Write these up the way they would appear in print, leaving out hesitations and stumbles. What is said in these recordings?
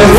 And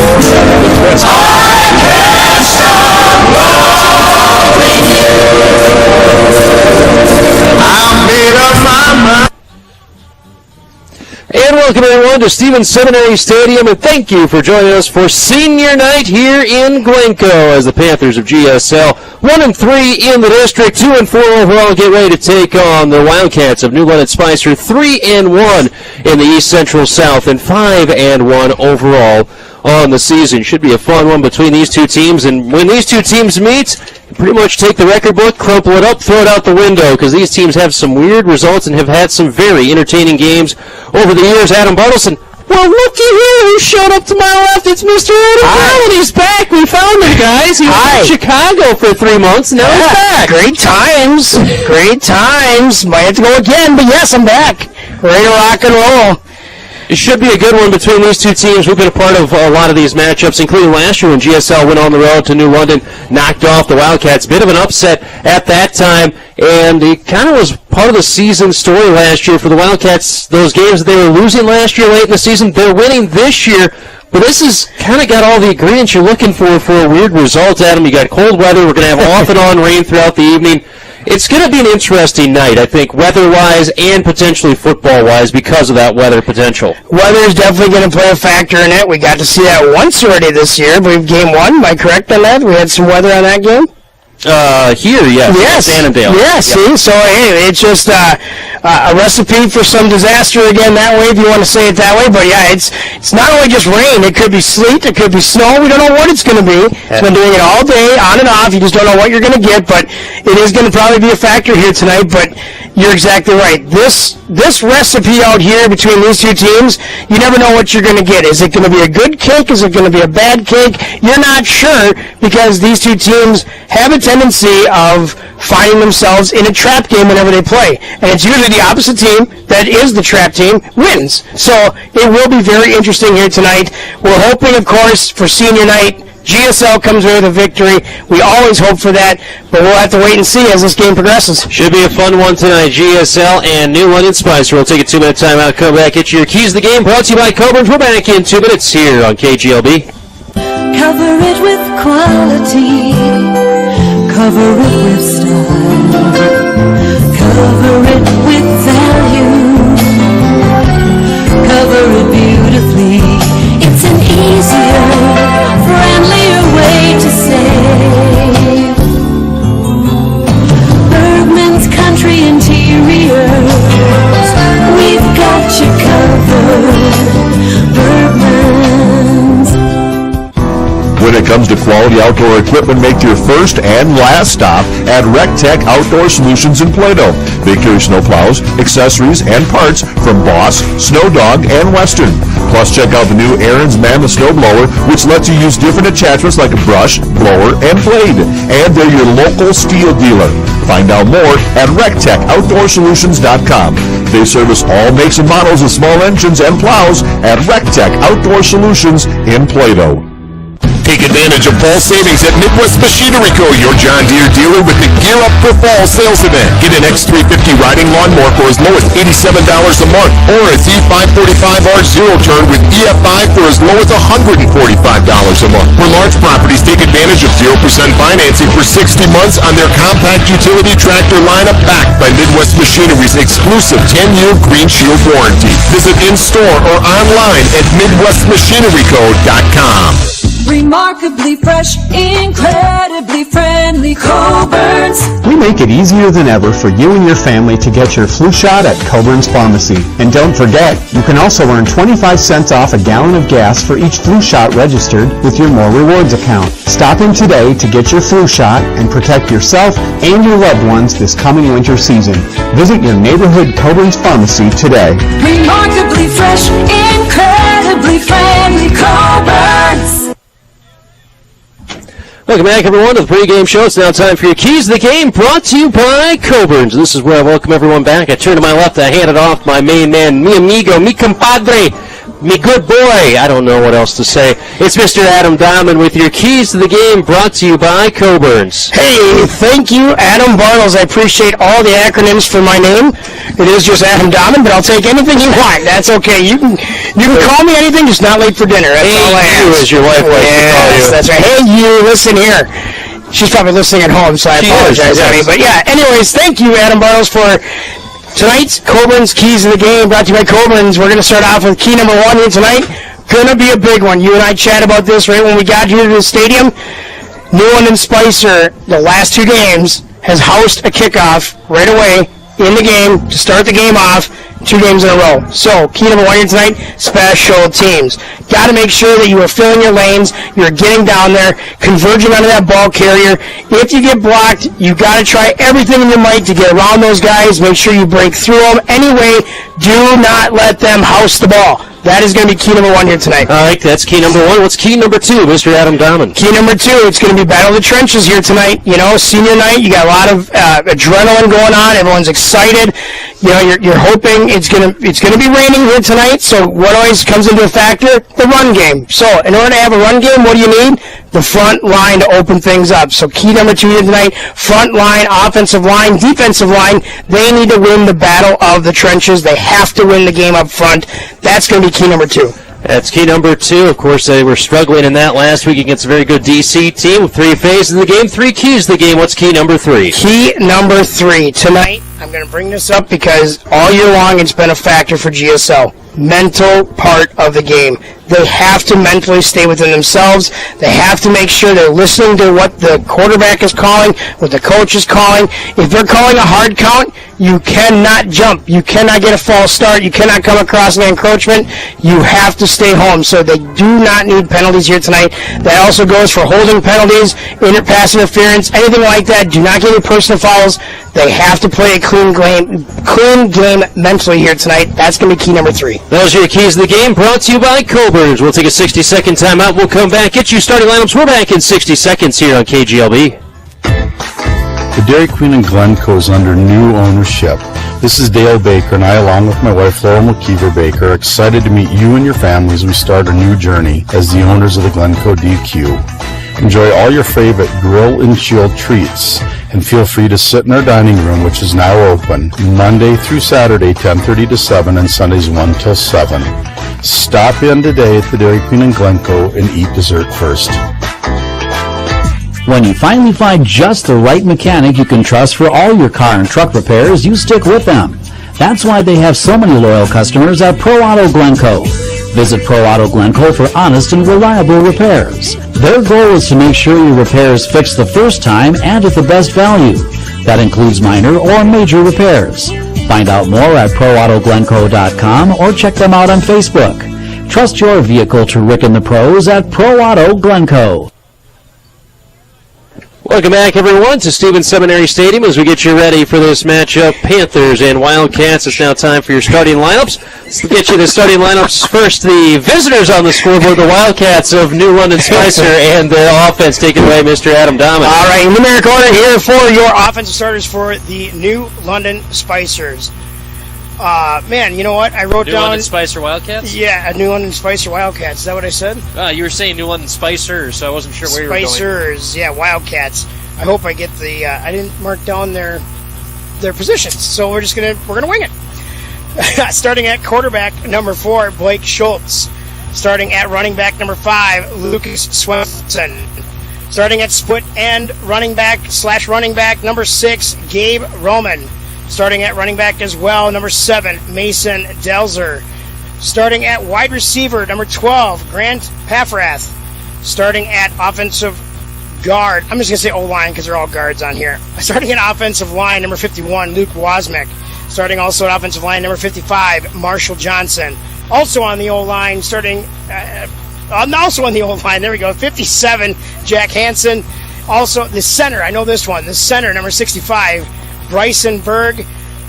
welcome everyone to Stevens Seminary Stadium, and thank you for joining us for senior night here in Glencoe as the Panthers of GSL 1-3 in the district, 2-4 overall, get ready to take on the Wildcats of New London Spicer, 3-1 in the East Central South and 5-1 overall on the season. Should be a fun one between these two teams, and when these two teams meet, pretty much take the record book, crumple it up, throw it out the window, because these teams have some weird results and have had some very entertaining games over the years. Adam Bartleson, well, looky here, who showed up to my left? It's Mr. Adam Brown. He's back. We found him, guys. He was in Chicago for 3 months, and now he's back. Great times. Great times. Might have to go again, but yes, I'm back. Ready to rock and roll. It should be a good one between these two teams. We've been a part of a lot of these matchups, including last year when GSL went on the road to New London, knocked off the Wildcats. Bit of an upset at that time, and it kind of was part of the season story last year for the Wildcats. Those games that they were losing last year late in the season, they're winning this year. But this has kind of got all the ingredients you're looking for a weird result, Adam. You got cold weather. We're going to have off and on rain throughout the evening. It's going to be an interesting night, I think, weather-wise and potentially football-wise because of that weather potential. Weather is definitely going to play a factor in it. We got to see that once already this year. I believe game one, am I correct on that? We had some weather on that game? Here, yes. Yes. Annandale. Yeah, see? So, hey, it's just a recipe for some disaster again that way, if you want to say it that way. But, yeah, it's not only just rain. It could be sleet. It could be snow. We don't know what it's going to be. It's been doing it all day, on and off. You just don't know what you're going to get. But it is going to probably be a factor here tonight. But you're exactly right. This recipe out here between these two teams, you never know what you're going to get. Is it going to be a good cake? Is it going to be a bad cake? You're not sure because these two teams have a tendency of finding themselves in a trap game whenever they play. And it's usually the opposite team that is the trap team wins. So it will be very interesting here tonight. We're hoping, of course, for senior night, GSL comes away with a victory. We always hope for that, but we'll have to wait and see as this game progresses. Should be a fun one tonight. GSL and New London Spicer. We'll take a 2-minute timeout, come back, get your keys to the game. Brought to you by Coburn's. We're back in 2 minutes here on KGLB. Cover it with quality. Cover it with style. Cover it with value. Cover it beautifully. It's an easier, friendlier way to save. Bergman's Country Interiors. We've got you covered. Bergman's. When it comes to quality outdoor equipment, make your first and last stop at RecTech Outdoor Solutions in Plato. They carry snowplows, accessories, and parts from Boss, Snow Dog, and Western. Plus, check out the new Aaron's Mammoth Snowblower, which lets you use different attachments like a brush, blower, and blade. And they're your local steel dealer. Find out more at RecTechOutdoorSolutions.com. They service all makes and models of small engines and plows at RecTech Outdoor Solutions in Plato. Take advantage of fall savings at Midwest Machinery Co., your John Deere dealer with the Gear Up for Fall sales event. Get an X350 riding lawnmower for as low as $87 a month, or a Z545R zero-turn with EF5 for as low as $145 a month. For large properties, take advantage of 0% financing for 60 months on their compact utility tractor lineup backed by Midwest Machinery's exclusive 10-year Green Shield warranty. Visit in-store or online at MidwestMachineryCo.com. Remarkably fresh, incredibly friendly Coburn's. We make it easier than ever for you and your family to get your flu shot at Coburn's Pharmacy. And don't forget, you can also earn 25 cents off a gallon of gas for each flu shot registered with your More Rewards account. Stop in today to get your flu shot and protect yourself and your loved ones this coming winter season. Visit your neighborhood Coburn's Pharmacy today. Remarkably fresh, incredibly friendly Coburn's. Welcome back, everyone, to the pregame show. It's now time for your keys to the game, brought to you by Coburn's. This is where I welcome everyone back. I turn to my left, I hand it off my main man, mi amigo, mi compadre, mi good boy. I don't know what else to say. It's Mr. Adam Diamond with your keys to the game, brought to you by Coburn's. Hey, thank you, Adam Bartles. I appreciate all the acronyms for my name. It is just Adam Dahman, but I'll take anything you want. That's okay. You can call me anything, just not late for dinner. That's all I ask. As your wife likes to call you. That's right. Hey, you, listen here. She's probably listening at home, so I apologize, honey. But yeah, anyways, thank you, Adam Bartles, for tonight's Coburn's Keys of the Game, brought to you by Coburn's. We're going to start off with key number 1 here tonight. Going to be a big one. You and I chatted about this right when we got here to the stadium. Newland and Spicer, the last 2 games, has housed a kickoff right away in the game to start the game off, 2 games in a row. So, key number 1 here tonight, special teams. Got to make sure that you are filling your lanes, you're getting down there, converging onto that ball carrier. If you get blocked, you got to try everything in your might to get around those guys. Make sure you break through them. Anyway, do not let them house the ball. That is going to be key number 1 here tonight. All right, that's key number 1. What's key number 2, Mr. Adam Dahman? Key number 2, it's going to be battle of the trenches here tonight. You know, senior night, you got a lot of adrenaline going on. Everyone's excited. You know, you're hoping it's going to be raining here tonight. So what always comes into a factor? The run game. So in order to have a run game, what do you need? The front line to open things up. So key number 2 here tonight, front line, offensive line, defensive line, they need to win the battle of the trenches. They have to win the game up front. That's going to be key number 2. That's key number 2. Of course, they were struggling in that last week against a very good DC team with 3 phases of the game, 3 keys to the game. What's key number 3? Key number 3. Tonight, I'm going to bring this up because all year long it's been a factor for GSL. Mental part of the game. They have to mentally stay within themselves. They have to make sure they're listening to what the quarterback is calling, what the coach is calling. If they're calling a hard count, you cannot jump. You cannot get a false start. You cannot come across an encroachment. You have to stay home. So they do not need penalties here tonight. That also goes for holding penalties, pass interference, anything like that. Do not get any personal fouls. They have to play a clean game mentally here tonight. That's going to be key number 3. Those are your keys to the game, brought to you by Coburn's. We'll take a 60-second timeout. We'll come back, get you starting lineups. We're back in 60 seconds here on KGLB. The Dairy Queen in Glencoe is under new ownership. This is Dale Baker, and I, along with my wife Laura McKeever Baker, are excited to meet you and your family as we start a new journey as the owners of the Glencoe DQ. Enjoy all your favorite grill and chill treats, and feel free to sit in our dining room, which is now open Monday through Saturday, 10:30 to 7, and Sundays 1 till 7. Stop in today at the Dairy Queen in Glencoe and eat dessert first. When you finally find just the right mechanic you can trust for all your car and truck repairs, you stick with them. That's why they have so many loyal customers at Pro Auto Glencoe. Visit Pro Auto Glencoe for honest and reliable repairs. Their goal is to make sure your repairs fix the first time and at the best value. That includes minor or major repairs. Find out more at ProAutoGlencoe.com or check them out on Facebook. Trust your vehicle to Rick and the Pros at Pro Auto Glencoe. Welcome back, everyone, to Stevens Seminary Stadium as we get you ready for this matchup, Panthers and Wildcats. It's now time for your starting lineups. Let's get you the starting lineups first. The visitors on the scoreboard, the Wildcats of New London Spicer, and their offense. Take it away, Mr. Adam Dahman. All right, numeric order here for your offensive starters for the New London Spicers. Man, you know what? I wrote down... New London Spicer Wildcats? Yeah, New London Spicer Wildcats. Is that what I said? You were saying New London Spicers, so I wasn't sure where you were going. Spicers, yeah, Wildcats. I hope I get the... I didn't mark down their positions, so we're gonna wing it. Starting at quarterback, number 4, Blake Schultz. Starting at running back, number 5, Lucas Swenson. Starting at split end, running back, number 6, Gabe Roman. Starting at running back as well, number 7, Mason Delzer. Starting at wide receiver, number 12, Grant Paffrath. Starting at offensive guard, I'm just going to say O-line because they're all guards on here. Starting at offensive line, number 51, Luke Wozmiak. Starting also at offensive line, number 55, Marshall Johnson. Also on the O-line, also on the O-line, there we go, 57, Jack Hansen. Also the center, I know this one, the center, number 65, Bryson Berg.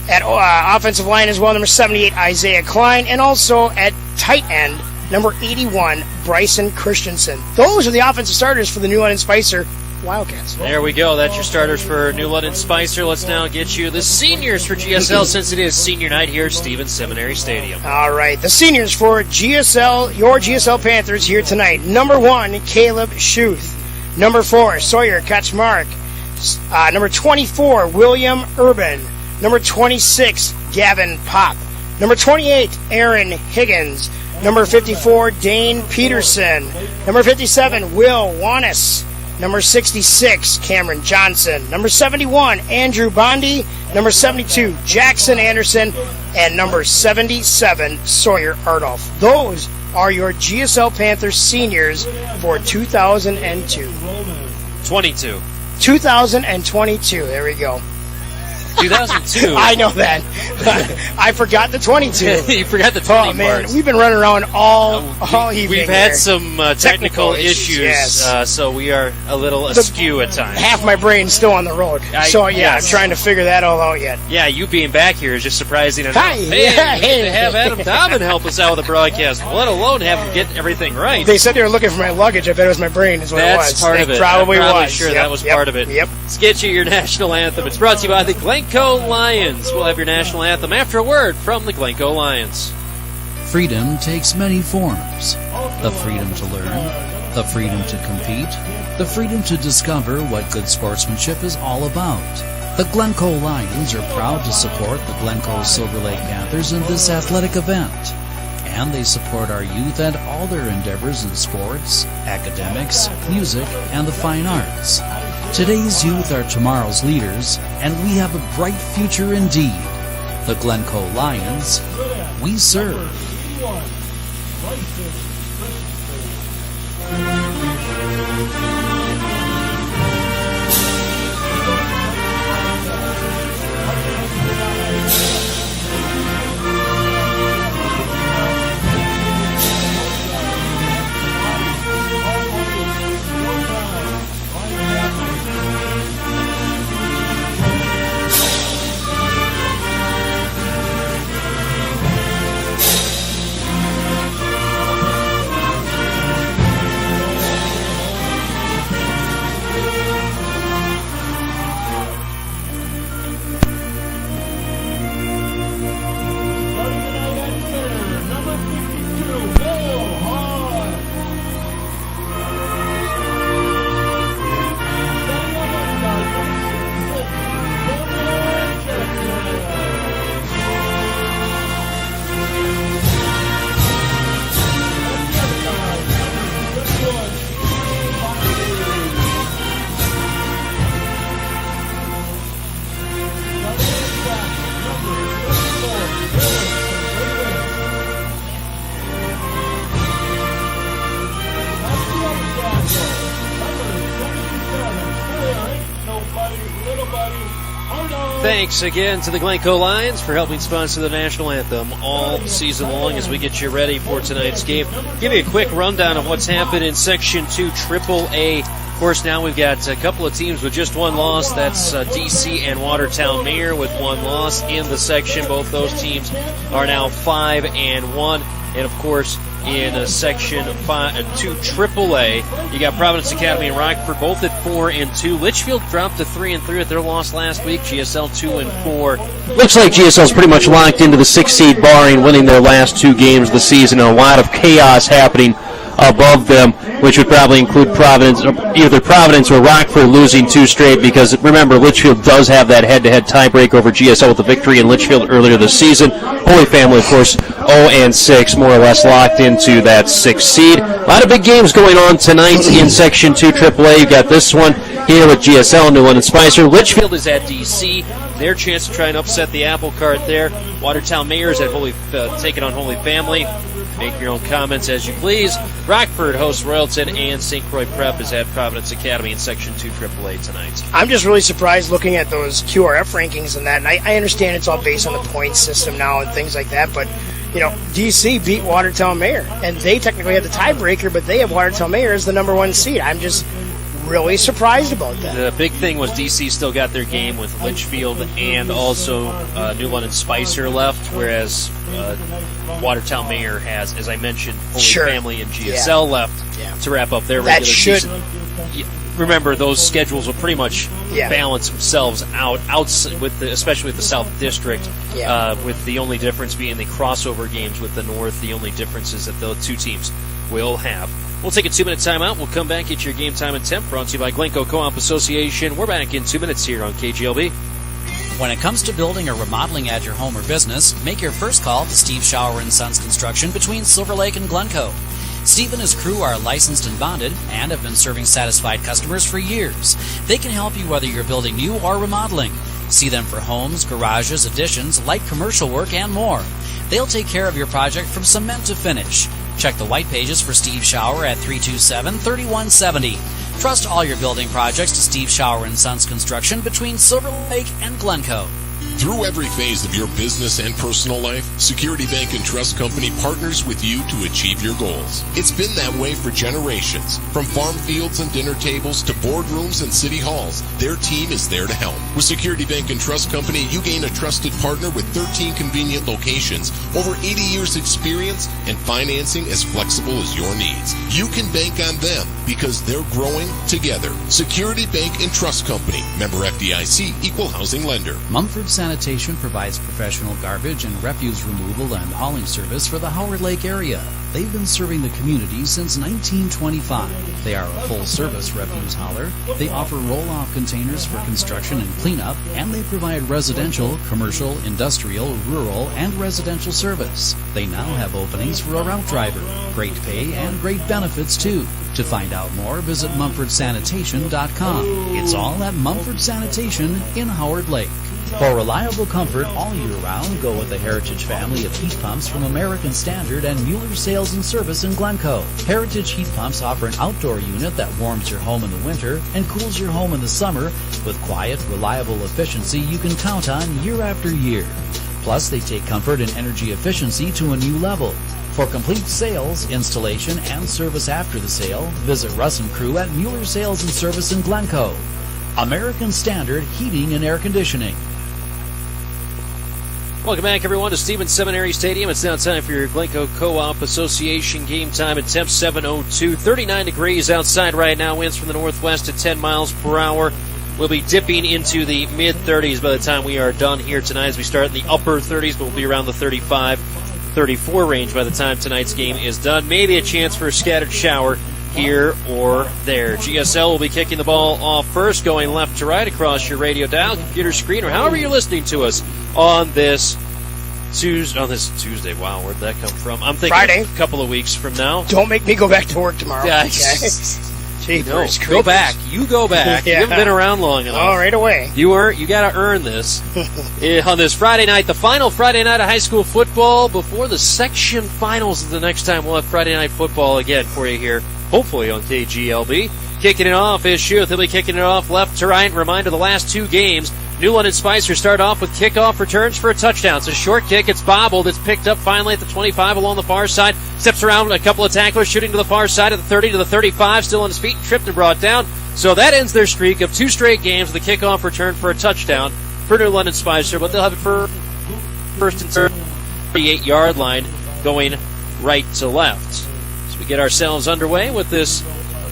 At offensive line as well, number 78, Isaiah Klein. And also at tight end, number 81, Bryson Christensen. Those are the offensive starters for the New London Spicer Wildcats. There we go. That's your starters for New London Spicer. Let's now get you the seniors for GSL since it is senior night here at Stevens Seminary Stadium. All right, the seniors for GSL, your GSL Panthers here tonight. Number 1, Caleb Schuth. Number 4, Sawyer Kaczmark. Number 24, William Urban. Number 26, Gavin Pop. Number 28, Aaron Higgins. Number 54, Dane Peterson. Number 57, Will Wanis. Number 66, Cameron Johnson. Number 71, Andrew Bondi. Number 72, Jackson Anderson. And number 77, Sawyer Ardolph. Those are your GSL Panthers seniors for 2002. 22. 2022. There we go. 2002. I know that. I forgot the 22. You forgot the 20 Oh, man. parts. We've been running around all evening. We've had there. some technical issues, yes. so we are a little askew at times. Half my brain's still on the road. So, yeah, yes. I'm trying to figure that all out yet. Yeah, you being back here is just surprising enough. Hi. Hey, Yeah, we get hey. to have Adam Dobbin help us out with the broadcast, let alone have him get everything right. They said they were looking for my luggage. I bet it was my brain is what it was. That's part of it. Probably I'm was. sure Yep, that was yep, part of it. Yep. Let's get you your national anthem. It's brought to you by the Glencoe Lions. We'll have your national anthem after a word from the Glencoe Lions. Freedom takes many forms. The freedom to learn, the freedom to compete, the freedom to discover what good sportsmanship is all about. The Glencoe Lions are proud to support the Glencoe-Silver Lake Panthers in this athletic event. And they support our youth and all their endeavors in sports, academics, music, and the fine arts. Today's youth are tomorrow's leaders, and we have a bright future indeed. The Glencoe Lions, we serve. Thanks again to the Glencoe Lions for helping sponsor the national anthem all season long as we get you ready for tonight's game. Give you a quick rundown of what's happened in Section 2 AAA. Of course, now we've got a couple of teams with just one loss. That's DC and Watertown Mayor with one loss in the section. Both those teams are now 5-1. And, of course, in Section 2 AAA, you got Providence Academy and Rockford both at 4-2. Litchfield dropped to 3-3 at their loss last week. GSL 2-4. Looks like GSL's pretty much locked into the 6th seed, barring winning their last 2 games of the season. A lot of chaos happening above them, which would probably include either Providence or Rockford losing 2 straight, because remember, Litchfield does have that head-to-head tiebreak over GSL with the victory in Litchfield earlier this season. Holy Family, of course, 0-6, more or less locked into that 6th seed. A lot of big games going on tonight in Section 2 AAA. You've got this one here with GSL, New London Spicer. Litchfield is at DC. Their chance to try and upset the apple cart there. Watertown Mayor is at taking on Holy Family. Make your own comments as you please. Rockford hosts Royalton, and St. Croix Prep is at Providence Academy in Section 2 AAA tonight. I'm just really surprised looking at those QRF rankings and that. And I understand it's all based on the point system now and things like that, but you know, DC beat Watertown Mayor, and they technically have the tiebreaker, but they have Watertown Mayor as the number 1 seed. I'm just really surprised about that. The big thing was DC still got their game with Litchfield and also New London Spicer left, whereas Watertown Mayor has, as I mentioned, Holy Family and GSL left to wrap up their regular season. Remember, those schedules will pretty much balance themselves out with especially with the South District, with the only difference being the crossover games with the North. The only difference is that the 2 teams will have. We'll take a 2-minute timeout. We'll come back, get your game time and temp, brought to you by Glencoe Co-op Association. We're back in 2 minutes here on KGLB. When it comes to building or remodeling at your home or business, make your first call to Steve Shower & Sons Construction between Silver Lake and Glencoe. Steve and his crew are licensed and bonded and have been serving satisfied customers for years. They can help you whether you're building new or remodeling. See them for homes, garages, additions, light commercial work, and more. They'll take care of your project from cement to finish. Check the white pages for Steve Shower at 327-3170. Trust all your building projects to Steve Shower & Sons Construction between Silver Lake and Glencoe. Through every phase of your business and personal life, Security Bank and Trust Company partners with you to achieve your goals. It's been that way for generations. From farm fields and dinner tables to boardrooms and city halls, their team is there to help. With Security Bank and Trust Company, you gain a trusted partner with 13 convenient locations, over 80 years experience, and financing as flexible as your needs. You can bank on them because they're growing together. Security Bank and Trust Company, member FDIC, equal housing lender. Mumford Sanitation provides professional garbage and refuse removal and hauling service for the Howard Lake area. They've been serving the community since 1925. They are a full-service refuse hauler. They offer roll-off containers for construction and cleanup, and they provide residential, commercial, industrial, rural, and residential service. They now have openings for a route driver. Great pay and great benefits, too. To find out more, visit MumfordSanitation.com. It's all at Mumford Sanitation in Howard Lake. For reliable comfort all year round, go with the Heritage family of heat pumps from American Standard and Mueller Sales and Service in Glencoe. Heritage heat pumps offer an outdoor unit that warms your home in the winter and cools your home in the summer with quiet, reliable efficiency you can count on year after year. Plus, they take comfort and energy efficiency to a new level. For complete sales, installation, and service after the sale, visit Russ and Crew at Mueller Sales and Service in Glencoe. American Standard Heating and Air Conditioning. Welcome back, everyone, to Stevens Seminary Stadium. It's now time for your Glencoe Co-op Association game time at temp 7:02. 39 degrees outside right now. Winds from the northwest at 10 miles per hour. We'll be dipping into the mid-30s by the time we are done here tonight as we start in the upper 30s, but we'll be around the 35-34 range by the time tonight's game is done. Maybe a chance for a scattered shower here or there. GSL will be kicking the ball off first, going left to right across your radio dial, computer screen, or however you're listening to us on this Tuesday. Wow, where'd that come from? I'm thinking Friday. A couple of weeks from now. Don't make me go back to work tomorrow. Yeah, Okay? no, go back. You go back. Yeah. You haven't been around long enough. Oh, right away. You got to earn this. On this Friday night, the final Friday night of high school football before the section finals of the next time. We'll have Friday night football again for you here, hopefully on KGLB. Kicking it off is Schuth. He'll be kicking it off left to right. Reminder, the last two games, Newland and Spicer start off with kickoff returns for a touchdown. It's a short kick. It's bobbled. It's picked up finally at the 25 along the far side. Steps around a couple of tacklers, shooting to the far side of the 30 to the 35. Still on his feet, tripped and brought down. So that ends their streak of two straight games with a kickoff return for a touchdown for Newland and Spicer. But they'll have it for first and 38-yard line going right to left. So we get ourselves underway with this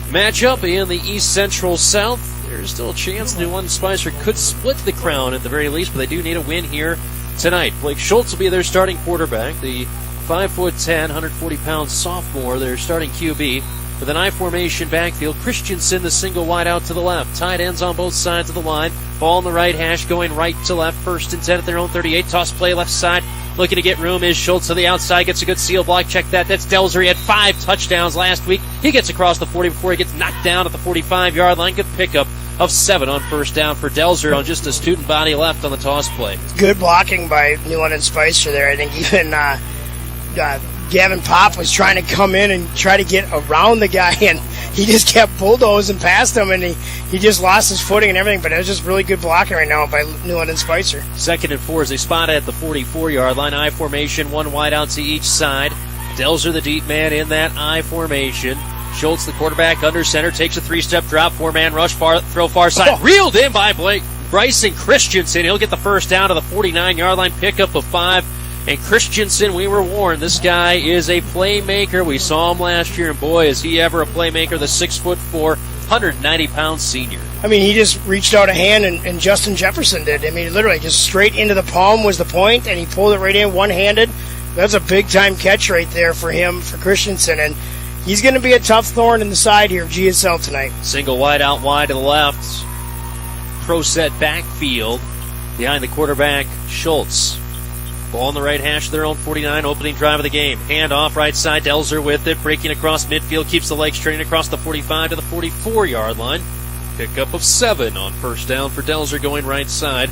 matchup in the East Central South. There's still a chance Newland and Spicer could split the crown at the very least, but they do need a win here tonight. Blake Schultz will be their starting quarterback, the 5'10", 140-pound sophomore, their starting QB. With an I-formation backfield, Christensen the single wide out to the left. Tight ends on both sides of the line. Ball in the right hash going right to left. First and 10 at their own 38. Toss play left side. Looking to get room is Schultz to the outside. Gets a good seal block. Check that. That's Delzer. He had 5 touchdowns last week. He gets across the 40 before he gets knocked down at the 45-yard line. Good pickup of 7 on first down for Delzer on just a student body left on the toss play. Good blocking by Newland and Spicer there. I think even Gavin Pop was trying to come in and try to get around the guy, and he just kept bulldozing past him, and he just lost his footing and everything. But it was just really good blocking right now by Newland and Spicer. 2nd and 4 as they spot at the 44-yard line. I formation, one wide out to each side. Delzer the deep man in that I formation. Schultz, the quarterback, under center, takes a 3-step drop, 4-man rush, throw far side. Reeled in by Bryson Christensen. He'll get the first down to the 49-yard line, pickup of 5. And Christensen, we were warned, this guy is a playmaker. We saw him last year, and boy, is he ever a playmaker, the 6'4", 190-pound senior. I mean, he just reached out a hand, and Justin Jefferson did. I mean, literally just straight into the palm was the point, and he pulled it right in one-handed. That's a big-time catch right there for him, for Christensen, and he's going to be a tough thorn in the side here of GSL tonight. Single wide out wide to the left. Pro set backfield. behind the quarterback, Schultz. Ball on the right hash of their own 49, opening drive of the game. Hand off right side, Delzer with it, breaking across midfield, keeps the legs straight across the 45 to the 44-yard line. Pickup of 7 on first down for Delzer going right side.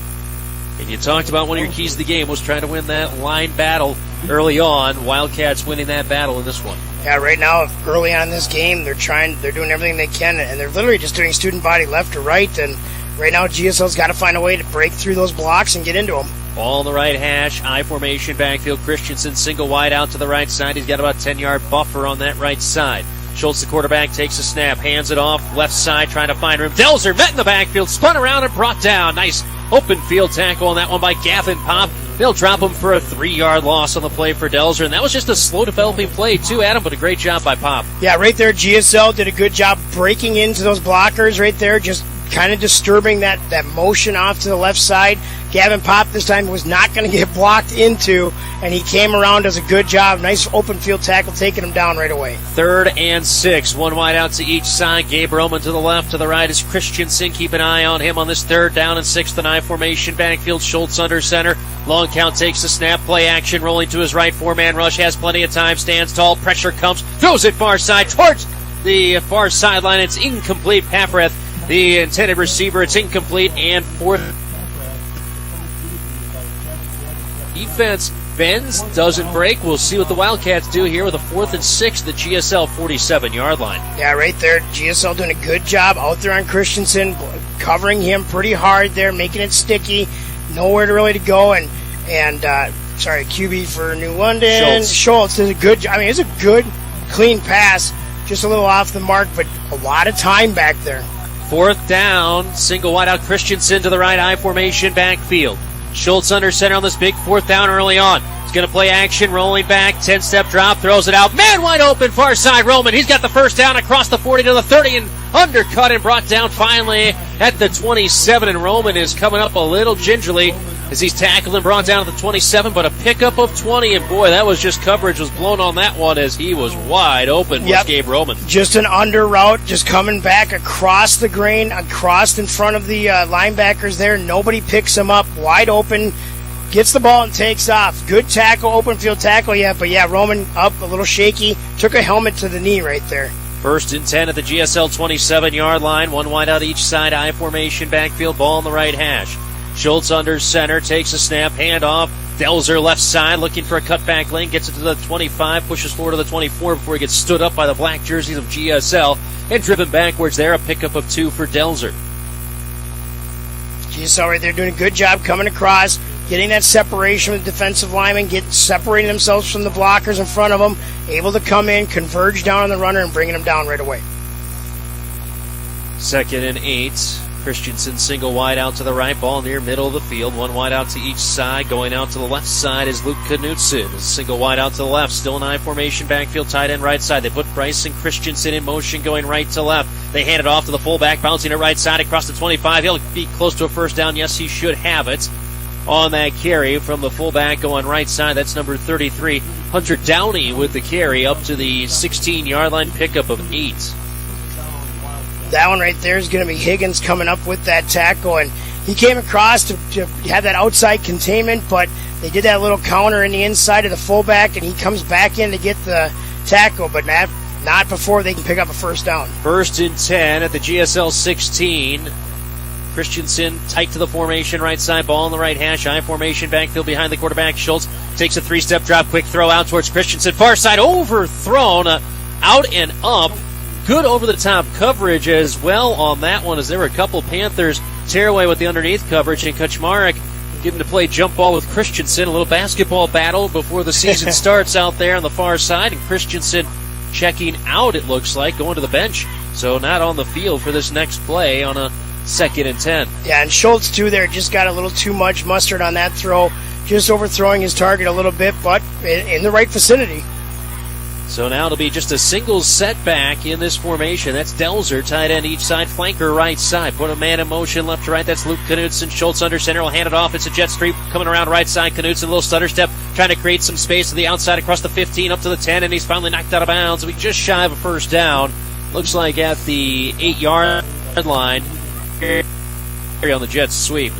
And you talked about one of your keys to the game was trying to win that line battle early on. Wildcats winning that battle in this one. Yeah, right now, early on in this game, they're doing everything they can, and they're literally just doing student body left or right, and right now GSL's got to find a way to break through those blocks and get into them. Ball on the right hash, I formation backfield. Christensen single wide out to the right side. He's got about a 10-yard buffer on that right side. Schultz, the quarterback, takes a snap, hands it off, left side, trying to find room. Delzer met in the backfield, spun around and brought down. Nice open field tackle on that one by Gavin Pop. They'll drop him for a 3-yard loss on the play for Delzer, and that was just a slow developing play too, Adam, but a great job by Pop. Yeah, right there, GSL did a good job breaking into those blockers right there, just kind of disturbing that motion off to the left side. Gavin Pop this time was not going to get blocked into, and he came around, does a good job. Nice open field tackle, taking him down right away. 3rd and 6, one wide out to each side. Gabe Roman to the left, to the right is Christensen. Keep an eye on him on this 3rd down and 6th and I formation backfield. Schultz under center. Long count, takes the snap, play action, rolling to his right, 4-man rush, has plenty of time, stands tall, pressure comes, throws it far side towards the far sideline. It's incomplete. Papareth, the intended receiver, it's incomplete, and 4th. Defense bends, doesn't break. We'll see what the Wildcats do here with a 4th and 6 at the GSL 47-yard line. Yeah, right there. GSL doing a good job out there on Christensen, covering him pretty hard there, making it sticky. Nowhere to really to go. And QB for New London. Schultz does a good job. I mean, it's a good, clean pass. Just a little off the mark, but a lot of time back there. 4th down, single wide out, Christensen to the right, I formation backfield. Schultz under center on this big 4th down early on. He's going to play action, rolling back, 10-step drop, throws it out. Man wide open, far side, Roman. He's got the 1st down across the 40 to the 30 and undercut and brought down finally at the 27. And Roman is coming up a little gingerly as he's tackled and brought down at the 27, but a pickup of 20. And boy, that was just coverage was blown on that one as he was wide open with Gabe Roman. Just an under route, just coming back across the grain, across in front of the linebackers there. Nobody picks him up, wide open. Gets the ball and takes off. Good tackle, open field tackle, Roman up a little shaky. Took a helmet to the knee right there. 1st and 10 at the GSL 27-yard line. One wide out each side, I formation backfield, ball on the right hash. Schultz under center, takes a snap, hand off. Delzer left side, looking for a cutback lane, gets it to the 25, pushes forward to the 24 before he gets stood up by the black jerseys of GSL and driven backwards there. A pickup of 2 for Delzer. GSL right there doing a good job coming across, getting that separation with defensive linemen, separating themselves from the blockers in front of them, able to come in, converge down on the runner, and bringing them down right away. 2nd and 8. Christensen single wide out to the right, ball near middle of the field. One wide out to each side. Going out to the left side is Luke Knutson. Single wide out to the left. Still an I formation backfield, tight end right side. They put Bryson Christensen in motion going right to left. They hand it off to the fullback, bouncing it right side across the 25. He'll be close to a 1st down. Yes, he should have it on that carry from the fullback going right side. That's number 33. Hunter Downey with the carry up to the 16-yard line, pickup of 8. That one right there is going to be Higgins coming up with that tackle, and he came across to have that outside containment, but they did that little counter in the inside of the fullback, and he comes back in to get the tackle, but not before they can pick up a 1st down. 1st and 10 at the GSL 16. Christensen tight to the formation, right side, ball on the right hash, I formation backfield behind the quarterback. Schultz takes a 3-step drop, quick throw out towards Christensen, far side, overthrown, out and up. Good over-the-top coverage as well on that one, as there were a couple Panthers tear away with the underneath coverage, and Kaczmarek getting to play jump ball with Christensen. A little basketball battle before the season starts out there on the far side, and Christensen checking out, it looks like, going to the bench. So not on the field for this next play on a 2nd and 10. Yeah, and Schultz, too, there just got a little too much mustard on that throw, just overthrowing his target a little bit, but in the right vicinity. So now it'll be just a single setback in this formation. That's Delzer, tight end each side, flanker right side. Put a man in motion left to right. That's Luke Knutson. Schultz under center will hand it off. It's a jet sweep coming around right side. Knutson, a little stutter step, trying to create some space to the outside across the 15 up to the 10, and he's finally knocked out of bounds. We just shy of a 1st down. Looks like at the 8-yard line here on the jet sweep.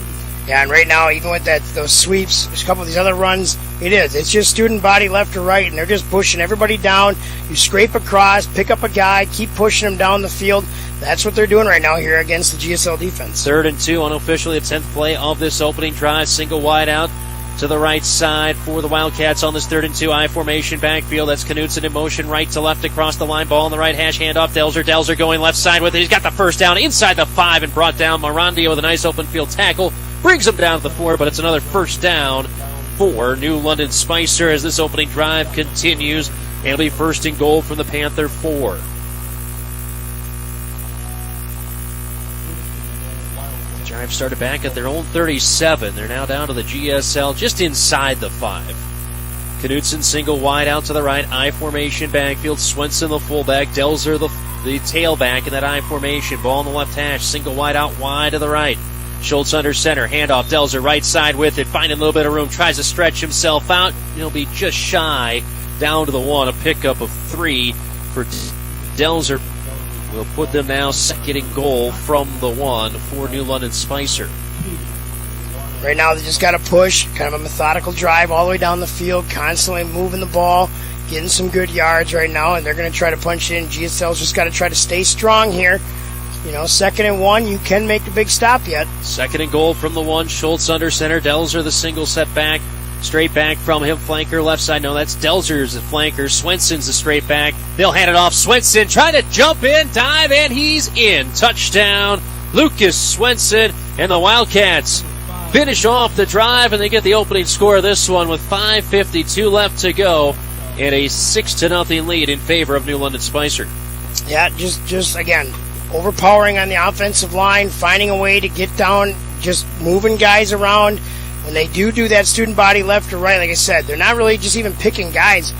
Yeah, and right now, even with those sweeps, there's a couple of these other runs, it's just student body left or right, and they're just pushing everybody down. You scrape across, pick up a guy, keep pushing him down the field. That's what they're doing right now here against the GSL defense. 3rd and 2, unofficially, the 10th play of this opening drive. Single wide out to the right side for the Wildcats on this 3rd and 2 I formation backfield. That's Knutson in motion, right to left across the line. Ball on the right hash, handoff. Delzer going left side with it. He's got the first down inside the 5 and brought down Morandia with a nice open field tackle. Brings him down to the 4, but it's another first down for New London Spicer as this opening drive continues. It'll be 1st and goal from the Panther 4. Drive started back at their own 37. They're now down to the GSL just inside the 5. Knutson single wide out to the right. I formation backfield. Swenson the fullback. Delzer the tailback in that I formation. Ball on the left hash. Single wide out wide to the right. Schultz under center. Handoff. Delzer right side with it. Finding a little bit of room. Tries to stretch himself out. He'll be just shy down to the 1. A pickup of 3 for Delzer. Will put them now 2nd and goal from the 1 for New London Spicer. Right now, they just got to push, kind of a methodical drive all the way down the field, constantly moving the ball, getting some good yards right now, and they're going to try to punch it in. GSL's just got to try to stay strong here. 2nd and 1, you can make the big stop yet. 2nd and goal from the 1. Schultz under center. Delzer the single set back. Straight back from him, flanker left side. No, that's Delzer's the flanker. Swenson's the straight back. They'll hand it off. Swenson trying to jump in, dive, and he's in. Touchdown, Lucas Swenson, and the Wildcats finish off the drive, and they get the opening score of this one with 5:52 left to go, and a 6-0 lead in favor of New London Spicer. Yeah, just again, overpowering on the offensive line, finding a way to get down, just moving guys around. When they do that student body left or right, like I said, they're not really just even picking guys.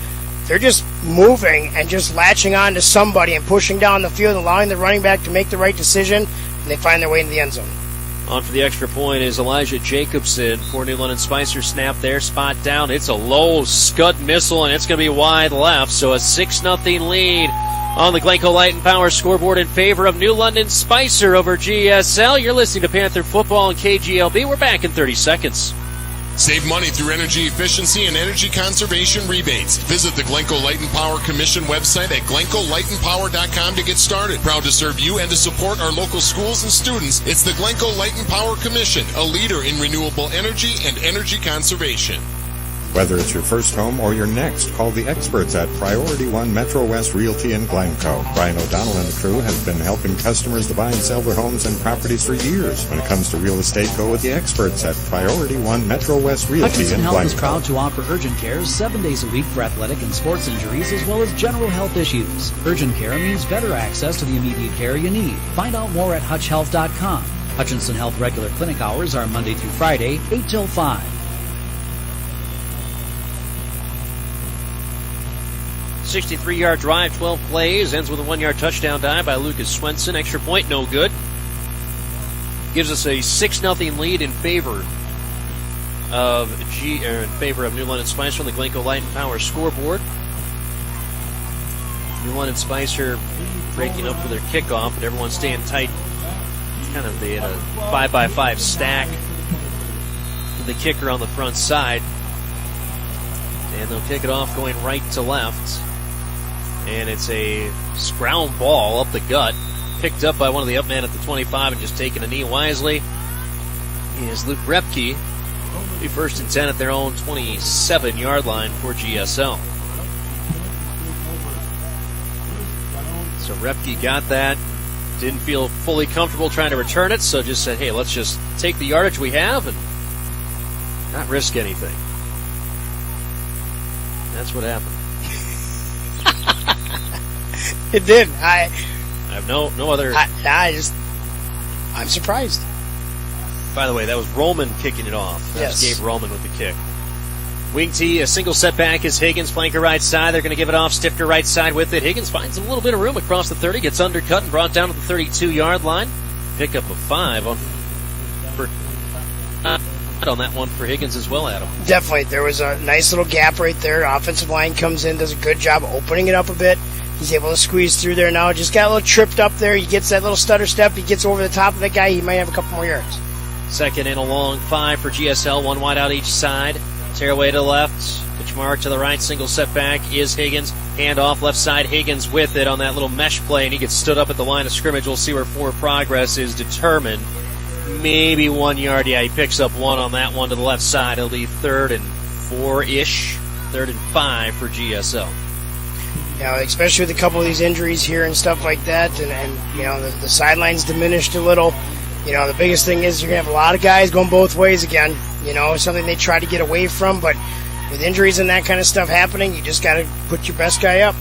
They're just moving and just latching on to somebody and pushing down the field, allowing the running back to make the right decision, and they find their way into the end zone. On for the extra point is Elijah Jacobson for New London Spicer. Snap there, spot down. It's a low scud missile, and it's going to be wide left, so a 6-0 lead on the Glencoe Light and Power scoreboard in favor of New London Spicer over GSL. You're listening to Panther Football and KGLB. We're back in 30 seconds. Save money through energy efficiency and energy conservation rebates. Visit the Glencoe Light and Power Commission website at glencoelightandpower.com to get started. Proud to serve you and to support our local schools and students. It's the Glencoe Light and Power Commission, a leader in renewable energy and energy conservation. Whether it's your first home or your next, call the experts at Priority One Metro West Realty in Glencoe. Brian O'Donnell and the crew have been helping customers to buy and sell their homes and properties for years. When it comes to real estate, go with the experts at Priority One Metro West Realty Hutchinson in Health Glencoe. is proud to offer urgent care 7 days a week for athletic and sports injuries as well as general health issues. Urgent care means better access to the immediate care you need. Find out more at hutchhealth.com. Hutchinson Health regular clinic hours are Monday through Friday, 8 till 5. 63-yard drive, 12 plays, ends with a 1-yard touchdown dive by Lucas Swenson. Extra point, no good. Gives us a 6-0 lead in favor of New London Spicer on the Glencoe Light and Power scoreboard. New London Spicer breaking up for their kickoff, but everyone's staying tight. They had a 5x5 stack with the kicker on the front side. And they'll kick it off going right to left. And it's a scround ball up the gut. Picked up by one of the up men at the 25 and just taking a knee wisely. Is Luke Repke. Be 1st and 10 at their own 27-yard line for GSL. So Repke got that. Didn't feel fully comfortable trying to return it, so just said, hey, let's just take the yardage we have and not risk anything. That's what happened. It did. I have no other. I'm surprised. By the way, that was Roman kicking it off. That's Yes. Gabe Roman with the kick. Wing tee, a single setback is Higgins, flanker right side. They're going to give it off. Stifter right side with it. Higgins finds a little bit of room across the 30, gets undercut and brought down to the 32-yard line. Pick up a 5 on that one for Higgins as well, Adam. Definitely. There was a nice little gap right there. Offensive line comes in, does a good job opening it up a bit. He's able to squeeze through there now. Just got a little tripped up there. He gets that little stutter step. He gets over the top of that guy. He might have a couple more yards. Second and a long 5 for GSL, 1 wide out each side. Tearaway to the left, Kaczmarek to the right, single setback is Higgins. Hand off left side, Higgins with it on that little mesh play, and he gets stood up at the line of scrimmage. We'll see where forward progress is determined. Maybe 1 yard. Yeah, he picks up 1 on that one to the left side. It'll be 3rd and 4-ish, 3rd and 5 for GSL. Yeah, especially with a couple of these injuries here and stuff like that, and the sidelines diminished a little. The biggest thing is you're going to have a lot of guys going both ways again. Something they try to get away from, but with injuries and that kind of stuff happening, you just got to put your best guy up.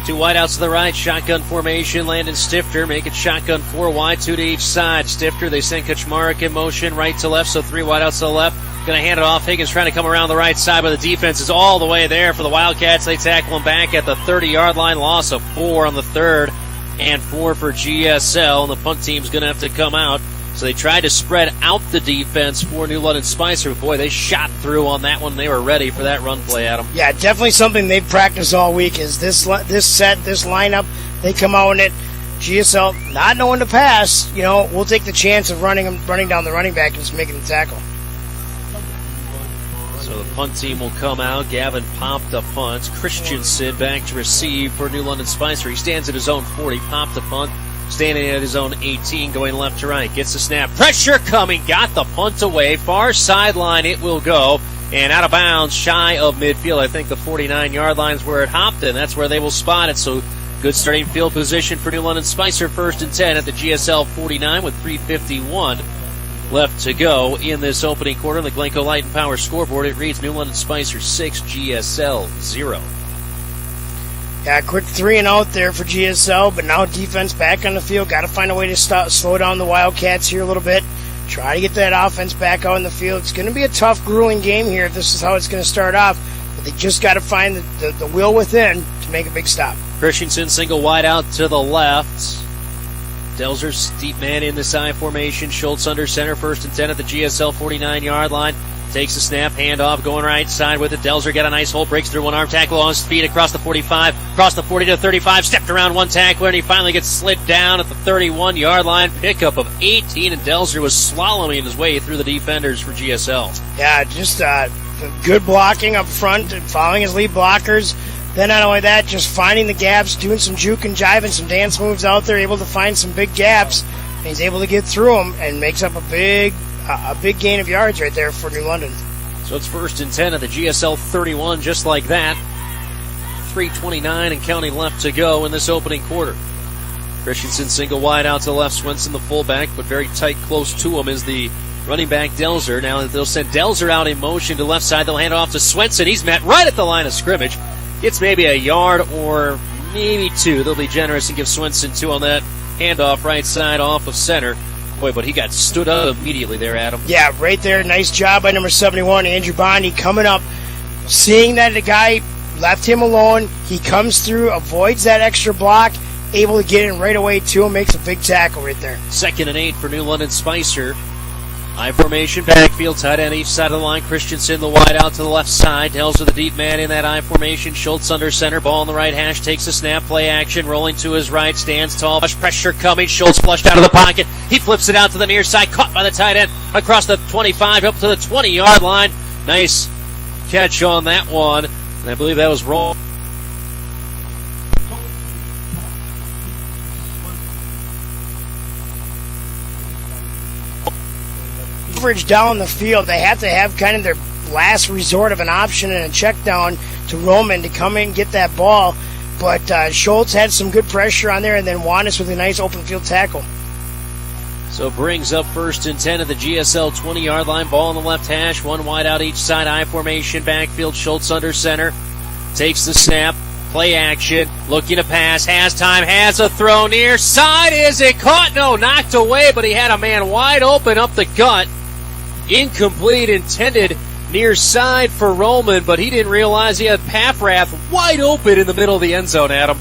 2 wideouts to the right, shotgun formation. Landon Stifter make it shotgun 4 wide, 2 to each side. Stifter, they send Kaczmarek in motion right to left, so 3 wideouts to the left. Going to hand it off. Higgins trying to come around the right side, but the defense is all the way there for the Wildcats. They tackle him back at the 30-yard line. Loss of 4 on the 3rd and 4 for GSL. And the punt team's going to have to come out. So they tried to spread out the defense for New London Spicer. Boy, they shot through on that one. They were ready for that run play, Adam. Yeah, definitely something they've practiced all week is this lineup. They come out in it. GSL, not knowing to pass, we'll take the chance of running down the running back and just making the tackle. So the punt team will come out. Gavin popped the punt. Christensen back to receive for New London Spicer. He stands at his own 40, popped the punt. Standing at his own 18, going left to right. Gets the snap. Pressure coming. Got the punt away. Far sideline it will go. And out of bounds, shy of midfield. I think the 49-yard line is where it hopped, and that's where they will spot it. So good starting field position for New London Spicer. 1st and 10 at the GSL 49 with 3:51 left to go in this opening quarter. On the Glencoe Light and Power scoreboard, it reads New London Spicer 6, GSL 0. Yeah, quick 3 and out there for GSL, but now defense back on the field. Got to find a way to slow down the Wildcats here a little bit. Try to get that offense back out in the field. It's going to be a tough, grueling game here if this is how it's going to start off. But they just got to find the will within to make a big stop. Christensen single wide out to the left. Delzer's deep man in this I formation. Schultz under center, 1st and 10 at the GSL 49-yard line. Takes the snap, handoff, going right side with it. Delzer got a nice hole, breaks through one arm tackle on his feet across the 45, across the 40 to 35, stepped around one tackler, and he finally gets slid down at the 31-yard line. Pickup of 18, and Delzer was swallowing his way through the defenders for GSL. Yeah, just good blocking up front and following his lead blockers. Then not only that, just finding the gaps, doing some juke and jive and some dance moves out there, able to find some big gaps. And he's able to get through them and makes up a big gain of yards right there for New London. So it's 1st and 10 at the GSL 31, just like that. 3:29 and counting left to go in this opening quarter. Christensen single wide out to the left. Swenson the fullback, but very tight, close to him is the running back Delzer. Now they'll send Delzer out in motion to left side. They'll hand it off to Swenson. He's met right at the line of scrimmage. It's maybe a yard or maybe 2. They'll be generous and give Swenson 2 on that handoff right side off of center. Boy, but he got stood up immediately there, Adam. Yeah, right there. Nice job by number 71, Andrew Bondi, coming up, seeing that the guy left him alone. He comes through, avoids that extra block, able to get in right away to him, makes a big tackle right there. 2nd and 8 for New London Spicer. I formation, backfield, tight end each side of the line. Christensen the wide out to the left side. Delzer the deep man in that I formation. Schultz under center. Ball on the right hash. Takes a snap. Play action. Rolling to his right. Stands tall. Pressure coming. Schultz flushed out of the pocket. He flips it out to the near side. Caught by the tight end. Across the 25 up to the 20-yard line. Nice catch on that one. And I believe that was wrong. Coverage down the field, they have to have kind of their last resort of an option and a check down to Roman to come in and get that ball. But Schultz had some good pressure on there, and then Juanis with a nice open field tackle. So brings up 1st and 10 at the GSL 20-yard line. Ball on the left hash, 1 wide out each side. I formation, backfield. Schultz under center. Takes the snap. Play action. Looking to pass. Has time. Has a throw near side. Is it caught? No, knocked away, but he had a man wide open up the gut. Incomplete, intended near side for Roman, but he didn't realize he had Paffrath wide open in the middle of the end zone, Adam.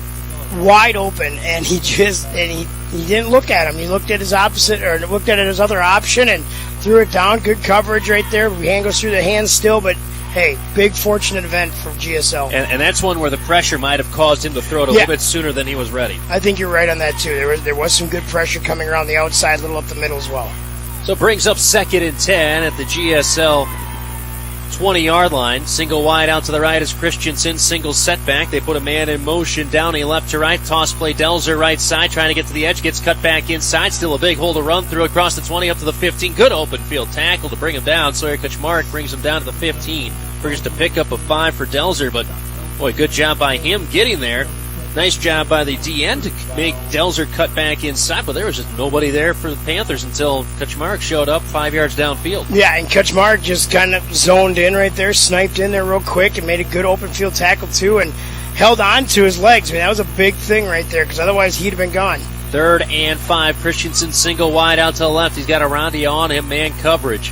Wide open, and he didn't look at him. He looked at his opposite, or looked at his other option and threw it down. Good coverage right there. Hand goes through the hands still, but hey, big fortunate event for GSL. And that's one where the pressure might have caused him to throw it a little bit sooner than he was ready. I think you're right on that too. There was some good pressure coming around the outside, a little up the middle as well. So it brings up 2nd and 10 at the GSL 20-yard line. Single wide out to the right is Christensen. Single setback. They put a man in motion. Downey left to right. Toss play. Delzer right side. Trying to get to the edge. Gets cut back inside. Still a big hole to run through across the 20 up to the 15. Good open field tackle to bring him down. Sawyer Kaczmarek brings him down to the 15. For just a pickup of 5 for Delzer. But, boy, good job by him getting there. Nice job by the DN to make Delzer cut back inside, but there was just nobody there for the Panthers until Kaczmarek showed up 5 yards downfield. Yeah, and Kaczmarek just kind of zoned in right there, sniped in there real quick, and made a good open field tackle too, and held on to his legs. I mean, that was a big thing right there, because otherwise he'd have been gone. 3rd and 5. Christensen single wide out to the left. He's got Arandia on him, man coverage.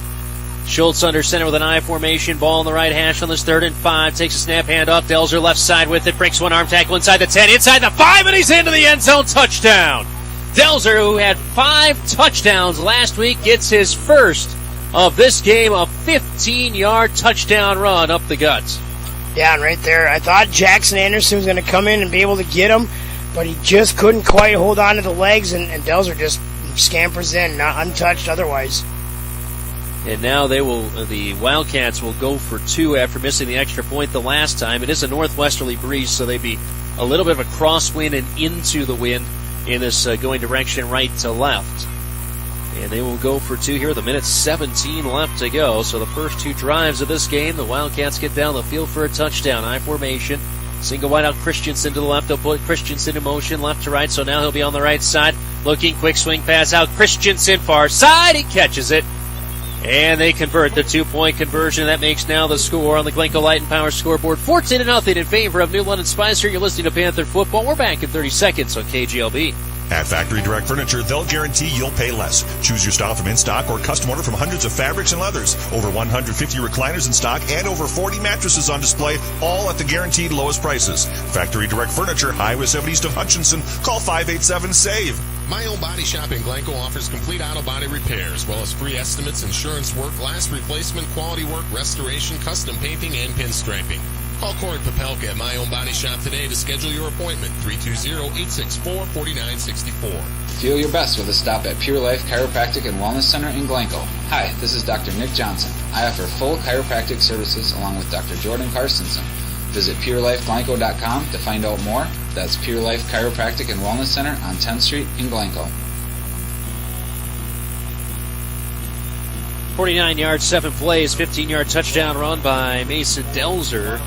Schultz under center with an I formation. Ball on the right hash on this 3rd and 5. Takes a snap, hand off. Delzer left side with it. Breaks one arm tackle inside the 10, inside the 5, and he's into the end zone. Touchdown. Delzer, who had 5 touchdowns last week, gets his first of this game, a 15-yard touchdown run up the guts. Yeah, and right there, I thought Jackson Anderson was going to come in and be able to get him, but he just couldn't quite hold on to the legs, and Delzer just scampers in, not untouched otherwise. And now the Wildcats will go for 2 after missing the extra point the last time. It is a northwesterly breeze, so they'd be a little bit of a crosswind and into the wind in this going direction right to left. And they will go for 2 here with 1:17 left to go. So the first 2 drives of this game, the Wildcats get down the field for a touchdown. I formation. Single wide out Christensen to the left. They'll put Christensen in motion left to right. So now he'll be on the right side. Looking, quick swing pass out. Christensen far side. He catches it. And they convert the 2-point conversion. That makes now the score on the Glencoe Light and Power scoreboard 14-0 in favor of New London Spicer. You're listening to Panther Football. We're back in 30 seconds on KGLB. At Factory Direct Furniture, they'll guarantee you'll pay less. Choose your style from in-stock or custom order from hundreds of fabrics and leathers. Over 150 recliners in stock and over 40 mattresses on display, all at the guaranteed lowest prices. Factory Direct Furniture, Highway 70 east of Hutchinson. Call 587-SAVE. My Own Body Shop in Glencoe offers complete auto body repair, as well as free estimates, insurance work, glass replacement, quality work, restoration, custom painting, and pinstriping. Call Corey Popelka at My Own Body Shop today to schedule your appointment, 320-864-4964. Feel your best with a stop at Pure Life Chiropractic and Wellness Center in Glencoe. Hi, this is Dr. Nick Johnson. I offer full chiropractic services along with Dr. Jordan Carstensen. Visit PureLifeGlencoe.com to find out more. That's Pure Life Chiropractic and Wellness Center on 10th Street in Glencoe. 49-yard, 7 plays, 15-yard touchdown run by Mason Delzer.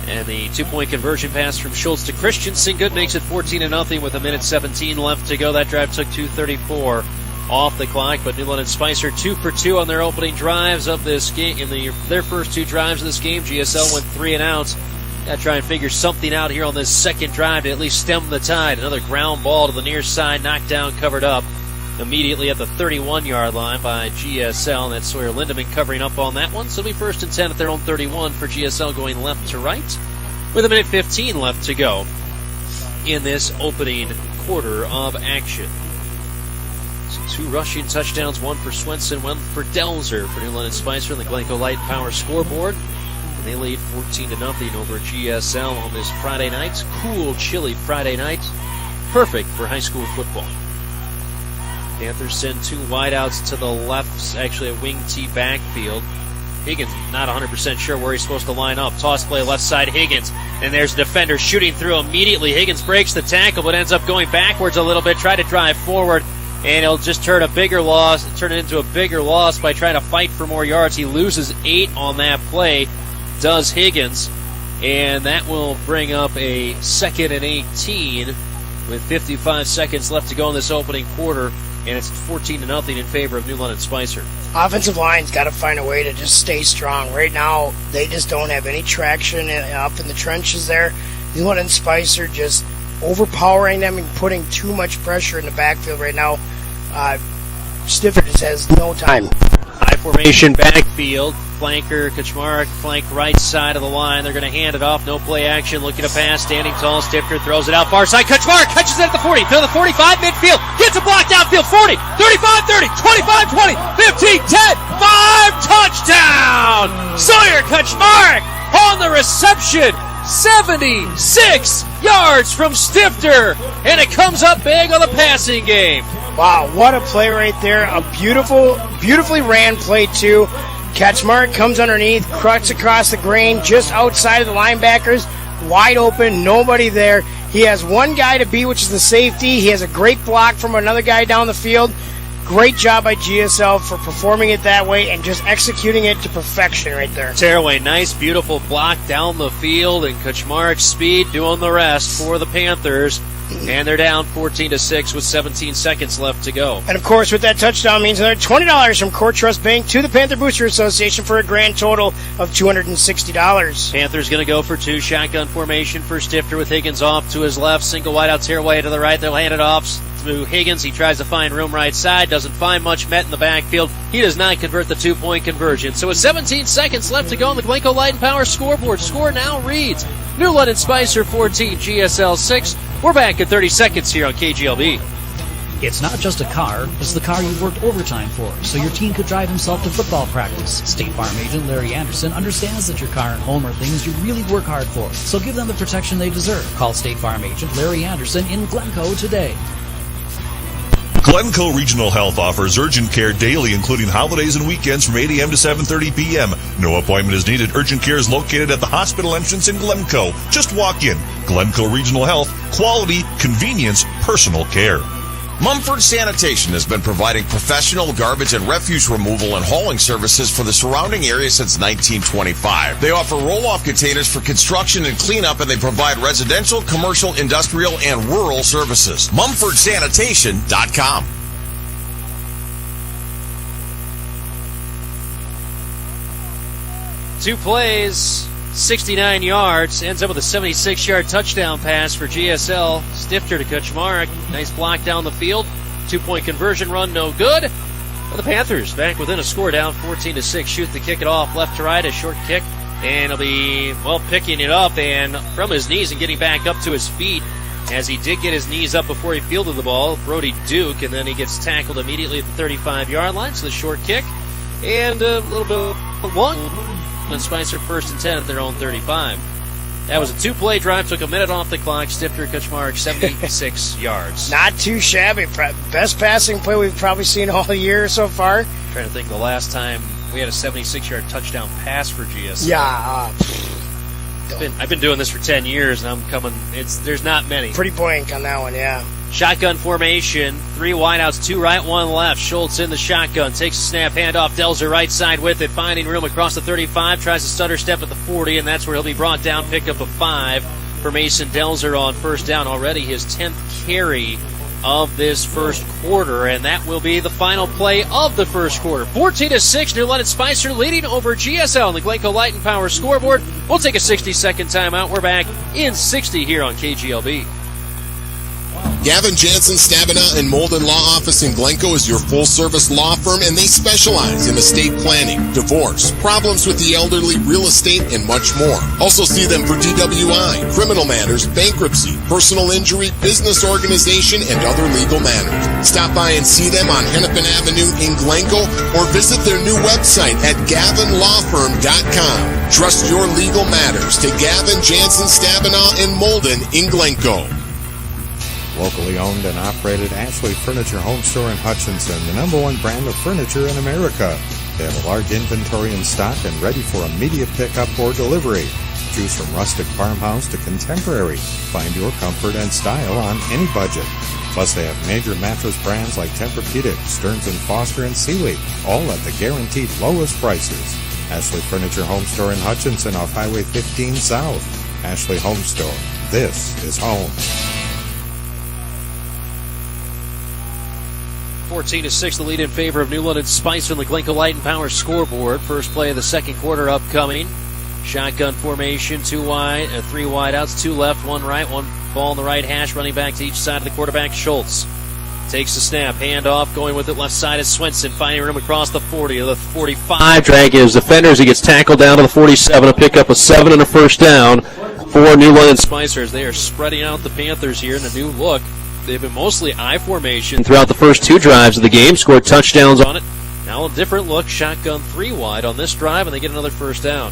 And the 2-point conversion pass from Schultz to Christensen. Good, makes it 14-0 with 1:17 left to go. That drive took 2:34 off the clock. But New London Spicer 2 for 2 on their opening drives of this game. In their first 2 drives of this game, GSL went 3 and outs. Got to try and figure something out here on this second drive to at least stem the tide. Another ground ball to the near side, knocked down, covered up immediately at the 31-yard line by GSL. And that's Sawyer Lindeman covering up on that one. So it'll be 1st and 10 at their own 31 for GSL, going left to right with 1:15 left to go in this opening quarter of action. So 2 rushing touchdowns, 1 for Swenson, 1 for Delzer for New London Spicer on the Glencoe Light Power scoreboard. And they lead 14-0 over GSL on this Friday night. Cool, chilly Friday night. Perfect for high school football. Panthers send 2 wideouts to the left, actually a wing T backfield. Higgins not 100% sure where he's supposed to line up. Toss play left side, Higgins. And there's a defender shooting through immediately. Higgins breaks the tackle but ends up going backwards a little bit, try to drive forward. And he'll just turn it into a bigger loss by trying to fight for more yards. He loses 8 on that play, does Higgins. And that will bring up a 2nd and 18 with 55 seconds left to go in this opening quarter. And it's 14-0 in favor of New London Spicer. Offensive line's got to find a way to just stay strong. Right now, they just don't have any traction up in the trenches there. New London Spicer just overpowering them and putting too much pressure in the backfield right now. Stiffer just has no time. High formation backfield. Flanker, Kaczmarek, flank right side of the line. They're going to hand it off. No play action. Looking to pass. Standing tall. Stifter throws it out far side. Kaczmarek catches it at the 40. To the 45. Midfield. Gets a block downfield. 40. 35, 30. 25, 20. 15, 10. 5. Touchdown! Sawyer Kaczmarek on the reception. 76 yards from Stifter. And it comes up big on the passing game. Wow, what a play right there. A beautifully ran play, too. Kaczmarek comes underneath, cuts across the grain, just outside of the linebackers, wide open, nobody there. He has one guy to beat, which is the safety. He has a great block from another guy down the field. Great job by GSL for performing it that way and just executing it to perfection right there. Tearaway, nice, beautiful block down the field, and Kaczmarek's speed doing the rest for the Panthers. And they're down 14-6 with 17 seconds left to go. And, of course, with that touchdown means another $20 from Core Trust Bank to the Panther Booster Association for a grand total of $260. Panthers going to go for two. Shotgun formation for Stifter with Higgins off to his left. Single wide out Tearaway to the right. They'll hand it off to Higgins. He tries to find room right side. Doesn't find much met in the backfield. He does not convert the two-point conversion. So with 17 seconds left to go on the Glencoe Light and Power scoreboard, score now reads Newland and Spicer 14, GSL 6. We're back in 30 seconds here on KGLB. It's not just a car, it's the car you worked overtime for, so your team could drive himself to football practice. State Farm agent Larry Anderson understands that your car and home are things you really work hard for, so give them the protection they deserve. Call State Farm agent Larry Anderson in Glencoe today. Glencoe Regional Health offers urgent care daily, including holidays and weekends from 8 a.m. to 7:30 p.m. No appointment is needed. Urgent care is located at the hospital entrance in Glencoe. Just walk in. Glencoe Regional Health, quality, convenience, personal care. Mumford Sanitation has been providing professional garbage and refuse removal and hauling services for the surrounding area since 1925. They offer roll-off containers for construction and cleanup, and they provide residential, commercial, industrial, and rural services. MumfordSanitation.com. Two plays, 69 yards, ends up with a 76-yard touchdown pass for GSL. Stifter to Kaczmarek. Nice block down the field. 2-point conversion run, no good. But the Panthers back within a score, down 14-6. Shoot to kick it off left to right, a short kick. And he'll be, picking it up and from his knees and getting back up to his feet, as he did get his knees up before he fielded the ball. Brody Duke, and then he gets tackled immediately at the 35-yard line. So the short kick and a little bit of one. And Spicer first and 10 at their own 35. That was a two-play drive, took a minute off the clock. Stifter, Kaczmarek, 76 yards. Not too shabby. Best passing play we've probably seen all year so far. Trying to think the last time we had a 76-yard touchdown pass for GSL. Yeah. I've been doing this for 10 years, and there's not many. Pretty blank on that one, yeah. Shotgun formation, 3 wideouts, 2 right, 1 left. Schultz in the shotgun, takes a snap, handoff, Delzer right side with it, finding room across the 35, tries to stutter step at the 40, and that's where he'll be brought down, pick up a 5 for Mason Delzer on first down. Already his 10th carry of this first quarter, and that will be the final play of the first quarter. 14-6, New London Spicer leading over GSL on the Glencoe Light and Power scoreboard. We'll take a 60-second timeout. We're back in 60 here on KGLB. Gavin Jansen Stabenow and Molden Law Office in Glencoe is your full-service law firm, and they specialize in estate planning, divorce, problems with the elderly, real estate, and much more. Also see them for DWI, criminal matters, bankruptcy, personal injury, business organization, and other legal matters. Stop by and see them on Hennepin Avenue in Glencoe, or visit their new website at gavinlawfirm.com. Trust your legal matters to Gavin Jansen Stabenow and Molden in Glencoe. Locally owned and operated Ashley Furniture Home Store in Hutchinson, the #1 brand of furniture in America. They have a large inventory in stock and ready for immediate pickup or delivery. Choose from rustic farmhouse to contemporary. Find your comfort and style on any budget. Plus, they have major mattress brands like Tempur-Pedic, Stearns & Foster, and Sealy, all at the guaranteed lowest prices. Ashley Furniture Home Store in Hutchinson off Highway 15 South. Ashley Home Store. This is home. 14-6, the lead in favor of New London Spicer on the Glencoe Light and Power scoreboard. First play of the second quarter upcoming. Shotgun formation, 3 wideouts, 2 left, 1 right, 1 ball in the right hash, running back to each side of the quarterback. Schultz takes the snap, handoff, going with it left side is Swenson, finding room across the 40 to the 45. Dragging his defenders, he gets tackled down to the 47, a pickup of 7 and a first down for New London Spicers. They are spreading out the Panthers here in a new look. They've been mostly I formation throughout the first 2 drives of the game, scored touchdowns on it. Now a different look, shotgun 3 wide on this drive, and they get another first down.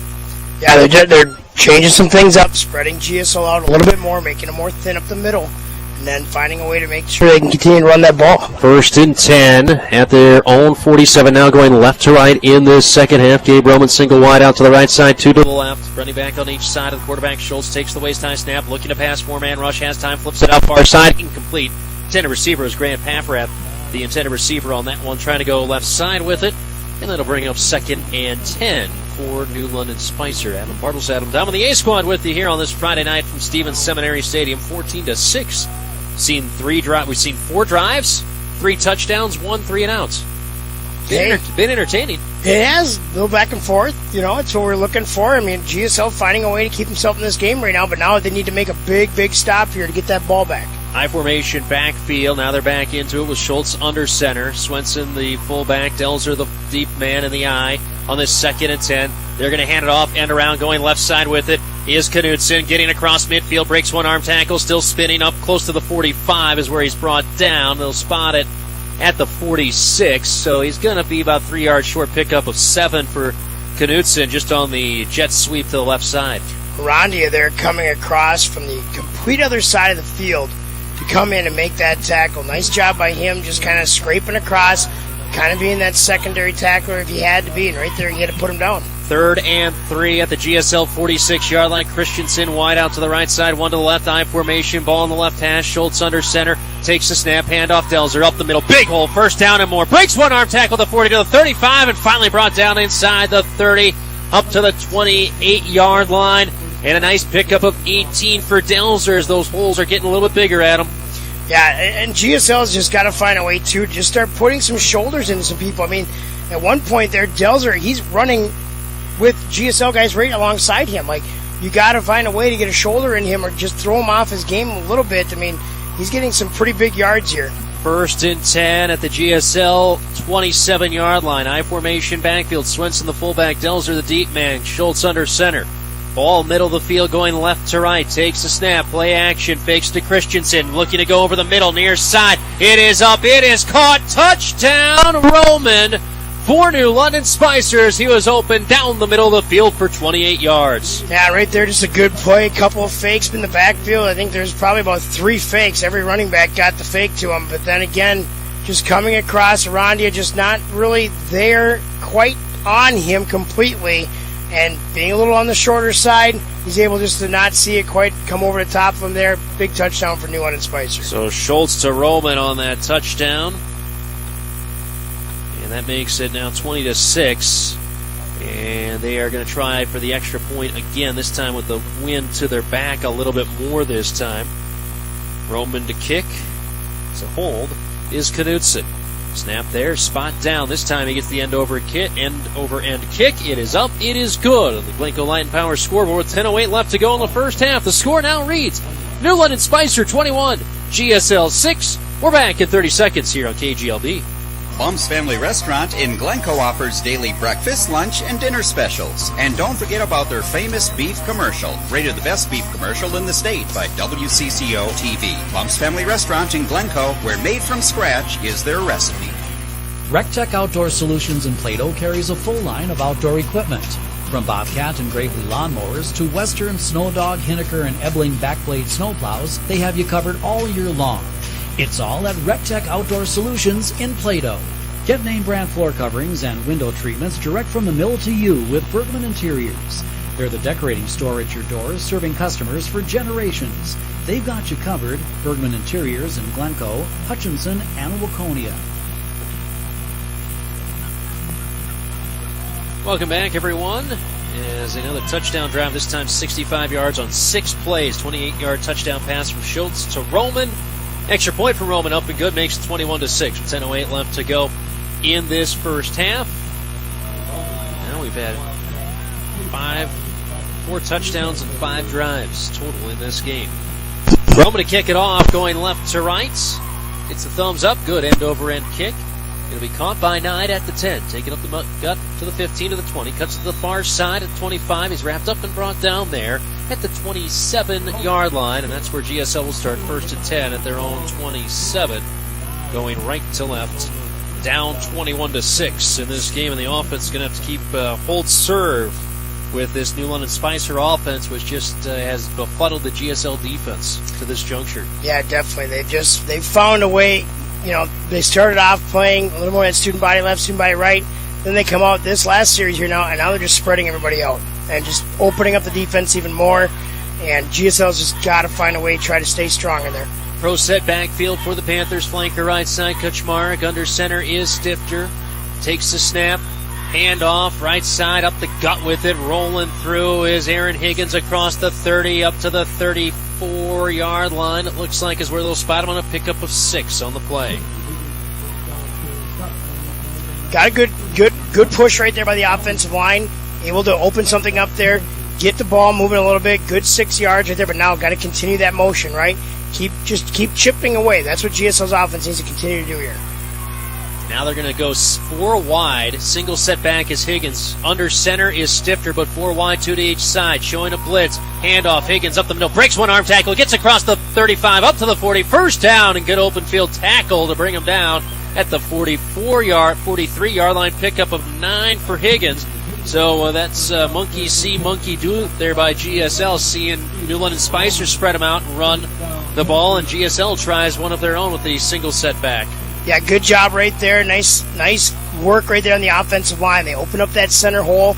Yeah, they're changing some things up, spreading GSL out a little bit more, making it more thin up the middle. and then finding a way to make sure they can continue to run that ball. 1st and 10 at their own 47, now going left to right in this second half. Gabe Roman single wide out to the right side, 2 to the left. Running back on each side of the quarterback. Schultz takes the waist-high snap, looking to pass, 4-man rush, has time, flips it out far side, incomplete. Intended receiver is Grant Paffrath, the intended receiver on that one, trying to go left side with it, and that'll bring up 2nd and 10 for New London Spicer. Adam Bartles, Adam Dom, and the A Squad with you here on this Friday night from Stevens Seminary Stadium, 14-6. We've seen 4 drives, 3 touchdowns, 1 3-and-outs. Been entertaining. It has. A little back and forth. It's what we're looking for. I mean, GSL finding a way to keep himself in this game right now, but now they need to make a big stop here to get that ball back. I formation backfield. Now they're back into it with Schultz under center. Swenson, the fullback. Delzer, the deep man in the eye on this 2nd and 10. They're going to hand it off, end around, going left side with it is Knudsen, getting across midfield, breaks one arm tackle, still spinning up close to the 45 is where he's brought down. They'll spot it at the 46, so he's going to be about 3 yards short. Pickup of 7 for Knudsen just on the jet sweep to the left side. Rondia there coming across from the complete other side of the field to come in and make that tackle. Nice job by him, just kind of scraping across, kind of being that secondary tackler if he had to be, and right there he had to put him down. 3rd and 3 at the GSL 46-yard line. Christensen wide out to the right side, 1 to the left, I formation, ball in the left hash. Schultz under center, takes the snap, handoff, Delzer up the middle, big hole, 1st down and more. Breaks one arm tackle, the 40 to the 35, and finally brought down inside the 30, up to the 28-yard line. And a nice pickup of 18 for Delzer as those holes are getting a little bit bigger, Adam. Yeah, and GSL's just got to find a way to just start putting some shoulders into some people. I mean, at one point there, Delzer, he's running with GSL guys right alongside him. Like, you got to find a way to get a shoulder in him or just throw him off his game a little bit. I mean, he's getting some pretty big yards here. 1st and 10 at the GSL 27-yard line. I formation backfield. Swenson the fullback, Delzer the deep man, Schultz under center. Ball middle of the field going left to right. Takes a snap. Play action. Fakes to Christensen. Looking to go over the middle. Near side. It is up. It is caught. Touchdown Roman for New London Spicers. He was open down the middle of the field for 28 yards. Yeah, right there. Just a good play. Couple of fakes in the backfield. I think there's probably about 3 fakes. Every running back got the fake to him. But then again, just coming across, Rondia just not really there quite on him completely. And being a little on the shorter side, he's able just to not see it quite come over the top of him there. Big touchdown for New London Spicer. So Schultz to Roman on that touchdown. And that makes it now 20-6. And they are going to try for the extra point again, this time with the wind to their back a little bit more this time. Roman to kick. To hold is Knudsen. Snap there, spot down. This time he gets the end over kick. It is up. It is good. The Glencoe Light and Power scoreboard with 10:08 left to go in the first half. The score now reads New London Spicer 21, GSL 6. We're back in 30 seconds here on KGLB. Mom's Family Restaurant in Glencoe offers daily breakfast, lunch, and dinner specials. And don't forget about their famous beef commercial, rated the best beef commercial in the state by WCCO TV. Mom's Family Restaurant in Glencoe, where made from scratch is their recipe. RecTech Outdoor Solutions in Plato carries a full line of outdoor equipment. From Bobcat and Gravely lawnmowers to Western, Snowdog, Hinneker, and Ebling backblade snowplows, they have you covered all year long. It's all at RecTech Outdoor Solutions in Plato. Get name brand floor coverings and window treatments direct from the mill to you with Bergman Interiors. They're the decorating store at your doors, serving customers for generations. They've got you covered. Bergman Interiors in Glencoe, Hutchinson, and Waconia. Welcome back, everyone. As another touchdown drive, this time 65 yards on 6 plays. 28-yard touchdown pass from Schultz to Roman. Extra point for Roman, up and good, makes it 21-6 with 10:08 left to go in this first half. Now we've had 4 touchdowns and 5 drives total in this game. Roman to kick it off, going left to right. Gets the thumbs up, good end over end kick. It'll be caught by Knight at the 10, taking up the gut to the 15 to the 20, cuts to the far side at 25. He's wrapped up and brought down there at the 27-yard line, and that's where GSL will start 1st and 10 at their own 27, going right to left, down 21-6 in this game, and the offense is going to have to keep hold serve with this New London Spicer offense, which just has befuddled the GSL defense to this juncture. Yeah, definitely. They've found a way. They started off playing a little more at student body left, student body right. Then they come out this last series here now, and now they're just spreading everybody out and just opening up the defense even more. And GSL's just got to find a way to try to stay strong in there. Pro set backfield for the Panthers. Flanker right side, Kuchmarek. Under center is Stifter. Takes the snap. Hand off, right side, up the gut with it. Rolling through is Aaron Higgins across the 30, up to the 34-yard line. It looks like is where they'll spot him on a pickup of 6 on the play. Got a good push right there by the offensive line. Able to open something up there. Get the ball moving a little bit. Good 6 yards right there, but now got to continue that motion, right? Keep chipping away. That's what GSL's offense needs to continue to do here. Now they're going to go 4 wide. Single set back is Higgins. Under center is Stifter, but 4 wide, 2 to each side. Showing a blitz. Handoff. Higgins up the middle. Breaks one arm tackle. Gets across the 35 up to the 40. First down and good open field tackle to bring him down at the 43-yard line. Pickup of 9 for Higgins. So that's monkey see, monkey do there by GSL. Seeing New London Spicer spread them out and run the ball, and GSL tries one of their own with the single setback. Yeah, good job right there. Nice work right there on the offensive line. They open up that center hole.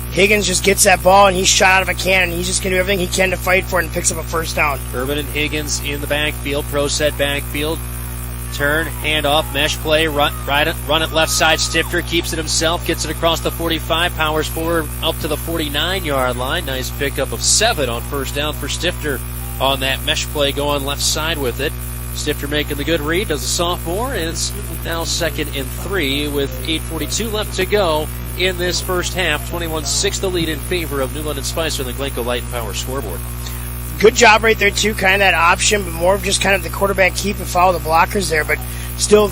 Higgins just gets that ball, and he's shot out of a cannon. He's just going to do everything he can to fight for it and picks up a first down. Urban and Higgins in the backfield, pro set backfield. Turn, handoff, mesh play, run it left side. Stifter keeps it himself, gets it across the 45, powers forward up to the 49-yard line. Nice pickup of 7 on first down for Stifter on that mesh play going left side with it. Stifter making the good read, does a sophomore, and it's now 2nd and 3 with 8:42 left to go in this first half. 21-6 the lead in favor of New London Spicer on the Glencoe Light and Power scoreboard. Good job right there, too, kind of that option, but more of just kind of the quarterback keep and follow the blockers there. But still,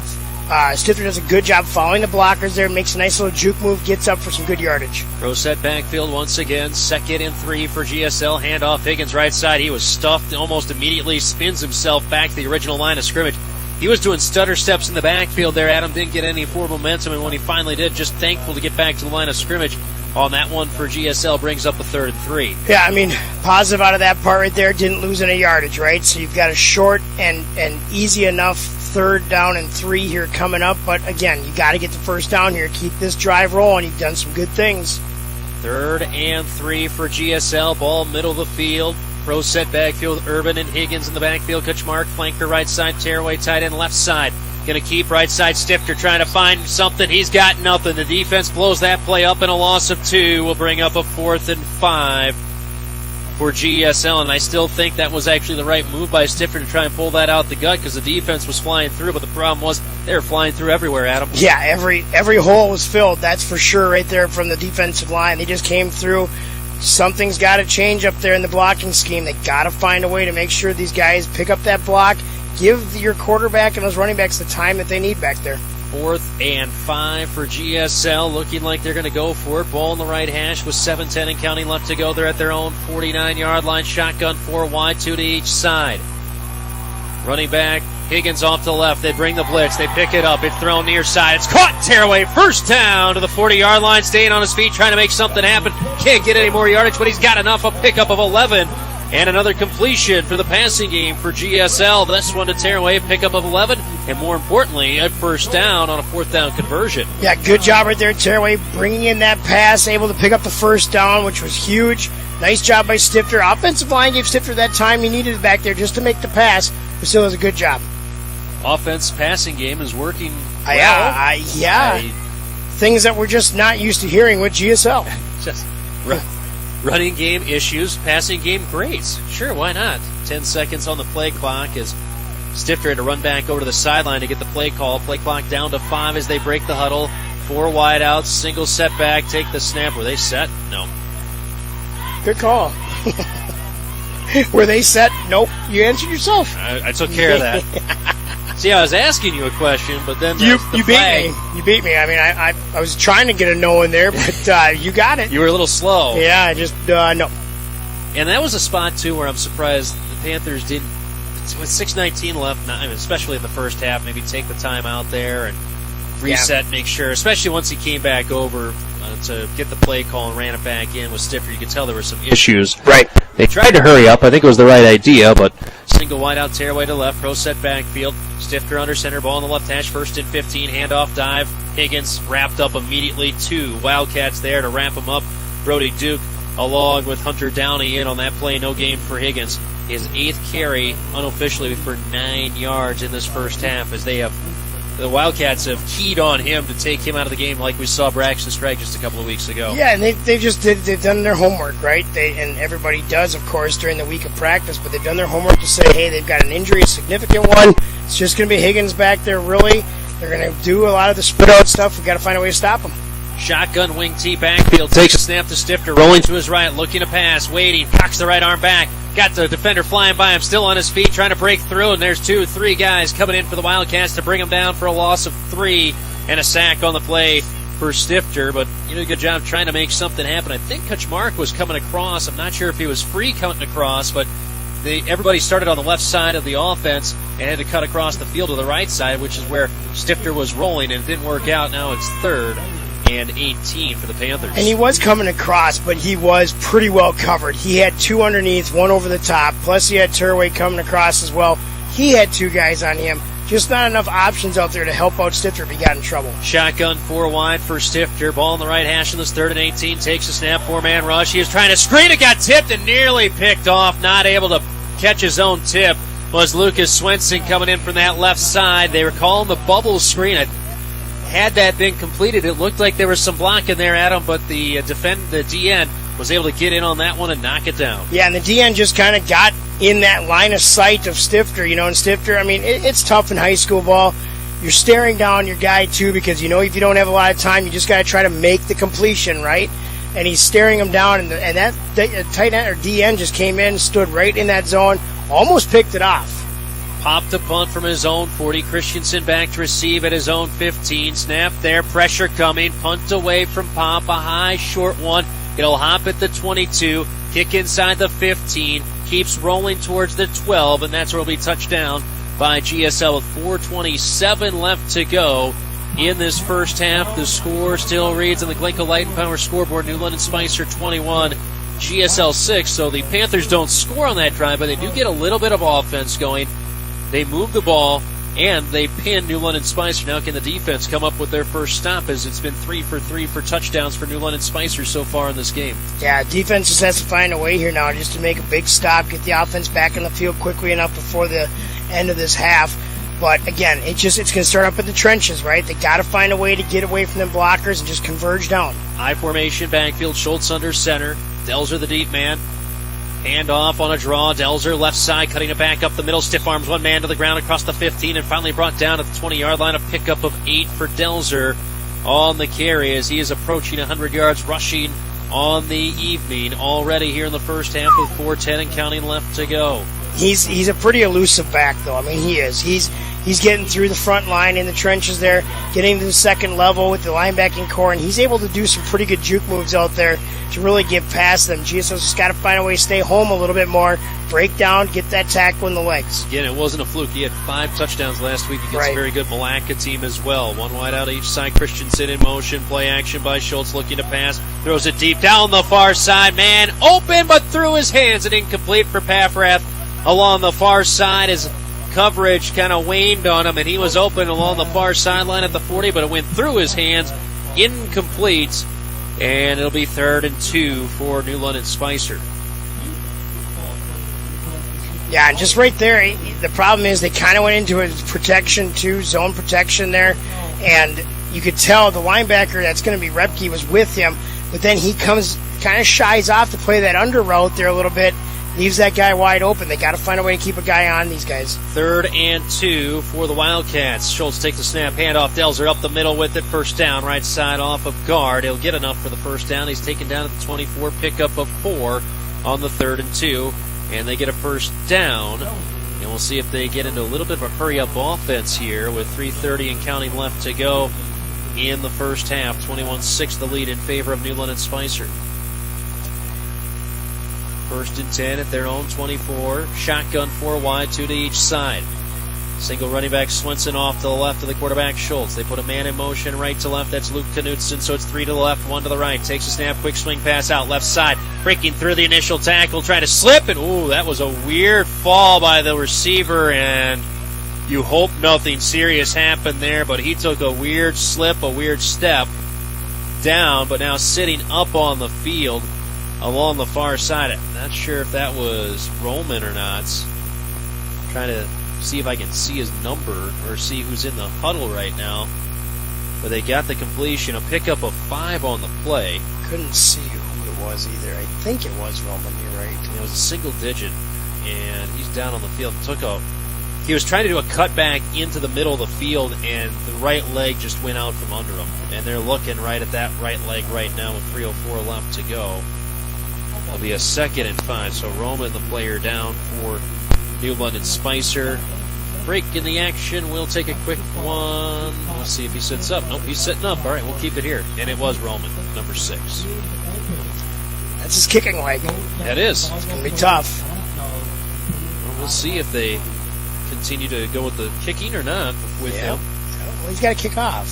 Stifter does a good job following the blockers there, makes a nice little juke move, gets up for some good yardage. Pro set backfield once again, 2nd and 3 for GSL. Handoff, Higgins right side. He was stuffed almost immediately, spins himself back to the original line of scrimmage. He was doing stutter steps in the backfield there. Adam didn't get any forward momentum, and when he finally did, just thankful to get back to the line of scrimmage. On that one for GSL brings up a 3rd and 3. Yeah, I mean, positive out of that part right there. Didn't lose any yardage, right? So you've got a short and easy enough 3rd down and 3 here coming up. But again, you got to get the first down here. Keep this drive rolling. You've done some good things. 3rd and 3 for GSL. Ball middle of the field. Pro set backfield. Urban and Higgins in the backfield. Kuchmarek, flanker right side. Tearaway tight end left side. Going to keep right side. Stifter trying to find something. He's got nothing. The defense blows that play up, and a loss of 2 will bring up a 4th and 5 for GSL. And I still think that was actually the right move by Stifter to try and pull that out the gut because the defense was flying through, but the problem was they were flying through everywhere, Adam. Yeah, every hole was filled. That's for sure right there from the defensive line. They just came through. Something's got to change up there in the blocking scheme. They got to find a way to make sure these guys pick up that block. Give your quarterback and those running backs the time that they need back there. 4th and 5 for GSL. Looking like they're going to go for it. Ball in the right hash with 7:10 and counting left to go. They're at their own 49-yard line. Shotgun 4 wide, 2 to each side. Running back, Higgins off to the left. They bring the blitz. They pick it up. It's thrown near side. It's caught. Tearaway. First down to the 40-yard line. Staying on his feet, trying to make something happen. Can't get any more yardage, but he's got enough. A pickup of 11. And another completion for the passing game for GSL. This one to Tearaway, a pickup of 11. And more importantly, a first down on a 4th down conversion. Yeah, good job right there, Tearaway, bringing in that pass, able to pick up the first down, which was huge. Nice job by Stifter. Offensive line gave Stifter that time he needed back there just to make the pass. But still was a good job. Offense passing game is working well. Yeah. Things that we're just not used to hearing with GSL. Just running game issues, passing game greats. Sure, why not? 10 seconds on the play clock as Stifter had to run back over to the sideline to get the play call. Play clock down to 5 as they break the huddle. 4 wide outs, single setback, take the snap. Were they set? No. Good call. Were they set? Nope. You answered yourself. I took care of that. See, I was asking you a question, but then you beat me. You beat me. I mean, I was trying to get a no in there, but you got it. You were a little slow. Yeah, I just no. And that was a spot too where I'm surprised the Panthers didn't, with 6:19 left, especially in the first half, maybe take the time out there and reset, make sure, especially once he came back over to get the play call and ran it back in with Stifter. You could tell there were some issues. Right. They tried to hurry up. I think it was the right idea, but single wide out, tearaway to left, pro set backfield. Stifter under center, ball on the left hash, 1st and 15, handoff dive. Higgins wrapped up immediately. 2 Wildcats there to wrap him up. Brody Duke along with Hunter Downey in on that play. No gain for Higgins. His 8th carry unofficially for 9 yards in this first half as the Wildcats have keyed on him to take him out of the game like we saw Braxton Strike just a couple of weeks ago. Yeah, and they've done their homework, right? And everybody does, of course, during the week of practice, but they've done their homework to say, hey, they've got an injury, a significant one. It's just going to be Higgins back there, really. They're going to do a lot of the spit-out stuff. We've got to find a way to stop them. Shotgun wing T backfield, takes a snap to Stifter, rolling to his right, looking to pass, waiting, cocks the right arm back, got the defender flying by him, still on his feet, trying to break through, and there's 3 guys coming in for the Wildcats to bring him down for a loss of 3 and a sack on the play for Stifter, but you did a good job trying to make something happen. I think Kuchmark was coming across. I'm not sure if he was free coming across, but everybody started on the left side of the offense and had to cut across the field to the right side, which is where Stifter was rolling, and it didn't work out. Now it's 3rd and 18 for the Panthers. And he was coming across, but he was pretty well covered. He had 2 underneath, 1 over the top, plus he had Turway coming across as well. He had 2 guys on him. Just not enough options out there to help out Stifter if he got in trouble. Shotgun 4 wide for Stifter. Ball on the right hash in this 3rd and 18. Takes a snap, 4-man rush. He was trying to screen it, got tipped and nearly picked off. Not able to catch his own tip was Lucas Swenson coming in from that left side. They were calling the bubble screen. Had that been completed, it looked like there was some blocking there, Adam, but the DN was able to get in on that one and knock it down. Yeah, and the DN just kind of got in that line of sight of Stifter, and Stifter, I mean, it's tough in high school ball. You're staring down your guy, too, because, if you don't have a lot of time, you just got to try to make the completion, right? And he's staring him down, and that tight end or DN just came in, stood right in that zone, almost picked it off. Popped a punt from his own 40. Christensen back to receive at his own 15. Snap there. Pressure coming. Punt away from Pop. A high, short one. It'll hop at the 22. Kick inside the 15. Keeps rolling towards the 12. And that's where it'll be touched down by GSL with 4:27 left to go in this first half. The score still reads on the Glencoe Light and Power scoreboard. New London Spicer 21. GSL 6. So the Panthers don't score on that drive, but they do get a little bit of offense going. They move the ball, and they pin New London Spicer. Now can the defense come up with their first stop, as it's been 3 for 3 for touchdowns for New London Spicer so far in this game. Yeah, defense just has to find a way here now just to make a big stop, get the offense back in the field quickly enough before the end of this half. But again, it's going to start up in the trenches, right? They got to find a way to get away from them blockers and just converge down. I formation, backfield, Schultz under center. Delzer the deep man. Hand off on a draw. Delzer left side, cutting it back up the middle. Stiff arms, 1 man to the ground across the 15, and finally brought down at the 20-yard line. A pickup of 8 for Delzer on the carry as he is approaching 100 yards rushing on the evening already here in the first half with 4:10 and counting left to go. He's a pretty elusive back, though. I mean, he is. He's getting through the front line in the trenches there, getting to the second level with the linebacking core, and he's able to do some pretty good juke moves out there to really get past them. GSO's just got to find a way to stay home a little bit more, break down, get that tackle in the legs. Again, it wasn't a fluke. He had 5 touchdowns last week against a very good Malacca team as well. 1 wide out each side. Christensen in motion. Play action by Schultz looking to pass. Throws it deep down the far side. Man open, but through his hands and incomplete for Paffrath along the far side. His coverage kind of waned on him, and he was open along the far sideline at the 40, but it went through his hands. Incomplete. And it'll be 3rd and 2 for New London Spicer. Yeah, and just right there, the problem is they kind of went into a protection, too, zone protection there. And you could tell the linebacker that's going to be Repke was with him, but then he comes, kind of shies off to play that under route there a little bit. Leaves that guy wide open. They got to find a way to keep a guy on these guys. 3rd and 2 for the Wildcats. Schultz takes the snap, handoff. Delzer up the middle with it. First down, right side off of guard. He'll get enough for the first down. He's taken down at the 24, pickup of 4 on the 3rd and 2. And they get a first down. And we'll see if they get into a little bit of a hurry-up offense here with 3:30 and counting left to go in the first half. 21-6 the lead in favor of New London Spicer. 1st and 10 at their own 24. Shotgun 4 wide, 2 to each side. Single running back Swinson off to the left of the quarterback Schultz. They put a man in motion right to left. That's Luke Knudsen. So it's 3 to the left, 1 to the right. Takes a snap, quick swing pass out left side. Breaking through the initial tackle, trying to slip. And that was a weird fall by the receiver. And you hope nothing serious happened there. But he took a weird slip, a weird step down. But now sitting up on the field along the far side. I'm not sure if that was Roman or not. Trying to see if I can see his number or see who's in the huddle right now. But they got the completion, a pickup of 5 on the play. Couldn't see who it was either. I think it was Roman, you're right. It was a single digit, and he's down on the field. He was trying to do a cutback into the middle of the field, and the right leg just went out from under him. And they're looking right at that right leg right now with 3:04 left to go. It'll be a 2nd and 5, so Roman, the player, down for New London Spicer. Break in the action. We'll take a quick one. We'll see if he sits up. Nope, he's sitting up. All right, we'll keep it here. And it was Roman, number 6. That's his kicking leg. That is. It's going to be tough. Well, we'll see if they continue to go with the kicking or not with him. Well, he's got to kick off.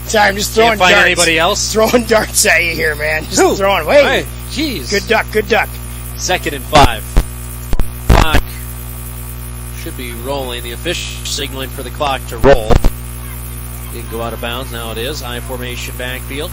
Sorry, I'm just throwing Can't find darts. Anybody else? Throwing darts at you here, man. Just throwing. Wait. Right. Jeez. Good duck, good duck. 2nd and 5. Clock should be rolling. The official signaling for the clock to roll. Didn't go out of bounds. Now it is. I formation backfield.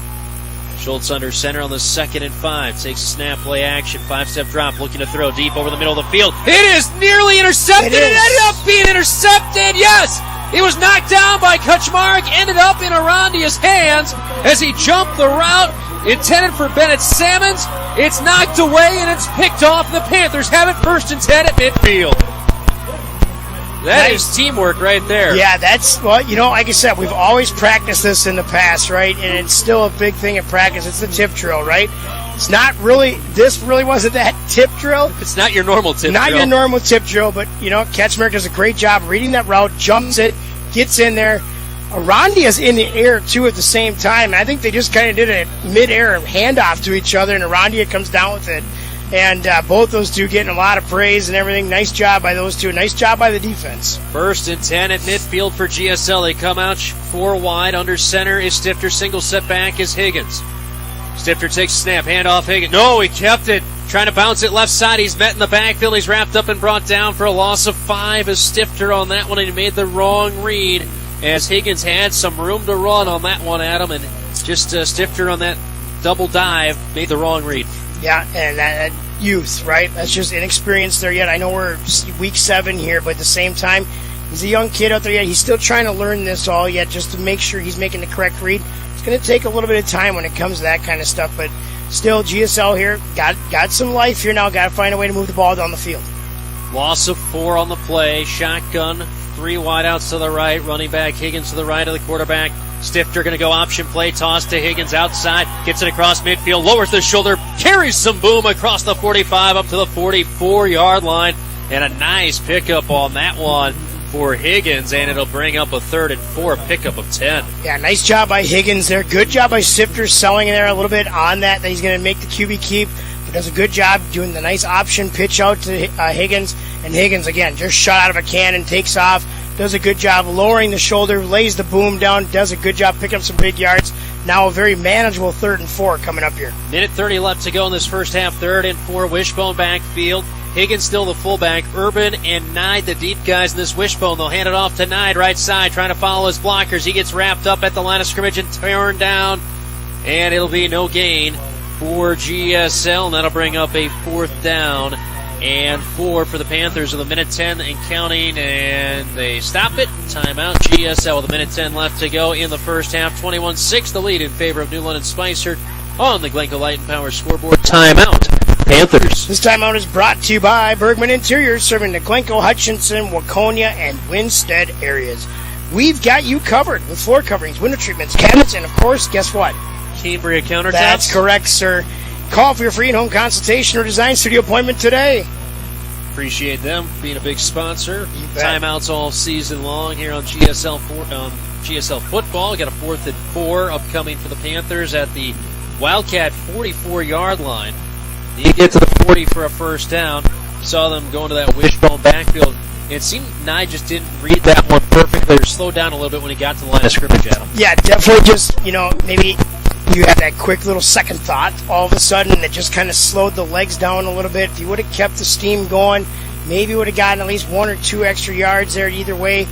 Schultz under center on the 2nd and 5. Takes a snap, play action. 5-step drop. Looking to throw deep over the middle of the field. It is nearly intercepted. It ended up being intercepted. Yes. It was knocked down by Kuchmarek. Ended up in Arandia's hands as he jumped the route intended for Bennett Salmons. It's knocked away and it's picked off. The Panthers have it 1st and 10 at midfield. That is teamwork right there. Yeah, that's, well, like I said, we've always practiced this in the past, right? And it's still a big thing in practice. It's the tip drill, right? It's not really, this really wasn't that tip drill. It's not your normal tip drill. Not your normal tip drill, but, Kuchmarek does a great job reading that route, jumps it, gets in there. Arandia's in the air, too, at the same time. I think they just kind of did a mid-air handoff to each other, and Arandia comes down with it. And both those two getting a lot of praise and everything. Nice job by those two. Nice job by the defense. 1st and 10 at midfield for GSL. They come out 4 wide. Under center is Stifter. Single set back is Higgins. Stifter takes a snap. Hand off Higgins. No, he kept it. Trying to bounce it left side. He's met in the backfield. He's wrapped up and brought down for a loss of 5 as Stifter on that one. And he made the wrong read as Higgins had some room to run on that one, Adam. And just Stifter on that double dive made the wrong read. Yeah, and that youth, right? That's just inexperience there yet. I know we're week 7 here, but at the same time, he's a young kid out there yet. He's still trying to learn this all yet just to make sure he's making the correct read. It's going to take a little bit of time when it comes to that kind of stuff, but still, GSL here, got some life here now. Got to find a way to move the ball down the field. Loss of 4 on the play. Shotgun, 3 wideouts to the right. Running back Higgins to the right of the quarterback. Stifter going to go option play, toss to Higgins outside, gets it across midfield, lowers the shoulder, carries some boom across the 45 up to the 44-yard line, and a nice pickup on that one for Higgins, and it'll bring up a 3rd and 4 pickup of 10. Yeah, nice job by Higgins there. Good job by Stifter selling there a little bit on that he's going to make the QB keep, but does a good job doing the nice option pitch out to Higgins, and Higgins, again, just shot out of a cannon, takes off, does a good job lowering the shoulder, lays the boom down, does a good job picking up some big yards. Now a very manageable 3rd and 4 coming up here. Minute 30 left to go in this first half. 3rd and 4, Wishbone backfield. Higgins still the fullback. Urban and Nide, the deep guys in this Wishbone. They'll hand it off to Nide, right side, trying to follow his blockers. He gets wrapped up at the line of scrimmage and torn down. And it'll be no gain for GSL. And that'll bring up a 4th down and 4 for the Panthers with a minute 10 and counting, and they stop it. Timeout. GSL with a minute 10 left to go in the first half. 21-6 the lead in favor of New London Spicer on the Glencoe Light and Power scoreboard. Timeout. Panthers. This timeout is brought to you by Bergman Interiors, serving the Glencoe, Hutchinson, Waconia, and Winstead areas. We've got you covered with floor coverings, window treatments, cabinets, and of course, guess what? Cambria countertops. That's correct, sir. Call for your free in-home consultation or design studio appointment today. Appreciate them being a big sponsor. Timeouts all season long here on GSL football. Got a 4th and 4 upcoming for the Panthers at the Wildcat 44-yard line. Need to get to the 40 for a first down. Saw them go into that wishbone backfield. It seemed Nye just didn't read that one perfectly or slowed down a little bit when he got to the line of scrimmage, Adam. Yeah, definitely just, maybe you had that quick little second thought all of a sudden, and it just kind of slowed the legs down a little bit. If you would have kept the steam going, maybe would have gotten at least 1 or 2 extra yards there either way.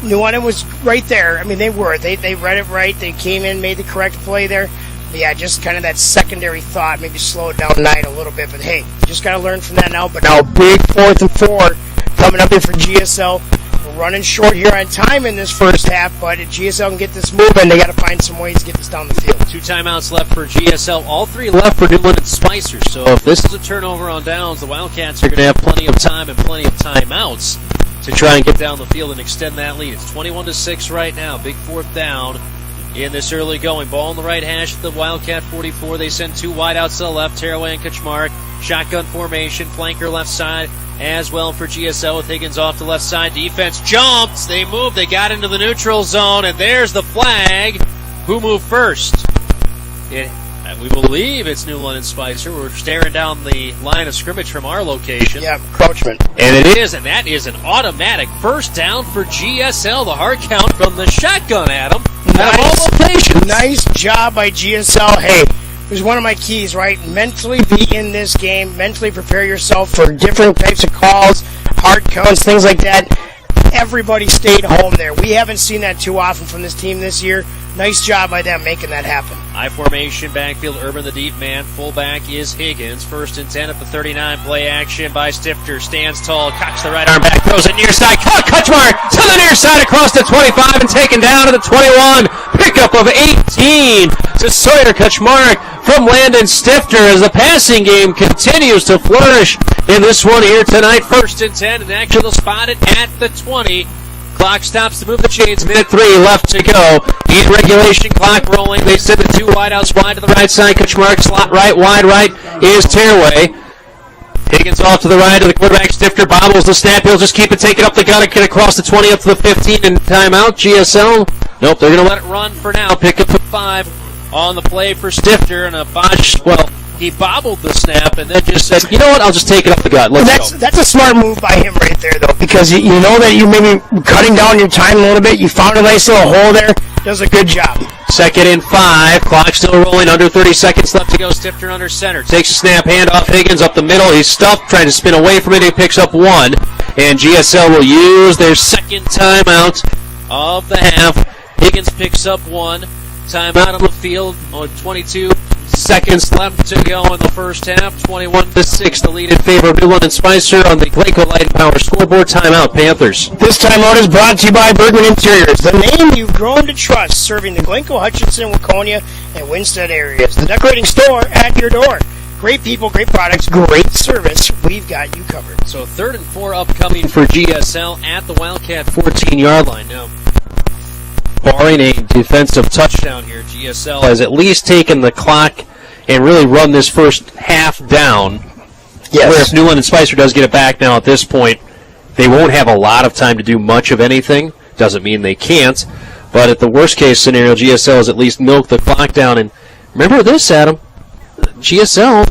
New London was right there. I mean, they were. They read it right. They came in, made the correct play there. But yeah, just kind of that secondary thought, maybe slow it down tonight a little bit. But hey, you just got to learn from that now. But now, big 4th and 4 coming up here for GSL. We're running short here on time in this first half, but if GSL can get this moving, they got to find some ways to get this down the field. 2 timeouts left for GSL. All 3 left for New London Spicer. So if this is a turnover on downs, the Wildcats are going to have plenty of time and plenty of timeouts to try and get down the field and extend that lead. It's 21-6 right now. Big 4th down in this early going. Ball on the right hash at the Wildcat 44. They send 2 wide outs to the left. Tearaway and Kaczmarek. Shotgun formation. Flanker left side as well for GSL with Higgins off the left side. Defense jumps. They move. They got into the neutral zone, and there's the flag. Who moved first? We believe it's New London Spicer. We're staring down the line of scrimmage from our location. Yeah, encroachment. And it is, and that is an automatic first down for GSL. The hard count from the shotgun, Adam. Out of all locations. Nice job by GSL. Hey, here's one of my keys, right? Mentally be in this game. Mentally prepare yourself for different types of calls, hard counts, things like that. Everybody stayed home there. We haven't seen that too often from this team this year. Nice job by them making that happen. I formation, backfield, Urban the deep man. Fullback is Higgins. 1st and 10 at the 39. Play action by Stifter. Stands tall, cocks the right arm back, throws it near side. Kaczmarek to the near side across the 25 and taken down to the 21. Pickup of 18 to Sawyer Kaczmarek from Landon Stifter as the passing game continues to flourish in this one here tonight. 1st and 10, and actually they'll spot it at the 20. Clock stops to move the chains. Minute 3 left to go. In regulation, clock rolling. They send the 2 wideouts wide to the right side. Kaczmarek slot right, wide right is Tearaway. Higgins off to the right of the quarterback. Stifter bobbles the snap. He'll just keep it taken up the gut and get across the 20 up to the 15 and timeout. GSL. Nope, they're going to let it run for now. Pick up the 5 on the play for Stifter, and a botch. Well, he bobbled the snap and then just said, you know what, I'll just take it up the gut. That's a smart move by him right there, though, because you know that you may be cutting down your time a little bit. You found a nice little hole there. Does a good job. 2nd and 5. Clock still rolling. Under 30 seconds left to go. Stifter under center. Takes a snap. Handoff. Higgins up the middle. He's stuffed. Trying to spin away from it. He picks up 1. And GSL will use their 2nd timeout of the half. Higgins picks up 1. Timeout on the field on 22 seconds left to go in the first half. 21-6, the lead in favor of New London Spicer on the Glencoe Light and Power scoreboard. Timeout, Panthers. This timeout is brought to you by Bergman Interiors, the name you've grown to trust, serving the Glencoe, Hutchinson, Waconia, and Winstead areas. The decorating store at your door. Great people, great products, great service. We've got you covered. So 3rd and 4 upcoming for GSL at the Wildcat 14-yard line. Now, barring a defensive touchdown here, GSL has at least taken the clock and really run this first half down. Yes. Where if New London Spicer does get it back now at this point, they won't have a lot of time to do much of anything. Doesn't mean they can't. But at the worst case scenario, GSL has at least milked the clock down. And remember this, Adam. GSL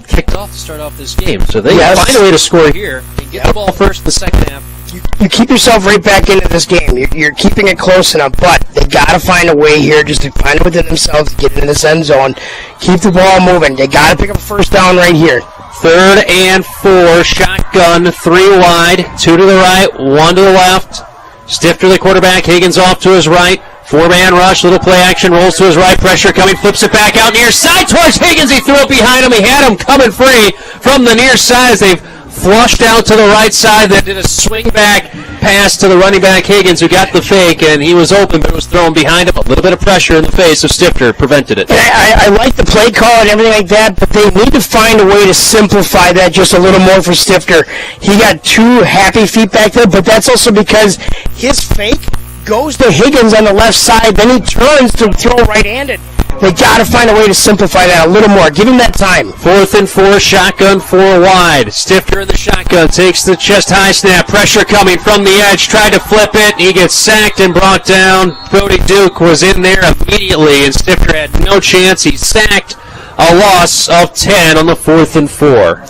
kicked off to start off this game. So they find a way to score here and get the ball first in the second half. You keep yourself right back into this game. You're keeping it close enough, but they got to find a way here just to find it within themselves, get in this end zone, keep the ball moving. They got to pick up a first down right here. 3rd and 4, shotgun, 3 wide, 2 to the right, 1 to the left. Stifter, the quarterback, Higgins off to his right. 4-man rush, little play action, rolls to his right, pressure coming, flips it back out near side towards Higgins. He threw it behind him. He had him coming free from the near side as they've flushed out to the right side. That did a swing back pass to the running back Higgins, who got the fake, and he was open, but it was thrown behind him. A little bit of pressure in the face of Stifter prevented it. I like the play call and everything like that, but they need to find a way to simplify that just a little more for Stifter. He got 2 happy feet back there, but that's also because his fake goes to Higgins on the left side, then he turns to throw right-handed. They got to find a way to simplify that a little more. Give him that time. 4th and 4, shotgun, 4 wide. Stifter in the shotgun, takes the chest-high snap. Pressure coming from the edge, tried to flip it. He gets sacked and brought down. Brody Duke was in there immediately, and Stifter had no chance. He sacked. A loss of 10 on the 4th and 4.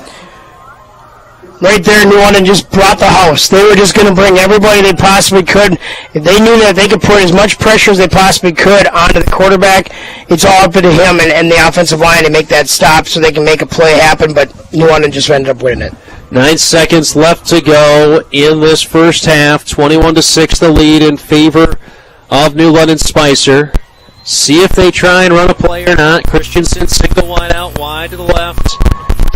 right there, New London just brought the house. They were just going to bring everybody they possibly could. If they knew that they could put as much pressure as they possibly could onto the quarterback, it's all up to him and the offensive line to make that stop so they can make a play happen, but New London just ended up winning it. 9 seconds left to go in this first half. 21-6 the lead in favor of New London Spicer. See if they try and run a play or not. Christensen single wide out, wide to the left.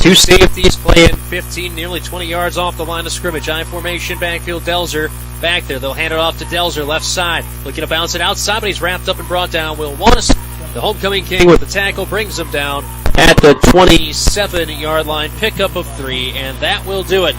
2 safeties playing 15, nearly 20 yards off the line of scrimmage. I formation, backfield, Delzer back there. They'll hand it off to Delzer, left side. Looking to bounce it outside, but he's wrapped up and brought down. Will Wallace, the homecoming king with the tackle, brings him down at the 27-yard line. Pickup of 3, and that will do it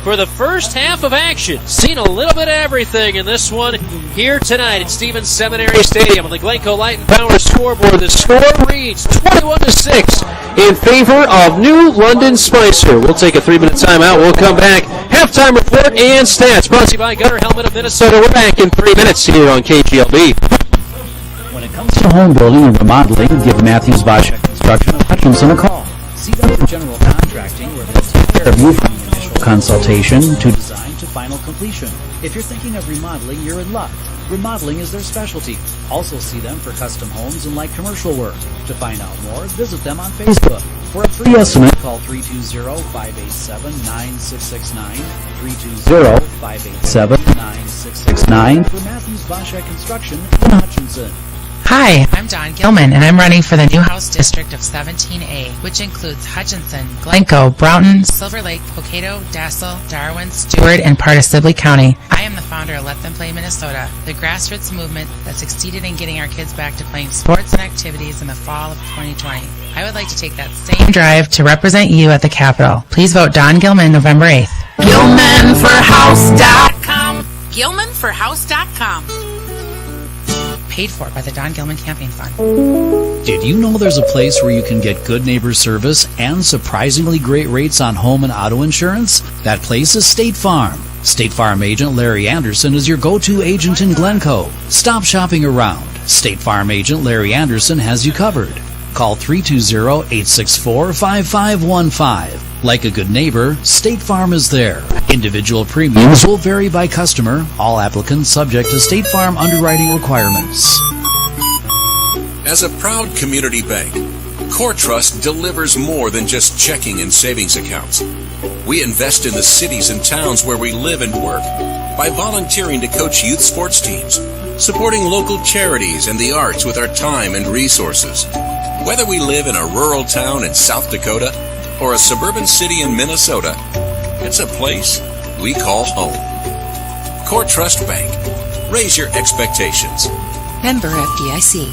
for the first half of action. Seen a little bit of everything in this one here tonight at Stevens Seminary Stadium on the Glencoe Light and Power scoreboard. The score reads 21-6 in favor of New London Spicer. We'll take a 3-minute timeout. We'll come back. Halftime report and stats brought to you by Gutter Helmet of Minnesota. We're back in 3 minutes here on KGLB. When it comes to home building and remodeling, give Matthews Boschek Construction of Hutchinson a call. See them for general contracting, where they'll take care of you from the initial consultation to design to final completion. If you're thinking of remodeling, you're in luck. Remodeling is their specialty. Also see them for custom homes and light commercial work. To find out more, visit them on Facebook. For a free estimate, call 320-587-9669, 320-587-9669 for Matthews Boschek Construction in Hutchinson. Hi, I'm Dawn Gilman, and I'm running for the new House District of 17A, which includes Hutchinson, Glencoe, Broughton, Silver Lake, Hokkaido, Dassel, Darwin, Stewart, and part of Sibley County. I am the founder of Let Them Play Minnesota, the grassroots movement that succeeded in getting our kids back to playing sports and activities in the fall of 2020. I would like to take that same drive to represent you at the Capitol. Please vote Dawn Gilman November 8th. GilmanForHouse.com. GilmanForHouse.com. Paid for by the Don Gilman Campaign Fund. Did you know there's a place where you can get good neighbor service and surprisingly great rates on home and auto insurance? That place is State Farm. State Farm agent Larry Anderson is your go-to agent in Glencoe. Stop shopping around. State Farm agent Larry Anderson has you covered. Call 320-864-5515. Like a good neighbor, State Farm is there. Individual premiums will vary by customer. All applicants subject to State Farm underwriting requirements. As a proud community bank, Core Trust delivers more than just checking and savings accounts. We invest in the cities and towns where we live and work by volunteering to coach youth sports teams, supporting local charities and the arts with our time and resources. Whether we live in a rural town in South Dakota or a suburban city in Minnesota, it's a place we call home. Core Trust Bank. Raise your expectations. Member FDIC.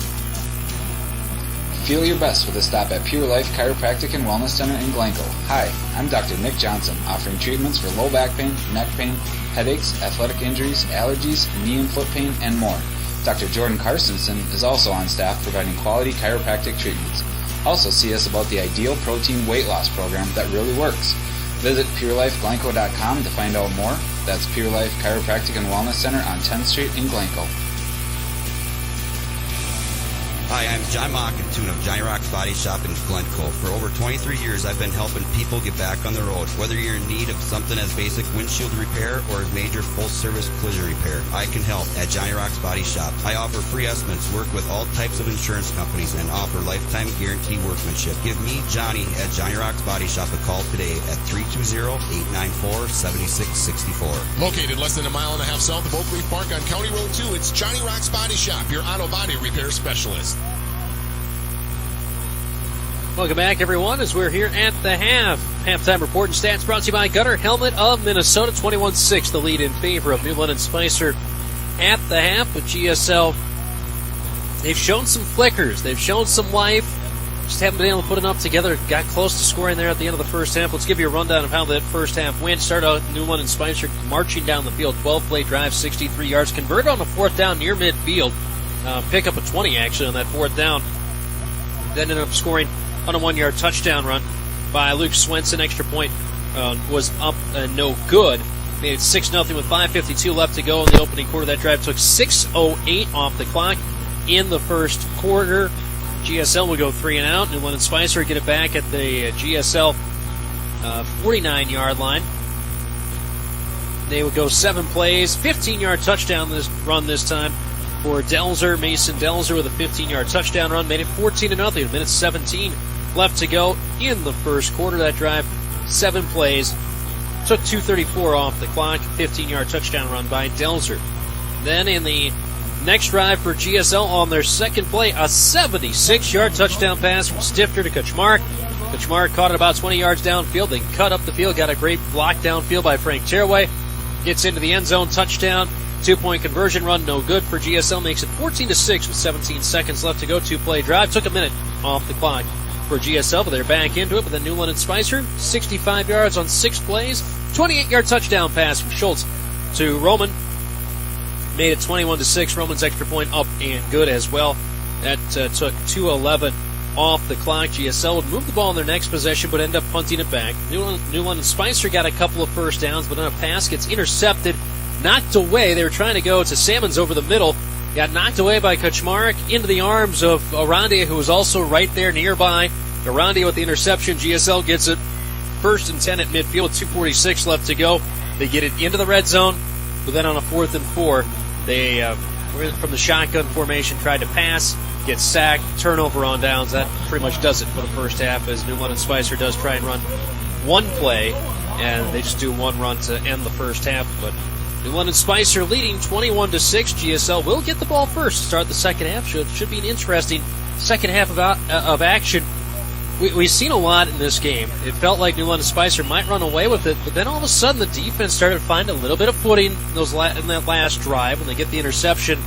Feel your best with a stop at Pure Life Chiropractic and Wellness Center in Glencoe. Hi, I'm Dr. Nick Johnson, offering treatments for low back pain, neck pain, headaches, athletic injuries, allergies, knee and foot pain, and more. Dr. Jordan Carstensen is also on staff providing quality chiropractic treatments. Also see us about the Ideal Protein Weight Loss Program that really works. Visit PureLifeGlencoe.com to find out more. That's Pure Life Chiropractic and Wellness Center on 10th Street in Glencoe. Hi, I'm John Mockatune of Johnny Rock's Body Shop in Glencoe. For over 23 years, I've been helping people get back on the road. Whether you're in need of something as basic windshield repair or as major full-service collision repair, I can help at Johnny Rock's Body Shop. I offer free estimates, work with all types of insurance companies, and offer lifetime guarantee workmanship. Give me, Johnny, at Johnny Rock's Body Shop a call today at 320-894-7664. Located less than a mile and a half south of Oak Leaf Park on County Road 2, it's Johnny Rock's Body Shop, your auto body repair specialist. Welcome back, everyone, as we're here at the halftime report and stats brought to you by Gutter Helmet of Minnesota. 21-6, the lead in favor of New London Spicer at the half. With GSL, they've shown some flickers. They've shown some life. Just haven't been able to put enough together. Got close to scoring there at the end of the first half. Let's give you a rundown of how that first half went. Started out New London Spicer marching down the field. 12-play drive, 63 yards. Converted on a fourth down near midfield. Pick up a 20, actually, on that fourth down. Then ended up scoring on a 1-yard touchdown run by Luke Swenson. Extra point was up and no good. Made it 6-0 with 5:52 left to go in the opening quarter. That drive took 6:08 off the clock in the first quarter. GSL will go 3 and out. New London Spicer get it back at the GSL 49-yard line. They would go 7 plays, 15-yard touchdown run this time for Delzer. Mason Delzer with a 15-yard touchdown run made it 14-0. Minute 17 left to go in the first quarter. That drive, 7 plays, took 2:34 off the clock. 15-yard touchdown run by Delzer. Then in the next drive for GSL on their second play, a 76-yard touchdown pass from Stifter to Kaczmarek. Kaczmarek caught it about 20 yards downfield. They cut up the field, got a great block downfield by Frank Tearaway. Gets into the end zone, touchdown. 2-point conversion run, no good for GSL. Makes it 14-6 with 17 seconds left to go. 2-play drive. Took a minute off the clock for GSL, but they're back into it. But then Newland and Spicer, 65 yards on 6 plays. 28-yard touchdown pass from Schultz to Roman. Made it 21-6. Roman's extra point up and good as well. That took 2:11 off the clock. GSL would move the ball in their next possession, but end up punting it back. Newland and Spicer got a couple of first downs, but then a pass gets intercepted, knocked away. They were trying to go to Salmons over the middle. Got knocked away by Kaczmarek into the arms of Arandia, who was also right there nearby. Arandia with the interception. GSL gets it 1st and 10 at midfield with 2:46 left to go. They get it into the red zone, but then on a 4th and 4, they from the shotgun formation tried to pass, get sacked, turnover on downs. That pretty much does it for the first half, as Newland and Spicer does try and run one play, and they just do one run to end the first half. But Newland and Spicer leading 21-6. GSL will get the ball first to start the second half. Should be an interesting second half of action. We've seen a lot in this game. It felt like Newland and Spicer might run away with it, but then all of a sudden the defense started to find a little bit of footing in that last drive when they get the interception.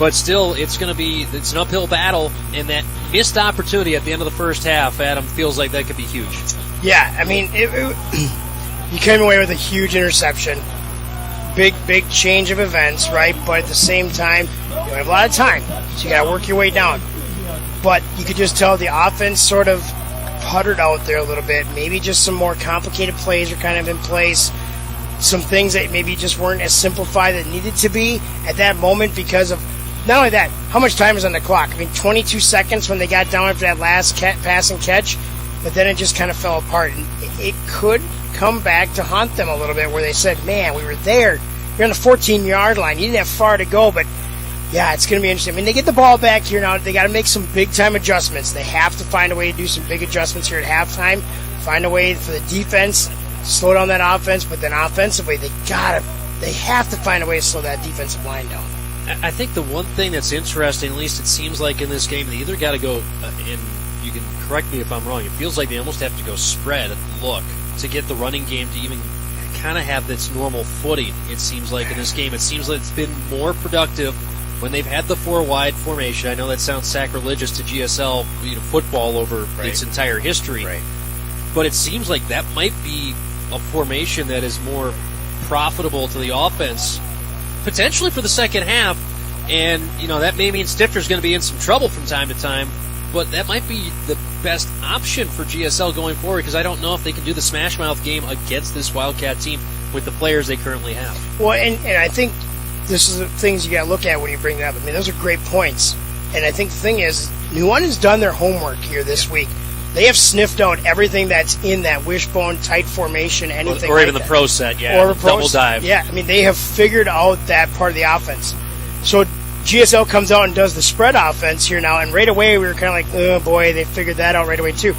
But still, it's an uphill battle, and that missed opportunity at the end of the first half, Adam, feels like that could be huge. Yeah, I mean, you came away with a huge interception. Big change of events, right? But at the same time, you don't have a lot of time, so you got to work your way down. But you could just tell the offense sort of puttered out there a little bit. Maybe just some more complicated plays are kind of in place. Some things that maybe just weren't as simplified that needed to be at that moment because of, not only that, how much time is on the clock? I mean, 22 seconds when they got down after that last pass and catch, but then it just kind of fell apart. And it could come back to haunt them a little bit where they said, man, we were there. You're on the 14-yard line. You didn't have far to go, but yeah, it's going to be interesting. I mean, they get the ball back here now. They got to make some big-time adjustments. They have to find a way to do some big adjustments here at halftime. Find a way for the defense to slow down that offense, but then offensively, they have to find a way to slow that defensive line down. I think the one thing that's interesting, at least it seems like in this game, they either got to go, and you can correct me if I'm wrong, it feels like they almost have to go spread look to get the running game to even kind of have its normal footing, it seems like in this game. It seems like it's been more productive when they've had the 4-wide formation. I know that sounds sacrilegious to GSL football over its entire history, but it seems like that might be a formation that is more profitable to the offense, potentially for the second half. And, that may mean Stifter's going to be in some trouble from time to time, but that might be the best option for GSL going forward, because I don't know if they can do the smash mouth game against this Wildcat team with the players they currently have. Well, and I think this is the things you got to look at when you bring that up. I mean, those are great points. And I think the thing is, Newland has done their homework here this week. They have sniffed out everything that's in that wishbone, tight formation, anything or like even that. The pro set, Or double dive. Yeah, I mean, they have figured out that part of the offense. So GSL comes out and does the spread offense here now, and right away we were kind of like, oh boy, they figured that out right away too.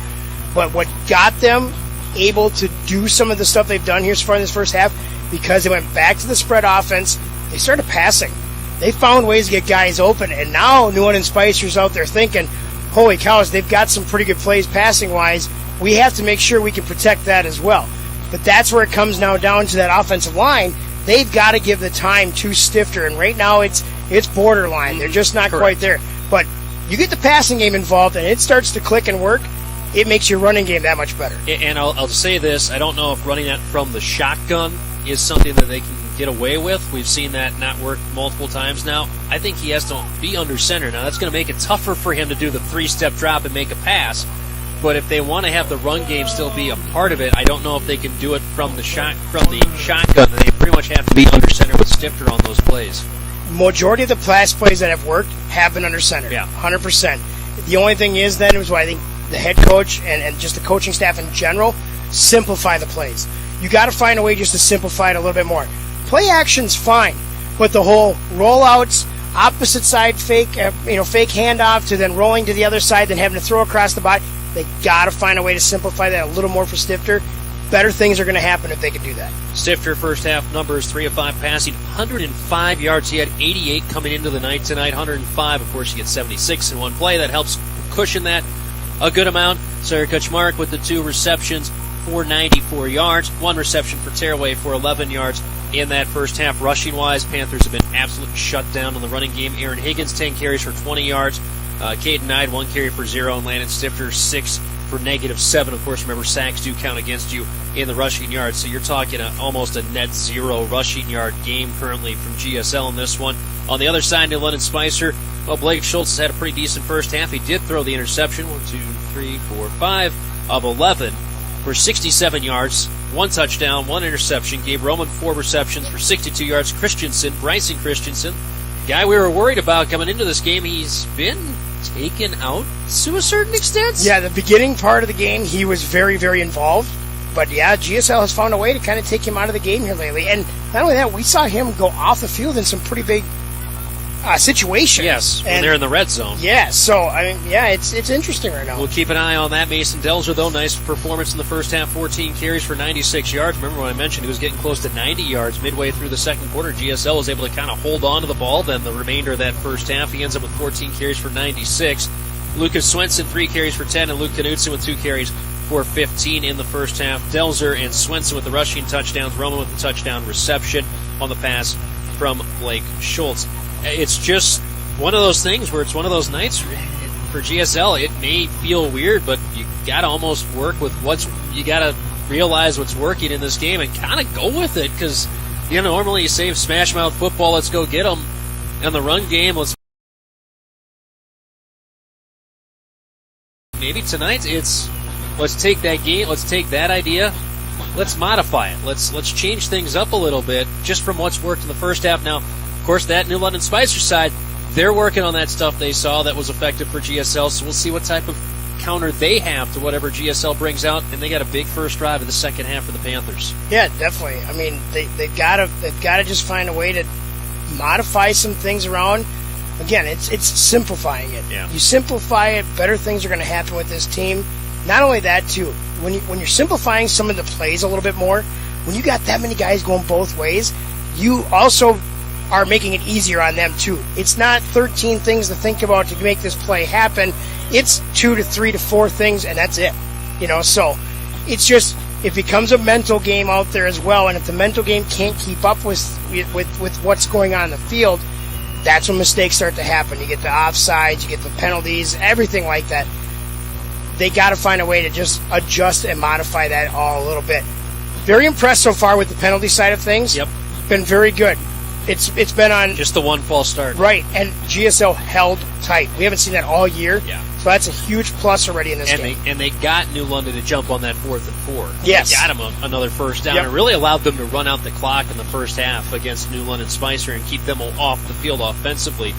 But what got them able to do some of the stuff they've done here so far in this first half, because they went back to the spread offense, they started passing. They found ways to get guys open, and now Newland and Spicer's out there thinking, holy cows, they've got some pretty good plays passing-wise. We have to make sure we can protect that as well. But that's where it comes now down to that offensive line. They've got to give the time to Stifter, and right now it's borderline. They're just not quite there. But you get the passing game involved, and it starts to click and work, it makes your running game that much better. And I'll say this, I don't know if running that from the shotgun is something that they can get away with. We've seen that not work multiple times now. I think he has to be under center. Now, that's going to make it tougher for him to do the 3-step drop and make a pass. But if they want to have the run game still be a part of it, I don't know if they can do it from the shotgun. They pretty much have to be under center with Stifter on those plays. Majority of the pass plays that have worked have been under center. Yeah. 100%. The only thing is then is what I think the head coach and just the coaching staff in general simplify the plays. You got to find a way just to simplify it a little bit more. play action's fine, but the whole rollouts, opposite side fake handoff to then rolling to the other side, then having to throw across the body, they got to find a way to simplify that a little more for Stifter. Better things are going to happen if they can do that. Stifter first half numbers, 3 of 5 passing, 105 yards. He had 88 coming into the night tonight, 105. Of course, you get 76 in one play. That helps cushion that a good amount. Sarah Kuchmarek with the 2 receptions for 94 yards. 1 reception for Tearaway for 11 yards in that first half. Rushing-wise, Panthers have been absolutely shut down on the running game. Aaron Higgins, 10 carries for 20 yards. Caden Knight, 1 carry for 0. And Landon Stifter, 6 for -7. Of course, remember, sacks do count against you in the rushing yards. So you're talking almost a net 0 rushing yard game currently from GSL in this one. On the other side, New London Spicer, well, Blake Schultz has had a pretty decent first half. He did throw the interception, 5 of 11 for 67 yards, 1 touchdown, 1 interception. Gave Roman 4 receptions for 62 yards. Bryson Christensen, guy we were worried about coming into this game, he's been taken out to a certain extent. Yeah, the beginning part of the game, he was very, very involved. But yeah, GSL has found a way to kind of take him out of the game here lately. And not only that, we saw him go off the field in some pretty big situations. Yes, when they're in the red zone. Yeah, so, I mean, yeah, it's interesting right now. We'll keep an eye on that. Mason Delzer, though, nice performance in the first half, 14 carries for 96 yards. Remember when I mentioned he was getting close to 90 yards midway through the second quarter. GSL was able to kind of hold on to the ball. Then the remainder of that first half, he ends up with 14 carries for 96. Lucas Swenson, 3 carries for 10, and Luke Knudsen with 2 carries for 15 in the first half. Delzer and Swenson with the rushing touchdowns. Roman with the touchdown reception on the pass from Blake Schultz. It's just one of those things where it's one of those nights for GSL. It may feel weird, but you got to almost work with you got to realize what's working in this game and kind of go with it, because normally you say smash mouth football, let's go get them, and the run game, maybe tonight it's let's take that game, let's take that idea, let's modify it, let's change things up a little bit just from what's worked in the first half. Now, of course, that New London Spicer side, they're working on that stuff they saw that was effective for GSL, so we'll see what type of counter they have to whatever GSL brings out, and they got a big first drive in the second half for the Panthers. Yeah, definitely. I mean, they've got to just find a way to modify some things around. Again, it's simplifying it. Yeah. You simplify it, better things are going to happen with this team. Not only that, too, when you're simplifying some of the plays a little bit more, when you got that many guys going both ways, you also are making it easier on them, too. It's not 13 things to think about to make this play happen. It's 2 to 3 to 4 things, and that's it. So it's just, it becomes a mental game out there as well, and if the mental game can't keep up with what's going on in the field, that's when mistakes start to happen. You get the offsides, you get the penalties, everything like that. They got to find a way to just adjust and modify that all a little bit. Very impressed so far with the penalty side of things. Yep. Been very good. It's been on just the one false start. Right, and GSL held tight. We haven't seen that all year. Yeah. So that's a huge plus already in this game. And they got New London to jump on that 4th and 4. Yes. They got them another first down. Yep. It really allowed them to run out the clock in the first half against New London Spicer and keep them off the field offensively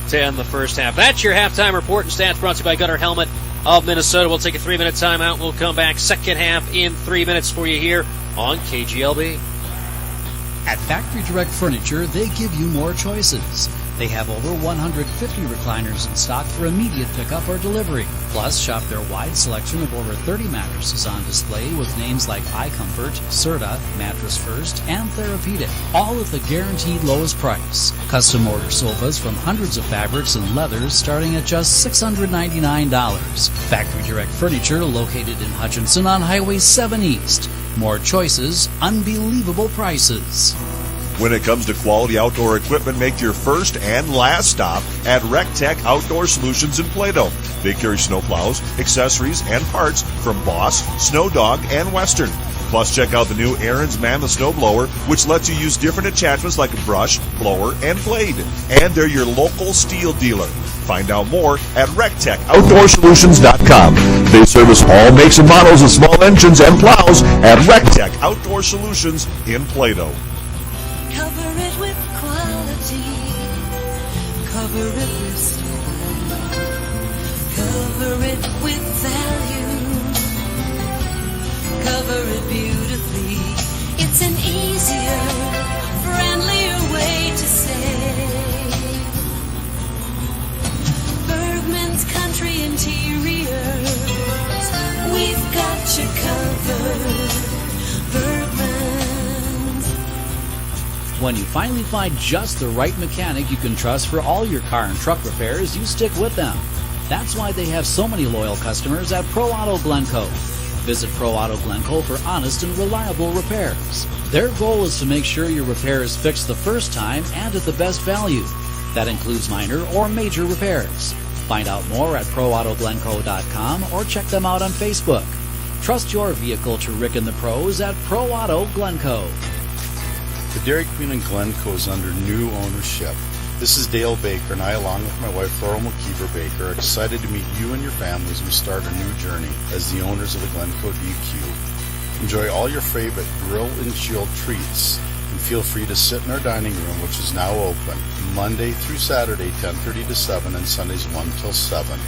to end the first half. That's your halftime report and stats brought to you by Gunnar Helmet of Minnesota. We'll take a 3-minute timeout. We'll come back second half in 3 minutes for you here on KGLB. At Factory Direct Furniture, they give you more choices. They have over 150 recliners in stock for immediate pickup or delivery. Plus, shop their wide selection of over 30 mattresses on display with names like iComfort, Serta, Mattress First, and Therapeutic, all at the guaranteed lowest price. Custom order sofas from hundreds of fabrics and leathers starting at just $699. Factory Direct Furniture located in Hutchinson on Highway 7 East. More choices, unbelievable prices. When it comes to quality outdoor equipment, make your first and last stop at RecTech Outdoor Solutions in Plato. They carry snowplows, accessories, and parts from Boss, Snow Dog, and Western. Plus, check out the new Aaron's Man the Snowblower, which lets you use different attachments like a brush, blower, and blade. And they're your local steel dealer. Find out more at RecTechOutdoorSolutions.com. They service all makes and models of small engines and plows at RecTech Outdoor Solutions in Plato. Cover it with quality. Cover it with style. Cover it with value. Cover it beautifully. It's an easier, When you finally find just the right mechanic you can trust for all your car and truck repairs, you stick with them. That's why they have so many loyal customers at Pro Auto Glencoe. Visit Pro Auto Glencoe for honest and reliable repairs. Their goal is to make sure your repair is fixed the first time and at the best value. That includes minor or major repairs. Find out more at ProAutoGlencoe.com or check them out on Facebook. Trust your vehicle to Rick and the pros at Pro Auto Glencoe. The Dairy Queen in Glencoe is under new ownership. This is Dale Baker, and I, along with my wife Laurel McKeever Baker, are excited to meet you and your family as we start a new journey as the owners of the Glencoe DQ. Enjoy all your favorite grill and chilled treats, and feel free to sit in our dining room, which is now open, Monday through Saturday, 10:30 to 7, and Sundays 1 till 7.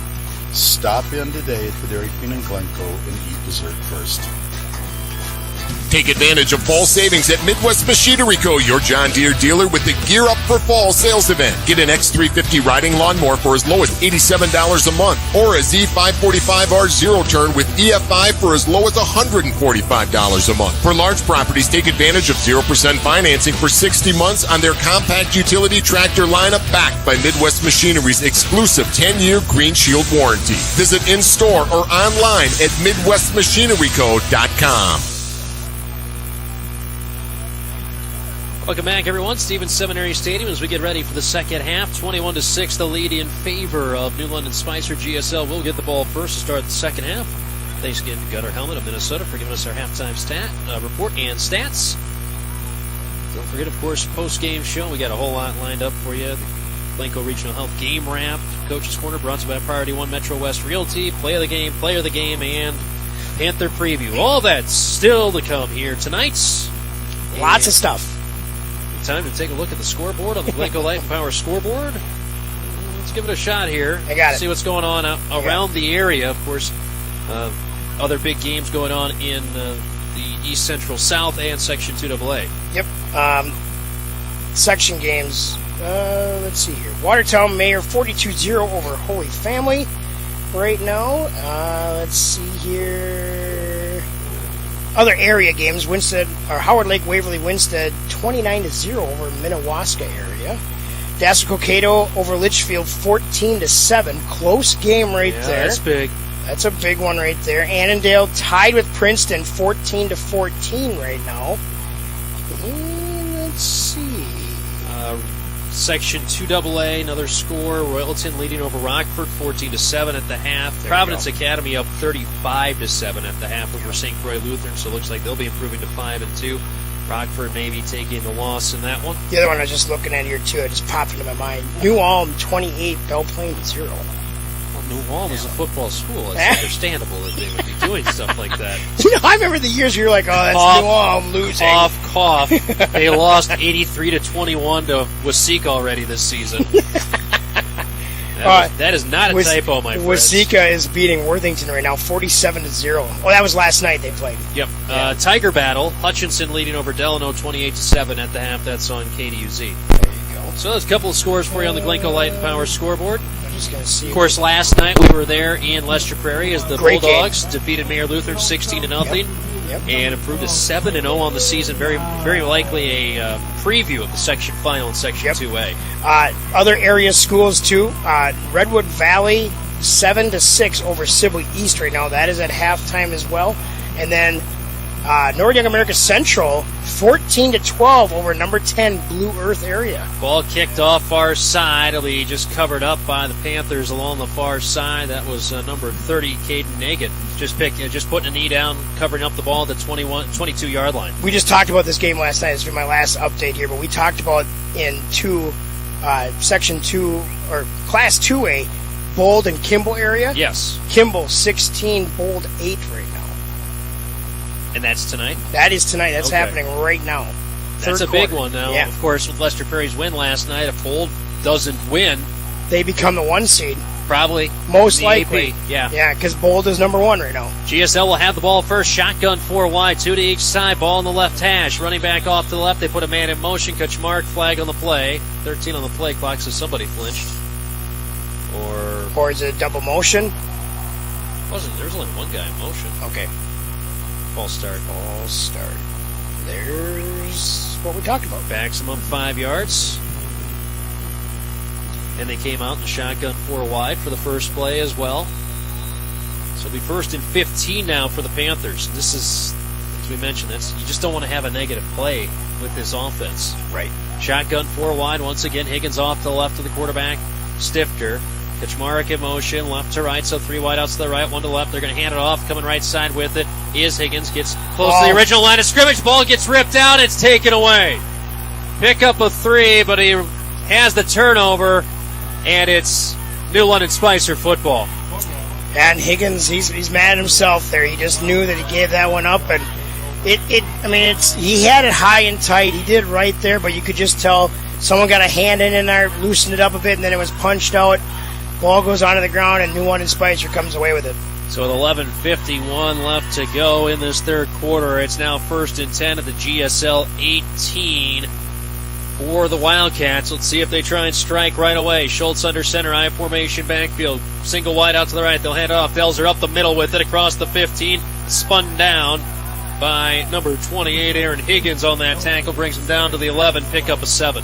Stop in today at the Dairy Queen in Glencoe and eat dessert first. Take advantage of fall savings at Midwest Machinery Co., your John Deere dealer with the Gear Up for Fall sales event. Get an X350 riding lawnmower for as low as $87 a month, or a Z545R zero-turn with EF5 for as low as $145 a month. For large properties, take advantage of 0% financing for 60 months on their compact utility tractor lineup backed by Midwest Machinery's exclusive 10-year Green Shield warranty. Visit in-store or online at MidwestMachineryCo.com. Welcome back, everyone. Stevens Seminary Stadium as we get ready for the second half. 21-6, the lead in favor of New London Spicer. GSL will get the ball first to start the second half. Thanks again to Gunnar Helmet of Minnesota for giving us our halftime report and stats. Don't forget, of course, post-game show. We got a whole lot lined up for you. The Glencoe Regional Health Game Wrap, Coach's Corner, brought to you by Priority One Metro West Realty, Play of the Game, Player of the Game, and Panther Preview. All that's still to come here tonight. Lots of stuff. Time to take a look at the scoreboard on the Glencoe Light and Power scoreboard. Let's give it a shot here. I got it. See what's going on around the area. Of course, other big games going on in the East Central South and Section 2AA. Yep. Section games. Let's see here. Watertown Mayor 42-0 over Holy Family right now. Let's see here. Other area games, Howard Lake Waverly Winstead 29-0 over Minnewaska area. Dassel-Cokato over Litchfield 14-7. Close game right there. That's big. That's a big one right there. Annandale tied with Princeton 14-14 right now. And let's see. Section 2AA, another score. Royalton leading over Rockford 14-7 at the half. Providence Academy up 35-7 at the half over St. Croix Lutheran, so it looks like they'll be improving to 5-2. Rockford maybe taking the loss in that one. The other one I was just looking at here too, it just popped into my mind. New Ulm 28, Belle Plaine 0. Well, New Ulm is a football school. It's understandable that they would be doing stuff like that. I remember the years where you're like, oh, that's New Ulm losing. Cough. They lost 83-21 to Waseca already this season. That is not a typo, my friend. Waseca is beating Worthington right now, 47-0. Well, that was last night they played. Yep. Yeah. Tiger Battle, Hutchinson leading over Delano 28-7 at the half. That's on KDUZ. There you go. So there's a couple of scores for you on the Glencoe Light and Power scoreboard. I'm just going to see. Of course, last night we were there in Lester Prairie as the Bulldogs defeated Mayor Lutheran 16-0. Yep. And improved to 7-0 on the season. Very, very likely a preview of the section final in Section 2A. Other area schools too. Redwood Valley 7-6 over Sibley East right now. That is at halftime as well. And then Northern Young America Central 14-12 over number 10 Blue Earth area. Ball kicked off far side. It'll be just covered up by the Panthers along the far side. That was number 30, Caden Nagin. Just putting a knee down, covering up the ball at the 22-yard line. We just talked about this game last night. This will be my last update here, but we talked about in Section 2 or Class 2A, Bold and Kimball area. Yes. Kimball 16, Bold 8 right now. And that's tonight? That is tonight. That's happening right now. That's a big one now. Yeah. Of course, with Lester Prairie's win last night, if Bold doesn't win, they become the 1 seed. Probably. Most likely. AP. Yeah. Yeah, because Bold is number 1 right now. GSL will have the ball first. Shotgun 4 wide, 2 to each side. Ball on the left hash. Running back off to the left. They put a man in motion. Kaczmark flag on the play. 13 on the play clock, so somebody flinched. Or is it double motion? There's only one guy in motion. Okay. Ball start. there's what we talked about. Backs him up 5 yards. And they came out in the shotgun 4 wide for the first play as well. So it'll be 1st and 15 now for the Panthers. This is, as we mentioned, you just don't want to have a negative play with this offense. Right. Shotgun 4 wide. Once again, Higgins off to the left of the quarterback. Stifter. Kaczmarek in motion, left to right, so 3 wide outs to the right, 1 to the left. They're going to hand it off. Coming right side with it is Higgins. Gets close to the original line of scrimmage. Ball gets ripped out. It's taken away. Pick up a 3, but he has the turnover, and it's New London Spicer football. And Higgins, he's mad at himself there. He just knew that he gave that one up, and he had it high and tight. He did right there, but you could just tell someone got a hand in there, loosened it up a bit, and then it was punched out. Ball goes onto the ground, and New London Spicer comes away with it. So with 11:51 left to go in this third quarter, it's now 1st and 10 at the GSL 18 for the Wildcats. Let's see if they try and strike right away. Schultz under center, I formation backfield. Single wide out to the right. They'll hand it off. Delzer up the middle with it across the 15. Spun down by number 28, Aaron Higgins on that tackle. Brings him down to the 11. Pick up a 7.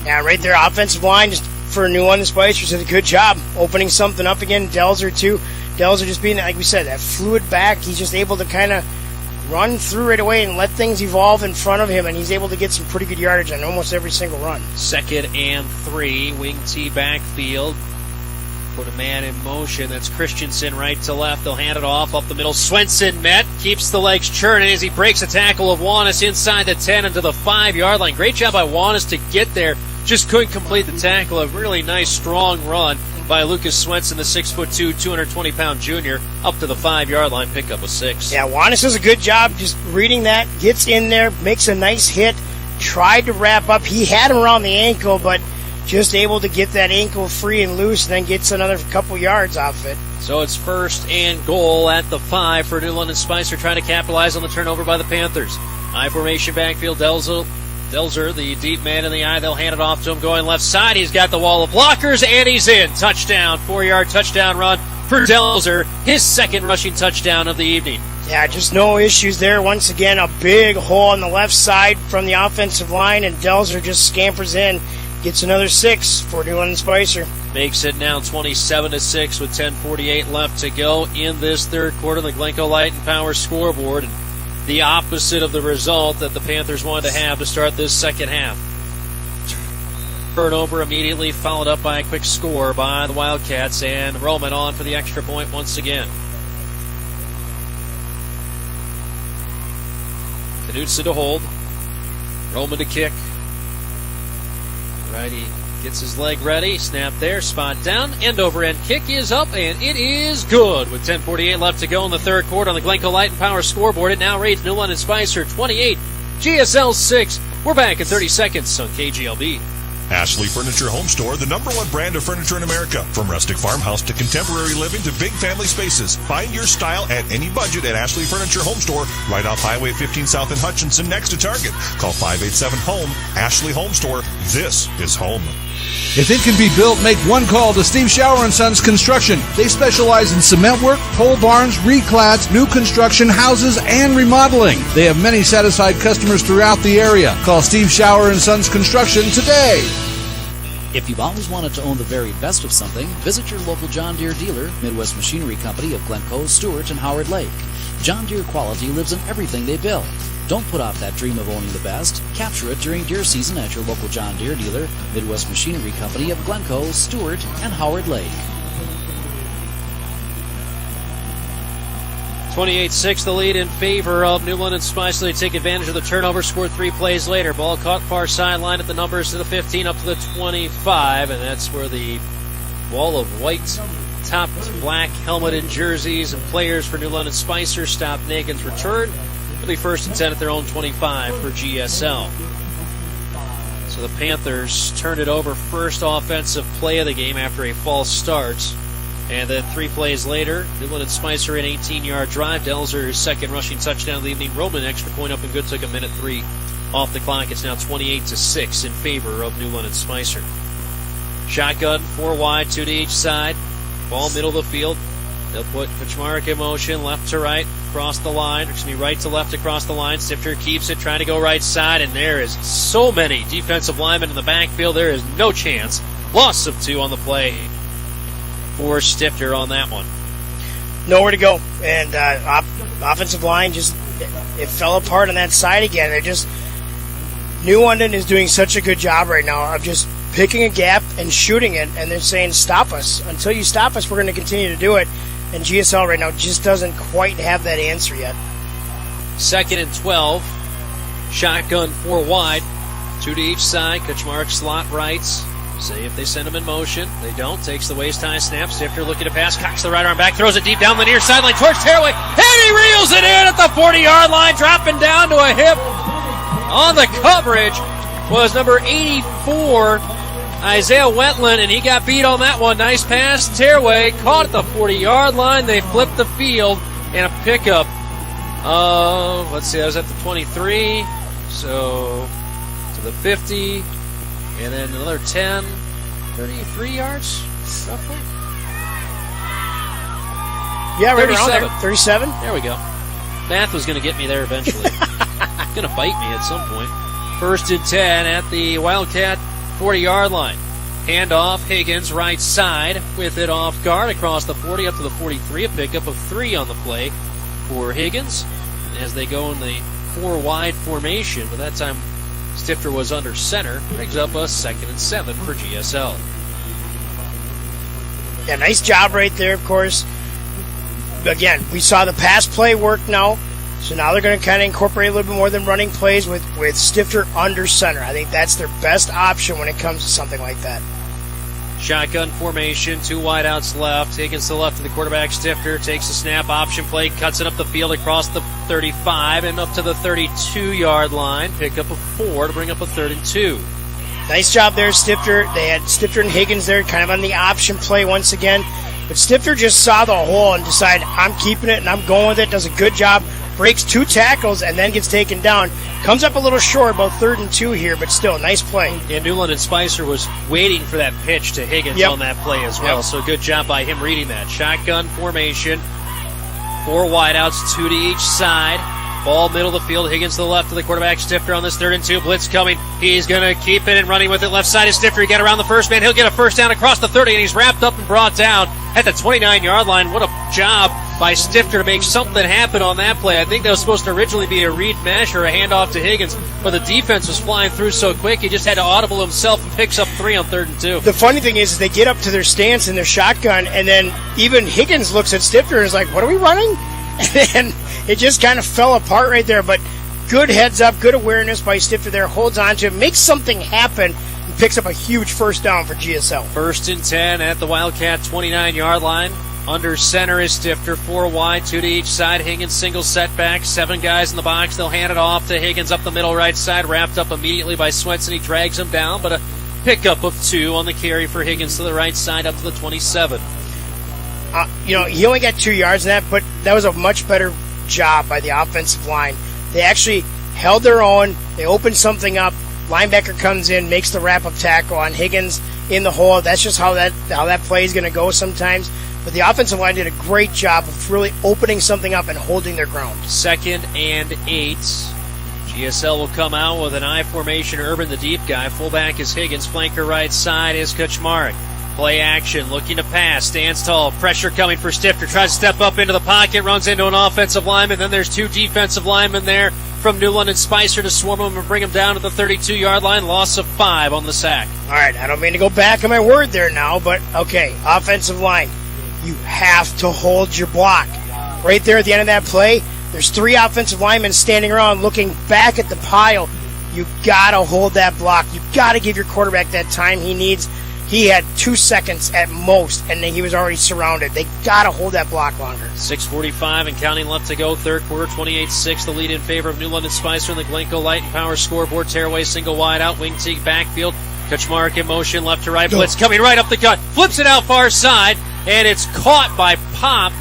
Yeah, right there, offensive line just for New London Spicers did a good job opening something up again. Delzer, too. Delzer just being, like we said, that fluid back. He's just able to kind of run through right away and let things evolve in front of him, and he's able to get some pretty good yardage on almost every single run. 2nd and 3, wing T backfield. Put a man in motion. That's Christensen right to left. They'll hand it off up the middle. Swenson met. Keeps the legs churning as he breaks a tackle of Wanis inside the 10 into the 5-yard line. Great job by Wanis to get there. Just couldn't complete the tackle. A really nice, strong run by Lucas Swenson, the 6'2", 220-pound junior, up to the 5-yard line. Pick up a 6. Yeah, Wanis does a good job just reading that. Gets in there, makes a nice hit. Tried to wrap up. He had him around the ankle, but just able to get that ankle free and loose, and then gets another couple yards off it. So it's 1st and goal at the 5 for New London Spicer, trying to capitalize on the turnover by the Panthers. I formation backfield, Delzer, the deep man in the eye. They'll hand it off to him going left side. He's got the wall of blockers, and he's in. Touchdown, 4-yard touchdown run for Delzer, his 2nd rushing touchdown of the evening. Yeah, just no issues there. Once again, a big hole on the left side from the offensive line, and Delzer just scampers in. Gets another 6 for New London Spicer. Makes it now 27-6 with 10:48 left to go in this third quarter. The Glencoe Light and Power scoreboard. And the opposite of the result that the Panthers wanted to have to start this second half. Turnover immediately followed up by a quick score by the Wildcats, and Roman on for the extra point once again. Knudsen to hold. Roman to kick. Righty gets his leg ready. Snap there. Spot down. End over end kick is up, and it is good. With 10:48 left to go in the third quarter on the Glencoe Light and Power scoreboard, it now reads New London Spicer 28, GSL 6. We're back in 30 seconds on KGLB. Ashley Furniture Home Store, the #1 brand of furniture in America. From rustic farmhouse to contemporary living to big family spaces. Find your style at any budget at Ashley Furniture Home Store, right off Highway 15 South in Hutchinson, next to Target. Call 587-HOME. Ashley Home Store. This is home. If it can be built, make one call to Steve Shower & Sons Construction. They specialize in cement work, pole barns, reclads, new construction, houses, and remodeling. They have many satisfied customers throughout the area. Call Steve Shower & Sons Construction today. If you've always wanted to own the very best of something, visit your local John Deere dealer, Midwest Machinery Company of Glencoe, Stewart, and Howard Lake. John Deere quality lives in everything they build. Don't put off that dream of owning the best. Capture it during deer season at your local John Deere dealer, Midwest Machinery Company of Glencoe, Stewart, and Howard Lake. 28-6 the lead in favor of New London Spicer. They take advantage of the turnover, scored 3 plays later. Ball caught far sideline at the numbers to the 15 up to the 25, and that's where the wall of white topped black helmeted jerseys and players for New London Spicer stopped Nagin's return. It'll be 1st and 10 at their own 25 for GSL. So the Panthers turned it over, first offensive play of the game after a false start. And then 3 plays later, New London Spicer an 18-yard drive. Delzer's 2nd rushing touchdown of the evening. Roman extra point up and good, took a minute 3 off the clock. It's now 28-6 in favor of New London Spicer. Shotgun, 4 wide, 2 to each side. Ball middle of the field. They'll put Kaczmarek in motion, left to right. across the line, right to left across the line. Stifter keeps it, trying to go right side, and there is so many defensive linemen in the backfield. There is no chance. Loss of 2 on the play for Stifter on that one. Nowhere to go. And offensive line it fell apart on that side again. New London is doing such a good job right now of just picking a gap and shooting it, and they're saying, stop us. Until you stop us, we're going to continue to do it. And GSL right now just doesn't quite have that answer yet. 2nd and 12. Shotgun 4 wide. 2 to each side. Kaczmarek slot rights. See if they send him in motion. They don't. Takes the waist-high snap. Stifter looking to pass. Cocks the right arm back. Throws it deep down the near sideline towards Tearaway. And he reels it in at the 40-yard line. Dropping down to a hip. On the coverage was number 84, Isaiah Wetland, and he got beat on that one. Nice pass. Tearaway caught at the 40-yard line. They flipped the field and a pickup. Let's see, that was at the 23. So to the 50, and then another 10, 33 yards, roughly. Yeah, right around there. 37. There we go. Math was going to get me there eventually. Going to bite me at some point. 1st and 10 at the Wildcat 40-yard line. Handoff, Higgins, right side with it off guard across the 40 up to the 43. A pickup of 3 on the play for Higgins as they go in the 4-wide formation. But that time Stifter was under center. Brings up a 2nd and 7 for GSL. Yeah, nice job right there, of course. Again, we saw the pass play work now. So now they're going to kind of incorporate a little bit more than running plays with Stifter under center. I think that's their best option when it comes to something like that. Shotgun formation, 2 wideouts left. Higgins to the left of the quarterback. Stifter takes a snap, option play, cuts it up the field across the 35 and up to the 32-yard line. Pick up a 4 to bring up a 3rd and 2. Nice job there, Stifter. They had Stifter and Higgins there kind of on the option play once again. But Stifter just saw the hole and decided, I'm keeping it and I'm going with it. Does a good job. Breaks 2 tackles and then gets taken down. Comes up a little short, about 3rd and 2 here, but still, nice play. And New London Spicer was waiting for that pitch to Higgins on that play as well. So good job by him reading that. Shotgun formation, 4 wideouts, 2 to each side. Ball middle of the field. Higgins to the left of the quarterback. Stifter on this 3rd and 2. Blitz coming. He's going to keep it and running with it. Left side is Stifter. He got around the first man. He'll get a first down across the 30, and he's wrapped up and brought down at the 29-yard line. What a job by Stifter to make something happen on that play. I think that was supposed to originally be a read mesh or a handoff to Higgins, but the defense was flying through so quick he just had to audible himself and picks up 3 on 3rd and 2. The funny thing is they get up to their stance in their shotgun, and then even Higgins looks at Stifter and is like, what are we running? And it just kind of fell apart right there, but good heads up, good awareness by Stifter there, holds on to it, makes something happen, and picks up a huge first down for GSL. 1st and 10 at the Wildcat 29-yard line. Under center is Stifter, 4 wide, 2 to each side. Higgins single setback, 7 guys in the box. They'll hand it off to Higgins up the middle right side, wrapped up immediately by Swenson. He drags him down, but a pickup of 2 on the carry for Higgins to the right side up to the 27. He only got 2 yards in that, but that was a much better job by the offensive line. They actually held their own. They opened something up. Linebacker comes in, makes the wrap-up tackle on Higgins in the hole. That's just how that play is going to go sometimes. But the offensive line did a great job of really opening something up and holding their ground. 2nd and 8. GSL will come out with an I formation. Urban, the deep guy. Fullback is Higgins. Flanker right side is Kaczmarek. Play action, looking to pass, stands tall, pressure coming for Stifter, tries to step up into the pocket, runs into an offensive lineman, then there's 2 defensive linemen there from New London Spicer to swarm him and bring him down to the 32-yard line, loss of 5 on the sack. All right, I don't mean to go back on my word there now, but okay, offensive line, you have to hold your block. Right there at the end of that play, there's 3 offensive linemen standing around looking back at the pile. You got to hold that block. You got to give your quarterback that time he needs. He had 2 seconds at most, and then he was already surrounded. They got to hold that block longer. 6:45 and counting left to go. 3rd quarter, 28-6. The lead in favor of New London Spicer on the Glencoe Light and Power scoreboard. Tearaway single wide out. Wing Teague backfield. Kaczmarek in motion, left to right. Blitz coming right up the gut. Flips it out far side, and it's caught by Pop,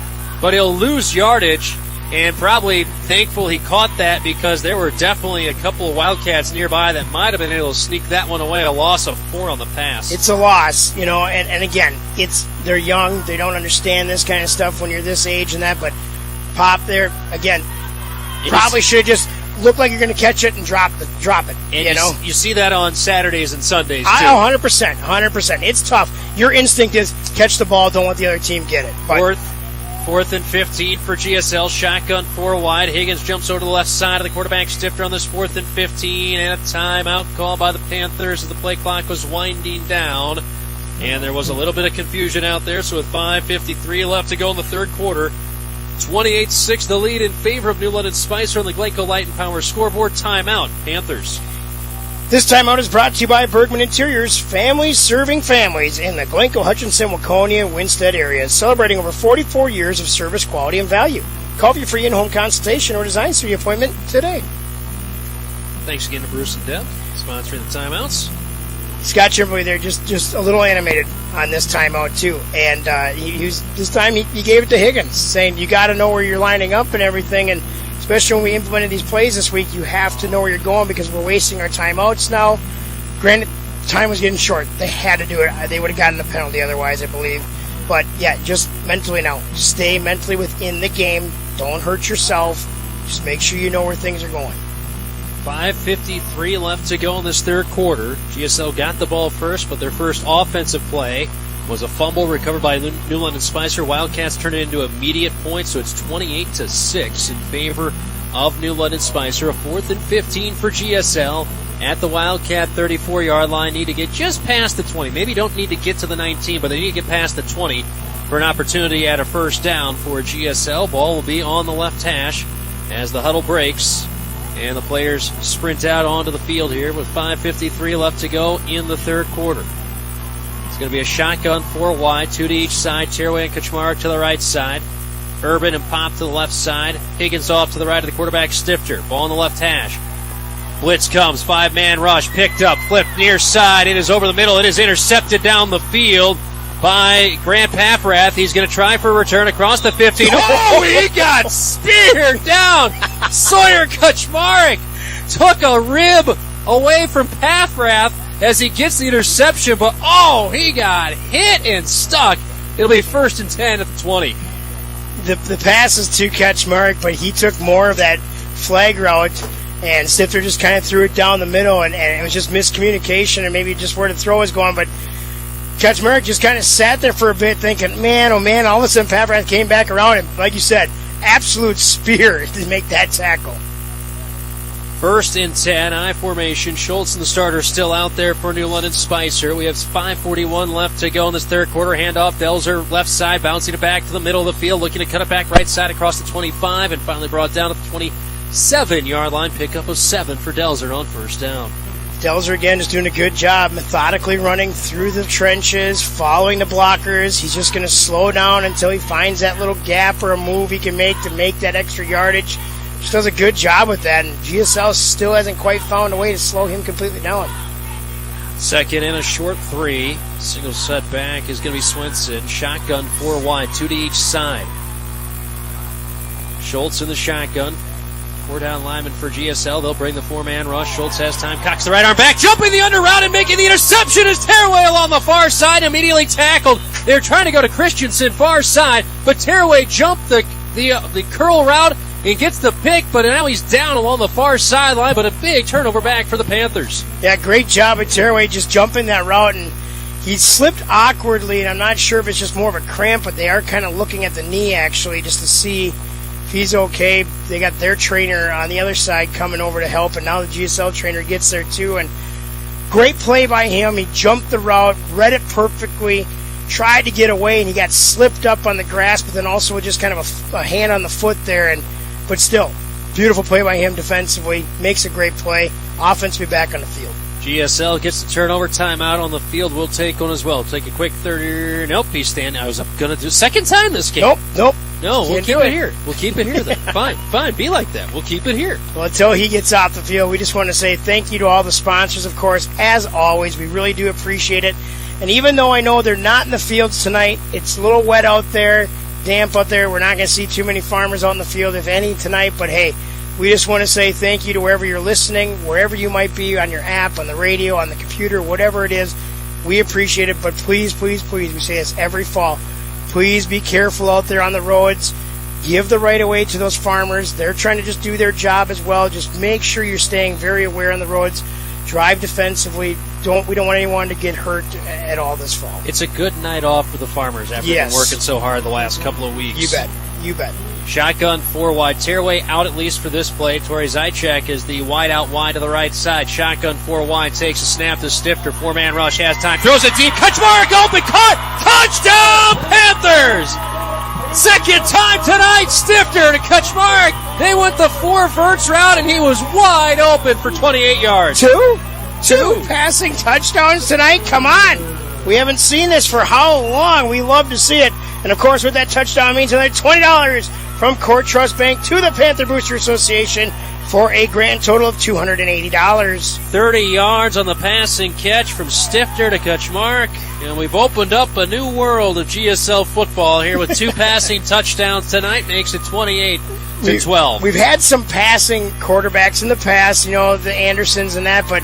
but he'll lose yardage. And probably thankful he caught that because there were definitely a couple of Wildcats nearby that might have been able to sneak that one away. A loss of 4 on the pass. It's a loss, and again, they're young. They don't understand this kind of stuff when you're this age and that, but pop there. Again, probably should just look like you're going to catch it and drop it. And you see that on Saturdays and Sundays, too. 100%. It's tough. Your instinct is catch the ball, don't let the other team get it. But Fourth and 15 for GSL. Shotgun 4 wide. Higgins jumps over to the left side of the quarterback stifter on this 4th and 15. And a timeout called by the Panthers as the play clock was winding down. And there was a little bit of confusion out there. So with 5:53 left to go in the third quarter, 28-6 the lead in favor of New London Spicer on the Glencoe Light and Power scoreboard. Timeout, Panthers. This timeout is brought to you by Bergman Interiors, families serving families in the Glencoe, Hutchinson, Waconia, Winstead areas, celebrating over 44 years of service, quality, and value. Call for your free in-home consultation or design studio appointment today. Thanks again to Bruce and Deb, sponsoring the timeouts. Scott Chimbley there, just a little animated on this timeout too, and this time he gave it to Higgins, saying you got to know where you're lining up and everything, and especially when we implemented these plays this week, you have to know where you're going because we're wasting our timeouts now. Granted, time was getting short. They had to do it. They would have gotten a penalty otherwise, I believe. But, yeah, just mentally now. Stay mentally within the game. Don't hurt yourself. Just make sure you know where things are going. 5:53 left to go in this third quarter. GSL got the ball first, but their first offensive play was a fumble recovered by New London Spicer. Wildcats turned it into immediate points, so it's 28-6 in favor of New London Spicer. A 4th and 15 for GSL at the Wildcat 34-yard line. Need to get just past the 20. Maybe don't need to get to the 19, but they need to get past the 20 for an opportunity at a first down for GSL. Ball will be on the left hash as the huddle breaks and the players sprint out onto the field here with 5:53 left to go in the third quarter. It's going to be a shotgun 4 wide, 2 to each side. Tearaway and Kaczmarek to the right side. Urban and Pop to the left side. Higgins off to the right of the quarterback Stifter. Ball on the left hash. Blitz comes, 5-man rush, picked up, flipped near side. It is over the middle. It is intercepted down the field by Grant Paffrath. He's going to try for a return across the 15. Oh, he got speared down. Sawyer Kaczmarek took a rib away from Paffrath as he gets the interception, but he got hit and stuck. It'll be 1st and 10 at the 20. The pass is to Kaczmarek, but he took more of that flag route, and Stifter just kind of threw it down the middle, and it was just miscommunication, and maybe just where the throw was going, but Kaczmarek just kind of sat there for a bit thinking, man, oh man, all of a sudden Paffrath came back around, and like you said, absolute spear to make that tackle. 1st and 10, I formation. Schultz and the starter still out there for New London Spicer. We have 5:41 left to go in this third quarter. Handoff, Delzer left side, bouncing it back to the middle of the field, looking to cut it back right side across the 25, and finally brought down at the 27-yard line. Pickup of 7 for Delzer on first down. Delzer again is doing a good job methodically running through the trenches, following the blockers. He's just going to slow down until he finds that little gap or a move he can make to make that extra yardage. Just does a good job with that, and GSL still hasn't quite found a way to slow him completely down. 2nd and a short 3. Single set back is going to be Swenson. Shotgun 4 wide, 2 to each side. Schultz in the shotgun. 4 down lineman for GSL. They'll bring the 4-man rush. Schultz has time. Cocks the right arm back. Jumping the under route and making the interception is Tearaway along the far side. Immediately tackled. They're trying to go to Christensen far side, but Tearaway jumped the curl route and gets the pick, but now he's down along the far sideline, but a big turnover back for the Panthers. Yeah, great job at Tearaway just jumping that route, and he slipped awkwardly, and I'm not sure if it's just more of a cramp, but they are kind of looking at the knee, actually, just to see if he's okay. They got their trainer on the other side coming over to help, and now the GSL trainer gets there too, and great play by him. He jumped the route, read it perfectly, tried to get away, and he got slipped up on the grass, but then also with just kind of a hand on the foot there, but still, beautiful play by him defensively. Makes a great play. Offense will be back on the field. GSL gets the turnover timeout on the field. We'll take one as well. Take a quick 30. Nope, he's standing. I was going to do second time this game. Nope. No, we'll keep it here. We'll keep it here then. Fine. Be like that. We'll keep it here. Well, until he gets off the field, we just want to say thank you to all the sponsors, of course. As always, we really do appreciate it. And even though I know they're not in the fields tonight, it's a little wet out there, damp out there. We're not going to see too many farmers out in the field, if any, tonight. But, hey, we just want to say thank you to wherever you're listening, wherever you might be, on your app, on the radio, on the computer, whatever it is. We appreciate it. But please, we say this every fall. Please be careful out there on the roads. Give the right of way to those farmers. They're trying to just do their job as well. Just make sure you're staying very aware on the roads. Drive defensively. We don't want anyone to get hurt at all this fall. It's a good night off for the farmers after they've been working so hard the last couple of weeks. You bet. Shotgun 4 wide. Tearaway out at least for this play. Torrey Zychek is the wide out wide to the right side. Shotgun 4 wide. Takes a snap to Stifter. 4-man rush. Has time. Throws it deep. Kaczmarek open. Caught. Touchdown Panthers! Second time tonight. Stifter to Kaczmarek. They went the 4 verts route and he was wide open for 28 yards. Two passing touchdowns tonight? Come on. We haven't seen this for how long? We love to see it. And, of course, what that touchdown means tonight, $20 from Core Trust Bank to the Panther Booster Association for a grand total of $280. 30 yards on the passing catch from Stifter to Kaczmarek. And we've opened up a new world of GSL football here with 2 passing touchdowns tonight. Makes it 28-12. We've had some passing quarterbacks in the past, the Andersons and that, but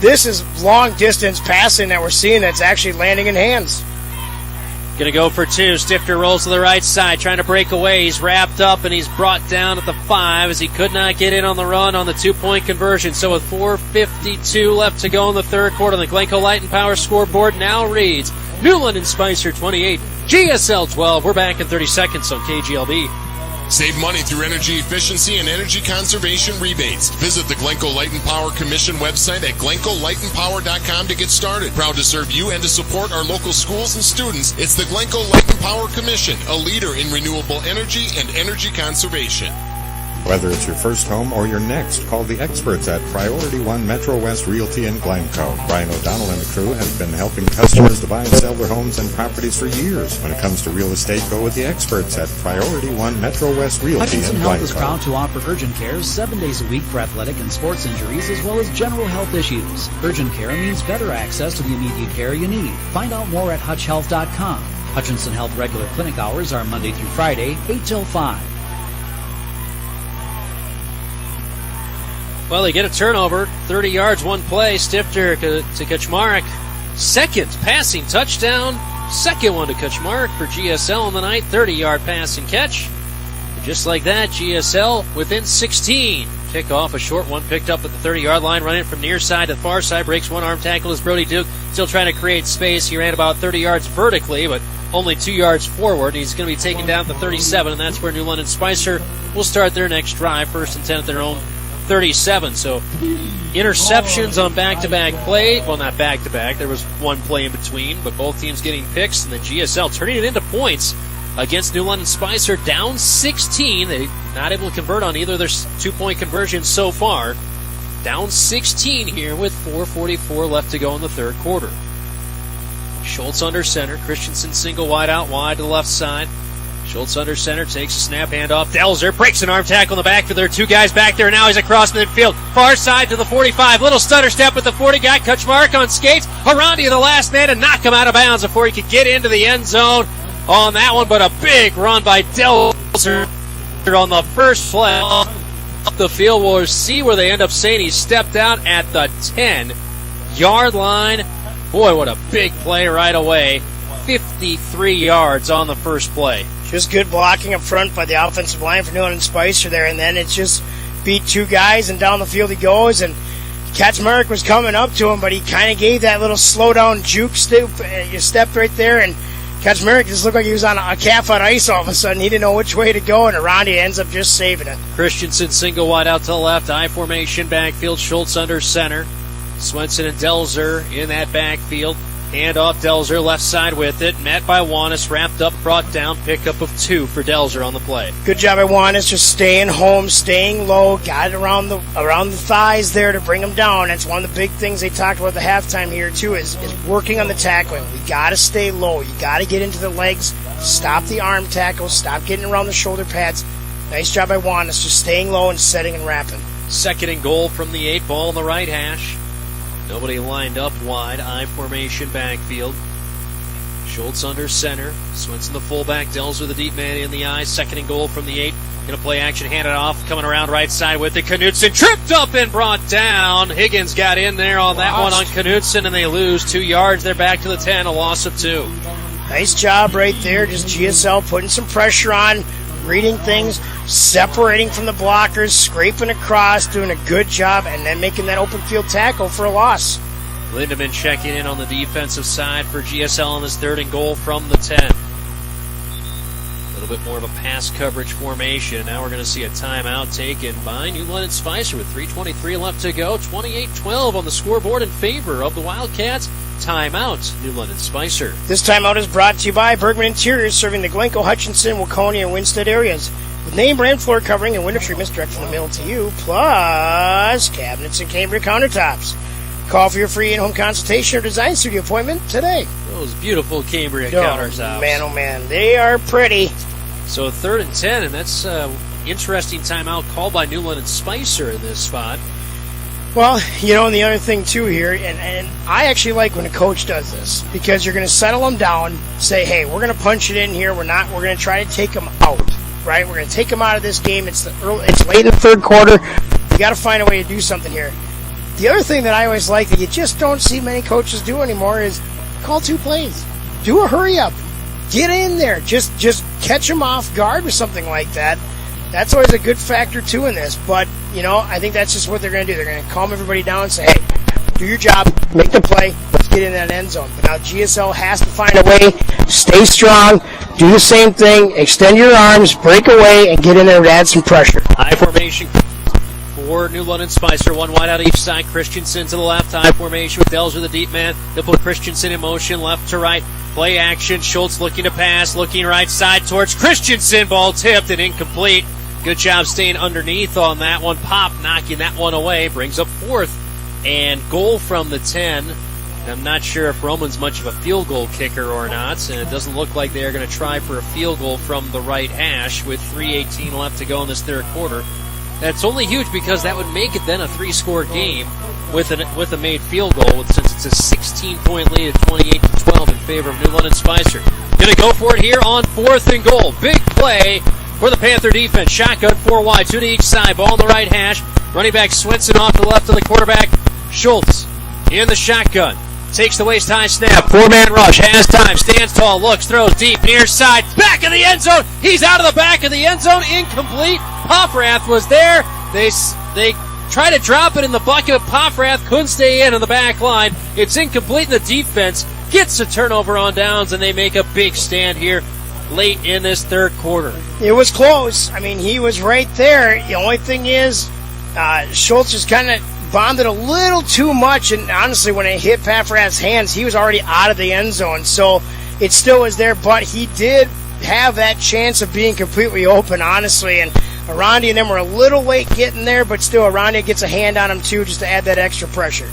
this is long-distance passing that we're seeing that's actually landing in hands. Going to go for 2. Stifter rolls to the right side, trying to break away. He's wrapped up, and he's brought down at the 5 as he could not get in on the run on the 2-point conversion. So with 4:52 left to go in the third quarter, the Glencoe Light and Power scoreboard now reads Newland and Spicer 28, GSL 12. We're back in 30 seconds on KGLB. Save money through energy efficiency and energy conservation rebates. Visit the Glencoe Light and Power Commission website at glencoelightandpower.com to get started. Proud to serve you and to support our local schools and students. It's the Glencoe Light and Power Commission, a leader in renewable energy and energy conservation. Whether it's your first home or your next, call the experts at Priority One Metro West Realty in Glencoe. Brian O'Donnell and the crew have been helping customers to buy and sell their homes and properties for years. When it comes to real estate, go with the experts at Priority One Metro West Realty Hutchinson in Health is Glencoe. proud to offer urgent care 7 days a week for athletic and sports injuries as well as general health issues. Urgent care means better access to the immediate care you need. Find out more at hutchhealth.com. Hutchinson Health regular clinic hours are Monday through Friday, 8 till 5. Well, they get a turnover, 30 yards, one play. Stifter to Kaczmarek. Second passing touchdown. Second one to Kaczmarek for GSL on the night. 30-yard pass and catch. And just like that, GSL within 16. Kickoff, a short one picked up at the 30-yard line, running from near side to far side. Breaks one arm tackle as Brody Duke still trying to create space. He ran about 30 yards vertically, but only 2 yards forward. He's going to be taken down to 37, and that's where New London Spicer will start their next drive. First and 10 at their own 37. So interceptions on back-to-back play. Well, not back-to-back. There was one play in between, but both teams getting picks, and then GSL turning it into points against New London Spicer, down 16. They're not able to convert on either of their 2-point conversions so far. Down 16 here with 4:44 left to go in the third quarter. Schultz under center. Christensen single wide out wide to the left side. Schultz under center, takes a snap, handoff. Delzer breaks an arm tackle in the back for their 2 guys back there. Now he's across midfield. Far side to the 45. Little stutter step at the 40. Got Kaczmarek on skates. Harandi the last man to knock him out of bounds before he could get into the end zone on that one. But a big run by Delzer on the first play off the field. We'll see where they end up saying he stepped out at the 10-yard line. Boy, what a big play right away. 53 yards on the first play. Just good blocking up front by the offensive line for New London Spicer there, and then it's just beat 2 guys, and down the field he goes, and Kaczmarek was coming up to him, but he kind of gave that little slow-down juke step right there, and Kaczmarek just looked like he was on a calf on ice all of a sudden. He didn't know which way to go, and Arandi ends up just saving it. Christensen single wide out to the left, I formation backfield, Schultz under center. Swenson and Delzer in that backfield. Hand off Delzer, left side with it. Met by Wanis, wrapped up, brought down. Pickup of 2 for Delzer on the play. Good job by Wanis, just staying home, staying low. Got it around the thighs there to bring him down. That's one of the big things they talked about at the halftime here, too, is working on the tackling. We got to stay low. You got to get into the legs, stop the arm tackles, stop getting around the shoulder pads. Nice job by Wanis, just staying low and setting and wrapping. Second and goal from the 8, ball in the right hash. Nobody lined up wide. I formation backfield. Schultz under center. Swenson the fullback. Delzer the deep man in the eye. Second and goal from the 8. Going to play action. Hand it off. Coming around right side with it. Knutson tripped up and brought down. Higgins got in there on that one on Knutson, and they lose 2 yards. They're back to the 10. A loss of 2. Nice job right there. Just GSL putting some pressure on. reading things, separating from the blockers, scraping across, doing a good job, and then making that open field tackle for a loss. Lindemann checking in on the defensive side for GSL on this 3rd and goal from the 10. A little bit more of a pass coverage formation. Now we're going to see a timeout taken by New London Spicer with 3:23 left to go. 28-12 on the scoreboard in favor of the Wildcats. Timeout, New London Spicer. This timeout is brought to you by Bergman Interiors, serving the Glencoe, Hutchinson, Waconia, and Winstead areas. With name brand floor covering and window treatments direct from the mill to you, plus cabinets and Cambria countertops. Call for your free in-home consultation or design studio appointment today. Those beautiful Cambria countertops. Man, oh man, they are pretty. So 3rd and 10, and that's interesting timeout called by New London Spicer in this spot. Well, and the other thing too here, and I actually like when a coach does this, because you're going to settle them down, say, hey, we're going to punch it in here. We're going to try to take them out, right? We're going to take them out of this game. It's late in the 3rd quarter. You got to find a way to do something here. The other thing that I always like that you just don't see many coaches do anymore is call 2 plays. Do a hurry up. Get in there. Just catch them off guard with something like that. That's always a good factor, too, in this. But, I think that's just what they're going to do. They're going to calm everybody down and say, hey, do your job, make the play, let's get in that end zone. But now GSL has to find a way, stay strong, do the same thing, extend your arms, break away, and get in there and add some pressure. High formation for New London Spicer. One wide out each side. Christensen to the left. High formation with Delzer, the deep man. They'll put Christensen in motion, left to right. Play action. Schultz looking to pass, looking right side towards Christensen. Ball tipped and incomplete. Good job staying underneath on that one. Pop knocking that one away. Brings up 4th and goal from the 10. I'm not sure if Roman's much of a field goal kicker or not, and it doesn't look like they are going to try for a field goal from the right hash with 3:18 left to go in this 3rd quarter. That's only huge because that would make it then a 3-score game with a made field goal, since it's a 16-point lead at 28-12 in favor of New London Spicer. Going to go for it here on 4th and goal. Big play for the Panther defense. Shotgun 4 wide, 2 to each side. Ball on the right hash. Running back Swenson off to the left of the quarterback. Schultz in the shotgun. Takes the waist-high snap. 4-man rush. Has time. Stands tall. Looks. Throws deep. Near side. Back of the end zone. He's out of the back of the end zone. Incomplete. Poffrath was there. They try to drop it in the bucket. Poffrath couldn't stay in on the back line. It's incomplete, and the defense gets a turnover on downs, and they make a big stand here late in this 3rd quarter. It was close. I mean, he was right there. The only thing is, Schultz just kind of bonded a little too much, and honestly, when it hit Poffrath's hands, he was already out of the end zone, so it still was there, but he did have that chance of being completely open, honestly, and Arandi and them were a little late getting there, but still, Arandi gets a hand on him, too, just to add that extra pressure.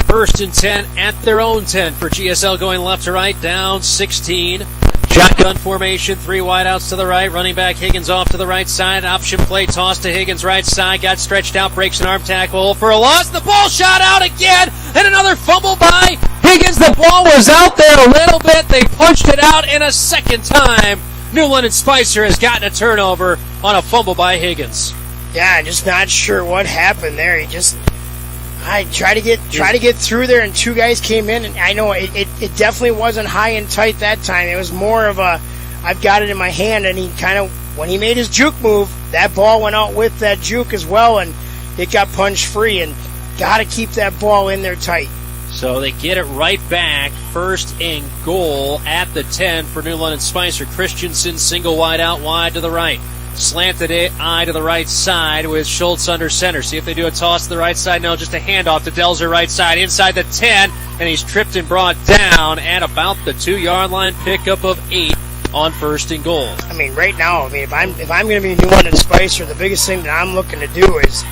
1st and 10 at their own 10 for GSL, going left to right, down 16. Shotgun formation, 3 wideouts to the right. Running back Higgins off to the right side. Option play, toss to Higgins right side. Got stretched out, breaks an arm tackle for a loss. The ball shot out again, and another fumble by Higgins. The ball was out there a little bit. They punched it out, and a second time, New London Spicer has gotten a turnover on a fumble by Higgins. Yeah, I'm just not sure what happened there. I tried to get through there, and 2 guys came in, and I know it definitely wasn't high and tight that time. It was more of a, I've got it in my hand, and he kind of, when he made his juke move, that ball went out with that juke as well, and it got punched free, and got to keep that ball in there tight. So they get it right back. 1st and goal at the 10 for New London Spicer. Christensen single wide out, wide to the right. Slanted eye to the right side with Schultz under center. See if they do a toss to the right side. No, just a handoff to Delzer right side inside the 10, and he's tripped and brought down at about the 2-yard line. Pickup of 8 on 1st and goal. I mean, right now, if I'm going to be New London Spicer, the biggest thing that I'm looking to do is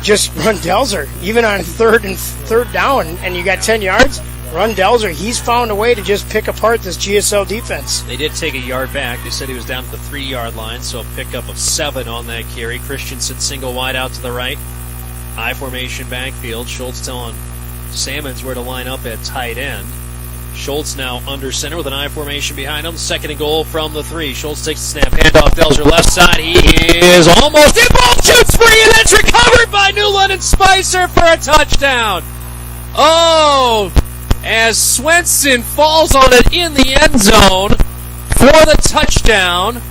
just run Delzer, even on 3rd down, and you got 10 yards. Run Delzer. He's found a way to just pick apart this GSL defense. They did take a yard back. They said he was down at the 3-yard line, so a pickup of 7 on that carry. Christensen single wide out to the right. High formation backfield. Schultz telling Salmons where to line up at tight end. Schultz now under center with an I formation behind him. 2nd and goal from the 3. Schultz takes the snap. Handoff Delzer left side. He is almost in. Ball shoots free, and it's recovered by New London Spicer for a touchdown. Oh, as Swenson falls on it in the end zone for the touchdown.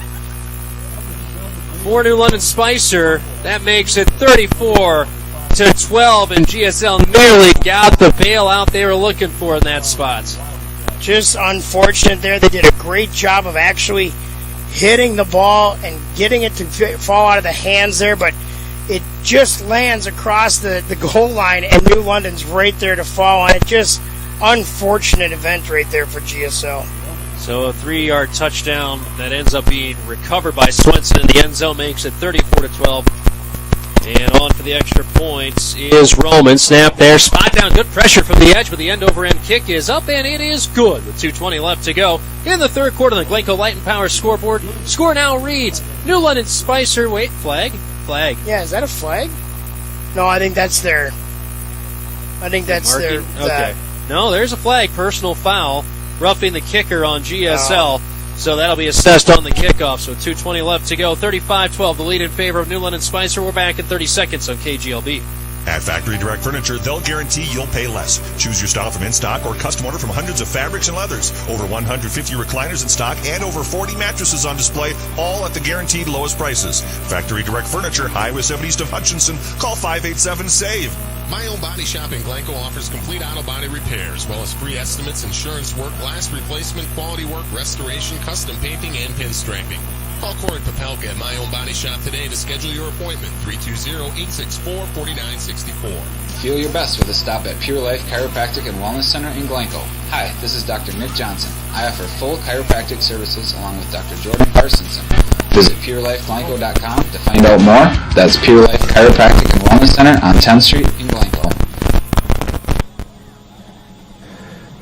for New London Spicer. That makes it 34-12, and GSL nearly got the bailout they were looking for in that spot. Just unfortunate there. They did a great job of actually hitting the ball and getting it to fall out of the hands there, but it just lands across the goal line, and New London's right there to fall on it. Just unfortunate event right there for GSL. So a 3-yard touchdown that ends up being recovered by Swenson in the end zone makes it 34-12. And on for the extra points is Roman. Snap there, spot down, good pressure from the edge, but the end-over-end kick is up, and it is good with 2:20 left to go in the third quarter. The Glencoe Light and Power scoreboard. Score now reads New London Spicer. Wait, flag. Yeah, is that a flag? No, I think that's their. Okay. No, there's a flag. Personal foul, roughing the kicker on GSL. So that'll be assessed on the kickoff. So 2:20 left to go. 35-12, the lead in favor of New London Spicer. We're back in 30 seconds on KGLB. At Factory Direct Furniture, they'll guarantee you'll pay less. Choose your style from in-stock or custom order from hundreds of fabrics and leathers. Over 150 recliners in stock and over 40 mattresses on display, all at the guaranteed lowest prices. Factory Direct Furniture, Highway 70 east of Hutchinson. Call 587-SAVE. My Own Body Shop in Glencoe offers complete auto body repair, as well as free estimates, insurance work, glass replacement, quality work, restoration, custom painting, and pin striping. Call Corey Popelka at My Own Body Shop today to schedule your appointment, 320-864-4964. Feel your best with a stop at Pure Life Chiropractic and Wellness Center in Glencoe. Hi, this is Dr. Nick Johnson. I offer full chiropractic services along with Dr. Jordan Carsonson. Visit PureLifeGlencoe.com to find out more. That's Pure Life Chiropractic and Wellness Center on 10th Street in Glencoe.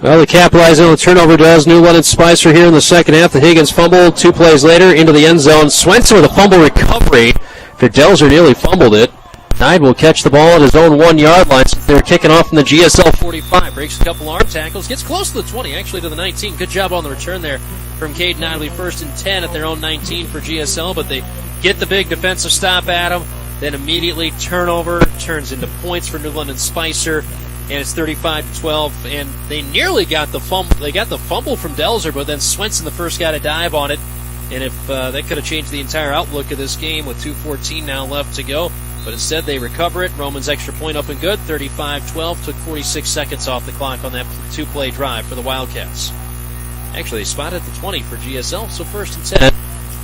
Well, they capitalize on the turnover does New London Spicer here in the second half. The Higgins fumble 2 plays later into the end zone. Swenson with a fumble recovery. Delzer nearly fumbled it. Knight will catch the ball at his own 1-yard line. So they're kicking off from the GSL 45. Breaks a couple arm tackles. Gets close to the 20, actually to the 19. Good job on the return there from Caden Knight. It'll be 1st and 10 at their own 19 for GSL, but they get the big defensive stop at them. Then immediately turnover turns into points for New London Spicer, and it's 35-12. And they nearly got the fumble. They got the fumble from Delzer, but then Swenson, the first guy to dive on it. And if that could have changed the entire outlook of this game with 2:14 now left to go. But instead, they recover it. Roman's extra point up and good. 35-12. Took 46 seconds off the clock on that 2-play drive for the Wildcats. Actually, they spotted the 20 for GSL, so 1st and 10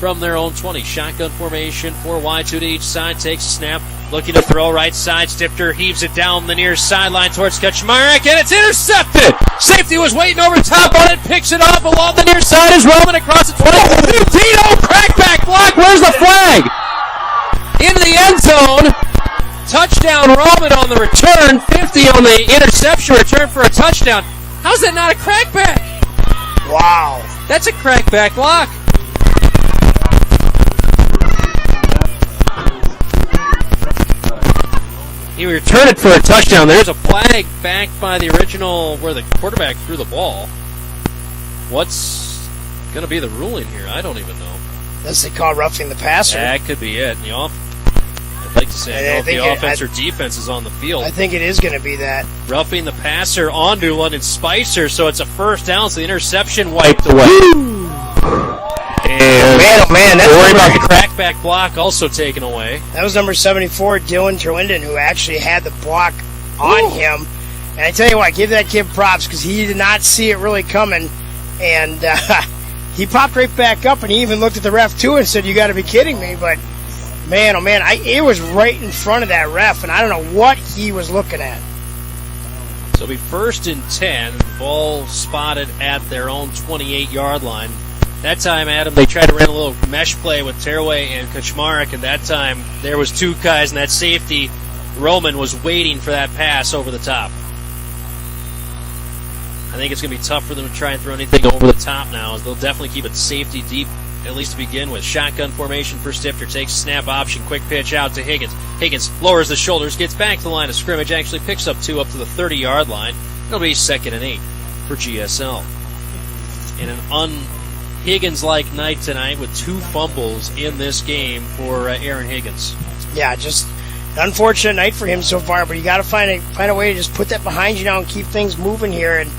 from their own 20. Shotgun formation, 4 wide, 2 to each side. Takes a snap, looking to throw right side. Stifter heaves it down the near sideline towards Kaczmarek, and it's intercepted! Safety was waiting over top on it, picks it off along the near side as Roman across the 20. Tito, crackback block, where's the flag? Into the end zone. Touchdown Roman on the return. 50 on the interception return for a touchdown. How's that not a crackback? Wow. That's a crackback block. He returned it for a touchdown. There's a flag back by the original where the quarterback threw the ball. What's going to be the ruling here? I don't even know. Does they call roughing the passer? That could be it. I'd like to say I know if the offense or defense is on the field. I think it is going to be that. Roughing the passer on New London Spicer, so it's a first down, so the interception wiped away. And man, that's worry about the crackback block also taken away. That was number 74, Dylan Terlinden, who actually had the block on him. And I tell you what, give that kid props because he did not see it really coming. And he popped right back up, and he even looked at the ref, too, and said, "You got to be kidding me." But, man, oh, man, it was right in front of that ref, and I don't know what he was looking at. So it'll be 1st and 10. Ball spotted at their own 28-yard line. That time, Adam, they tried to run a little mesh play with Tearaway and Kaczmarek, and that time there was 2 guys, and that safety, Roman, was waiting for that pass over the top. I think it's going to be tough for them to try and throw anything over the top now, as they'll definitely keep it safety deep, at least to begin with. Shotgun formation for Stifter, takes snap option, quick pitch out to Higgins. Higgins lowers the shoulders, gets back to the line of scrimmage, actually picks up 2 up to the 30-yard line. It'll be 2nd and 8 for GSL. In an Higgins-like night tonight with 2 fumbles in this game for Aaron Higgins. Yeah, just an unfortunate night for him so far, but you got to find a way to just put that behind you now and keep things moving here. And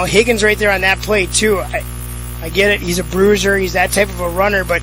Higgins right there on that play too. I get it. He's a bruiser. He's that type of a runner, but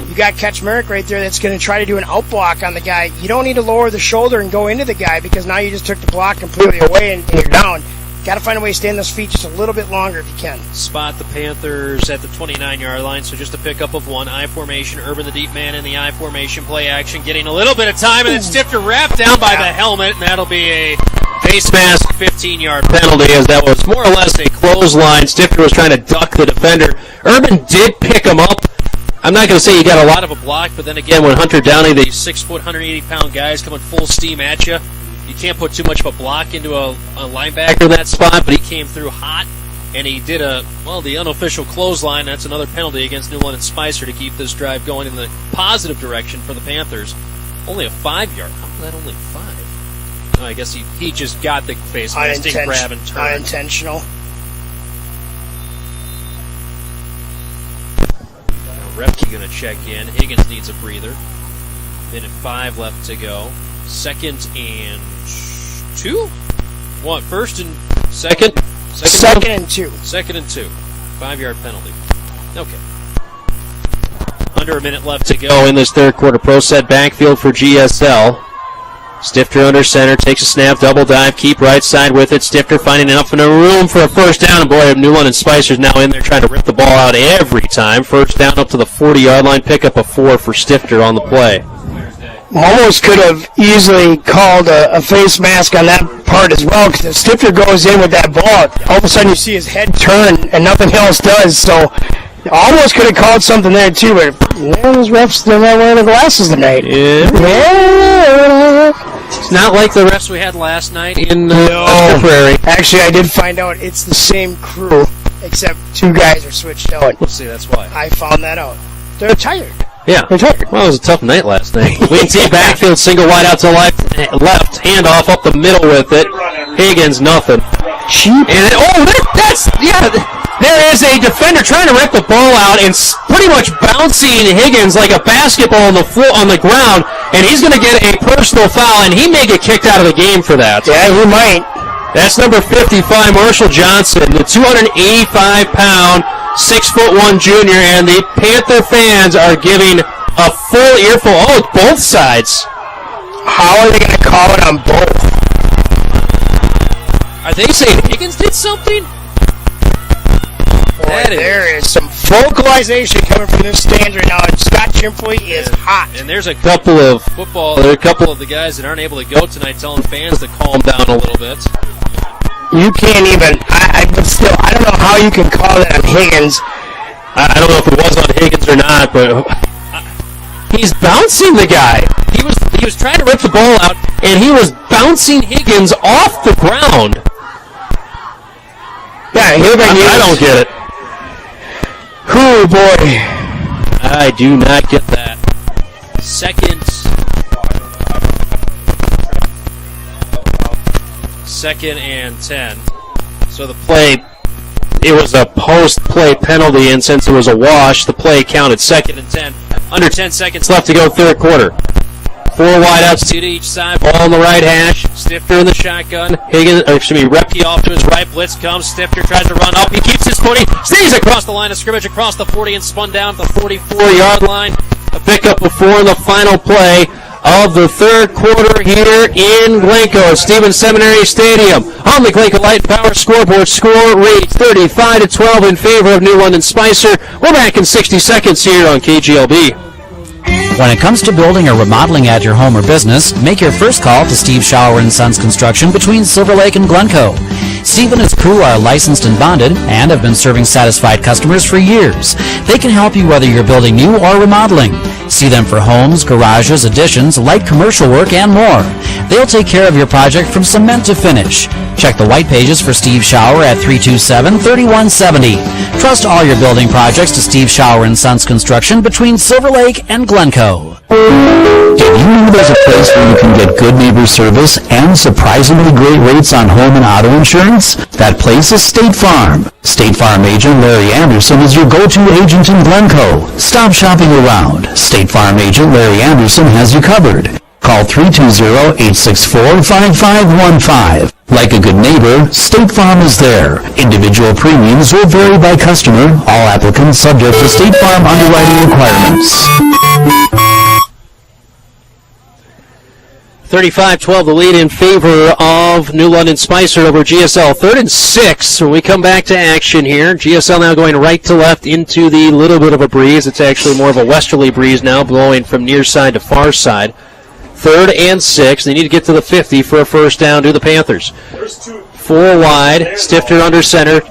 you got Kaczmarek right there that's going to try to do an out block on the guy. You don't need to lower the shoulder and go into the guy because now you just took the block completely away and you're down. Got to find a way to stay on those feet just a little bit longer if you can. Spot the Panthers at the 29-yard line, so just a pickup of one. I formation, Urban the deep man in the I formation, play action, getting a little bit of time, and then Stifter wrapped down by the helmet, and that'll be a face mask 15-yard penalty, as that was more or less a clothesline. Stifter was trying to duck the defender. Urban did pick him up. I'm not going to say he got a lot of a block, but then again, when Hunter Downey, the 6-foot, 180-pound guys coming full steam at you, you can't put too much of a block into a linebacker in that spot, but he came through hot, and he did the unofficial clothesline. That's another penalty against Newland and Spicer to keep this drive going in the positive direction for the Panthers. Only a 5-yard. How is that only 5? Oh, I guess he just got the face mask, didn't grab and turn. Unintentional. Repke going to check in. Higgins needs a breather. Minute 5 left to go. 2nd and 2? What? First and second? Second and 2. 2nd and 2. 5-yard penalty. Okay. Under a minute left to go in this third quarter. Pro set backfield for GSL. Stifter under center, takes a snap, double dive, keep right side with it. Stifter finding enough in a room for a first down, and boy, Newland and Spicer's now in there trying to rip the ball out every time. First down up to the 40-yard line, pick up a 4 for Stifter on the play. Almost could have easily called a face mask on that part as well, because if Stifter goes in with that ball, all of a sudden you see his head turn and nothing else does, so almost could have called something there too, but those refs, they're not wearing the glasses tonight. Yeah. It's not like the refs we had last night in Prairie. Actually, I did find out it's the same crew, except 2 guys are switched out. Let's see, that's why. I found that out. They're tired. Yeah. They're tired. Well, it was a tough night last night. Wing team backfield, single wide out to left, handoff up the middle with it. Higgins, nothing. Cheap. And there is a defender trying to rip the ball out and pretty much bouncing Higgins like a basketball on the floor, on the ground, and he's going to get a personal foul, and he may get kicked out of the game for that. Yeah, he might. That's number 55, Marshall Johnson, the 285-pound, 6'1" junior, and the Panther fans are giving a full earful. Oh, it's both sides. How are they going to call it on both? Are they saying Higgins did something? There is some vocalization coming from this stand right now, and Scott Chimpley is hot. And there's a couple of the guys that aren't able to go tonight telling fans to calm down a little bit. You can't even. But still, I don't know how you can call that on Higgins. I don't know if it was on Higgins or not, but he's bouncing the guy. He was trying to rip the ball out, and he was bouncing Higgins off the ground. Yeah, I don't get it. Oh boy, I do not get that. Second and 10. So the play, it was a post-play penalty, and since it was a wash, the play counted 2nd and 10. Under 10 seconds left to go third quarter. 4 wideouts, 2 to each side, ball on the right hash. Stifter in the shotgun. Repke off to his right. Blitz comes. Stifter tries to run up. He keeps his footing. Stays across the line of scrimmage, across the 40, and spun down to the 44-yard line. A pickup of 4 in the final play of the third quarter here in Glencoe, Stevens Seminary Stadium. On the Glencoe Light Power scoreboard, score reads 35-12 in favor of New London Spicer. We're back in 60 seconds here on KGLB. When it comes to building or remodeling at your home or business, make your first call to Steve Shower & Sons Construction between Silver Lake and Glencoe. Steve and his crew are licensed and bonded and have been serving satisfied customers for years. They can help you whether you're building new or remodeling. See them for homes, garages, additions, light commercial work, and more. They'll take care of your project from cement to finish. Check the white pages for Steve Shower at 327-3170. Trust all your building projects to Steve Shower & Sons Construction between Silver Lake and Glencoe. Did you know there's a place where you can get good neighbor service and surprisingly great rates on home and auto insurance? That place is State Farm. State Farm agent Larry Anderson is your go-to agent in Glencoe. Stop shopping around. State Farm agent Larry Anderson has you covered. Call 320-864-5515. Like a good neighbor, State Farm is there. Individual premiums will vary by customer. All applicants subject to State Farm underwriting requirements. 35-12, the lead in favor of New London Spicer over GSL. 3rd and 6 when we come back to action here. GSL now going right to left into the little bit of a breeze. It's actually more of a westerly breeze now, blowing from near side to far side. 3rd and 6. They need to get to the 50 for a first down to the Panthers. 4 wide, Stifter under center.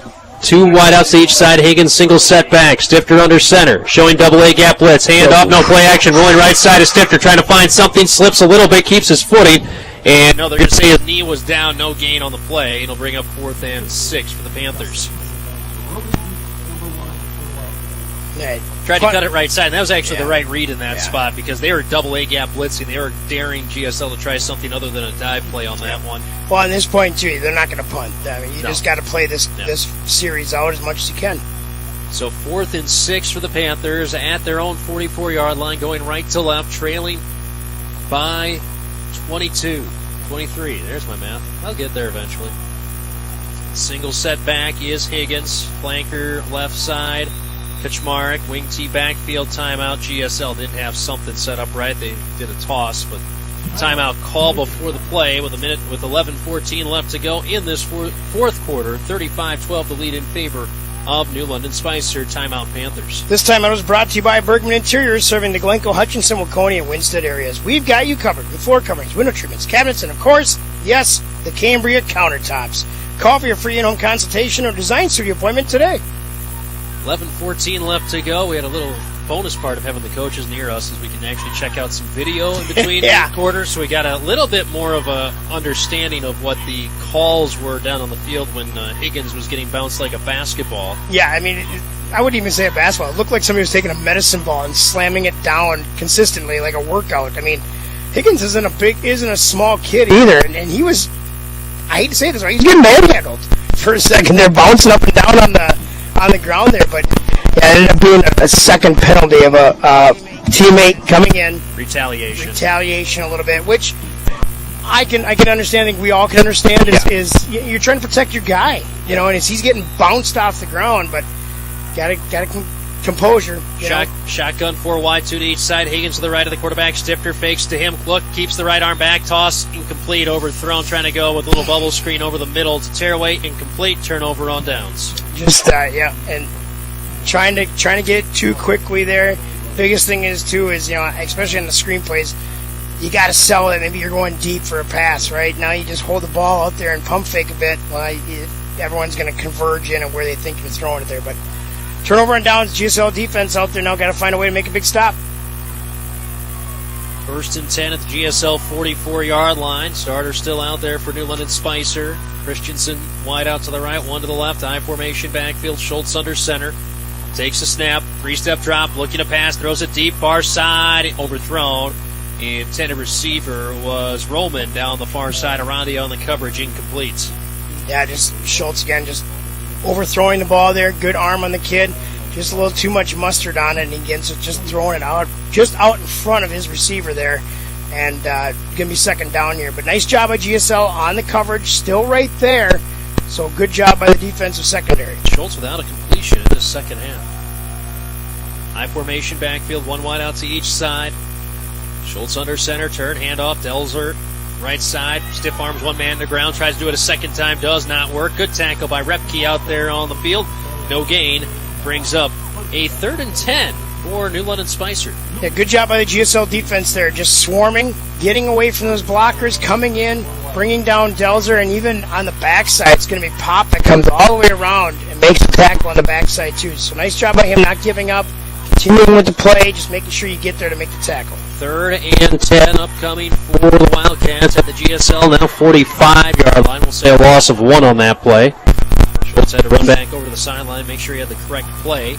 2 wideouts to each side. Higgins single set back. Stifter under center. Showing double A gap blitz. Hand off, no play action. Rolling right side of Stifter. Trying to find something. Slips a little bit. Keeps his footing. And no, they're going to say his knee was down. No gain on the play. It'll bring up 4th and 6 for the Panthers. Tried to cut it right side. And that was actually the right read in that spot because they were double A gap blitzing. They were daring GSL to try something other than a dive play on that one. Well, at this point, too, they're not going to punt. I mean, you just got to play this series out as much as you can. So 4th and 6 for the Panthers at their own 44-yard line, going right to left, trailing by 22, 23. There's my math. I'll get there eventually. Single setback is Higgins. Flanker left side. Kaczmarek, wing T backfield, timeout. GSL didn't have something set up right. They did a toss, but timeout call before the play with 11:14 left to go in this fourth quarter. 35-12 the lead in favor of New London Spicer. Timeout Panthers. This timeout was brought to you by Bergman Interiors, serving the Glencoe, Hutchinson, Waconia, and Winsted areas. We've got you covered with floor coverings, window treatments, cabinets, and of course, yes, the Cambria countertops. Call for your free in-home consultation or design studio appointment today. 11:14 left to go. We had a little bonus part of having the coaches near us as we can actually check out some video in between quarters. So we got a little bit more of a understanding of what the calls were down on the field when Higgins was getting bounced like a basketball. Yeah, I mean, I wouldn't even say a basketball. It looked like somebody was taking a medicine ball and slamming it down consistently like a workout. I mean, Higgins isn't a small kid either, and he was, I hate to say this, right? He's getting manhandled for a second. They're bouncing up and down on the ground there, but it ended up being a second penalty of a teammate coming in. Retaliation a little bit, which I can understand. I think we all can understand is you're trying to protect your guy, and as he's getting bounced off the ground, but gotta composure. Shotgun 4 wide, 2 to each side. Higgins to the right of the quarterback. Stifter fakes to him. Look, keeps the right arm back. Toss incomplete. Overthrown. Trying to go with a little bubble screen over the middle to Tearaway. Incomplete. Turnover on downs. And trying to get too quickly there. Biggest thing is especially on the screen plays, you got to sell it. Maybe you're going deep for a pass, right? Now you just hold the ball out there and pump fake a bit. Well, everyone's going to converge in on where they think you're throwing it there, but. Turnover on downs, GSL defense out there now got to find a way to make a big stop. 1st and 10 at the GSL 44-yard line. Starter still out there for New London Spicer. Christensen wide out to the right, 1 to the left. I formation backfield. Schultz under center. Takes a snap. 3-step drop. Looking to pass. Throws it deep. Far side. Overthrown. Intended receiver was Roman down the far side. Arondi on the coverage. Incomplete. Yeah, just Schultz again, just overthrowing the ball there. Good arm on the kid. Just a little too much mustard on it, and he gets it, just throwing it out in front of his receiver there. And going to be second down here. But nice job by GSL on the coverage, still right there. So good job by the defensive secondary. Schultz without a completion in this second half. High formation backfield, 1 wide out to each side. Schultz under center, turn, handoff, Delzer. Right side, stiff arms, 1 man to the ground, tries to do it a second time, does not work. Good tackle by Repke out there on the field. No gain, brings up a 3rd and 10 for New London Spicer. Yeah, good job by the GSL defense there, just swarming, getting away from those blockers, coming in, bringing down Delzer, and even on the backside, it's going to be Pop that comes all the way around and makes the tackle on the backside too. So nice job by him not giving up, continuing with the play, just making sure you get there to make the tackle. 3rd and 10 upcoming for the Wildcats at the GSL, now 45-yard line. We'll say a loss of 1 on that play. Schultz had to run back over to the sideline, make sure he had the correct play.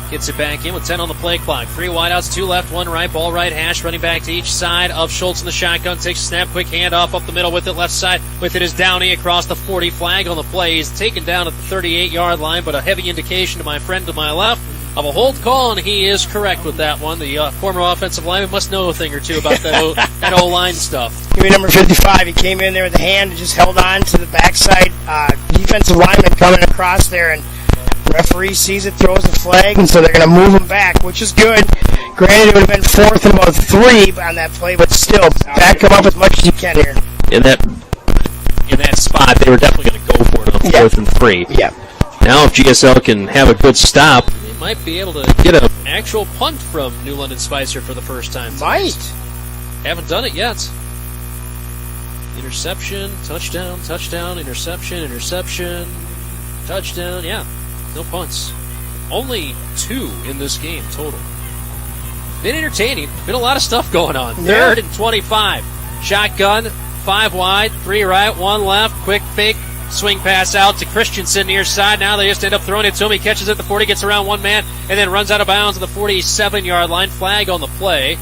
Gets it back in with 10 on the play clock. 3 wideouts, 2 left, 1 right, ball right hash, running back to each side of Schultz in the shotgun. Takes a snap, quick handoff up the middle with it, left side. With it is Downey across the 40. Flag on the play. He's taken down at the 38-yard line, but a heavy indication to my friend to my left of a hold call, and he is correct with that one. The former offensive lineman must know a thing or two about that O-line stuff. Give me number 55. He came in there with the hand and just held on to the backside. Defensive lineman coming across there, and referee sees it, throws the flag, and so they're going to move him back, which is good. Granted, it would have been 4th and about 3 on that play, but still, back them up as much as you can here. In that spot, they were definitely going to go for it on 4th and 3. Yeah. Now, if GSL can have a good stop, They might be able to get an actual punt from New London Spicer for the first time tonight. Might. Haven't done it yet. Interception, touchdown, touchdown, interception, interception, touchdown. Yeah, no punts. Only 2 in this game total. Been entertaining. Been a lot of stuff going on. Yeah. 3rd and 25. Shotgun, 5 wide, 3 right, 1 left. Quick fake. Swing pass out to Christensen near side. Now they just end up throwing it to him. He catches it at the 40, gets around one man, and then runs out of bounds at the 47-yard line. Flag on the play.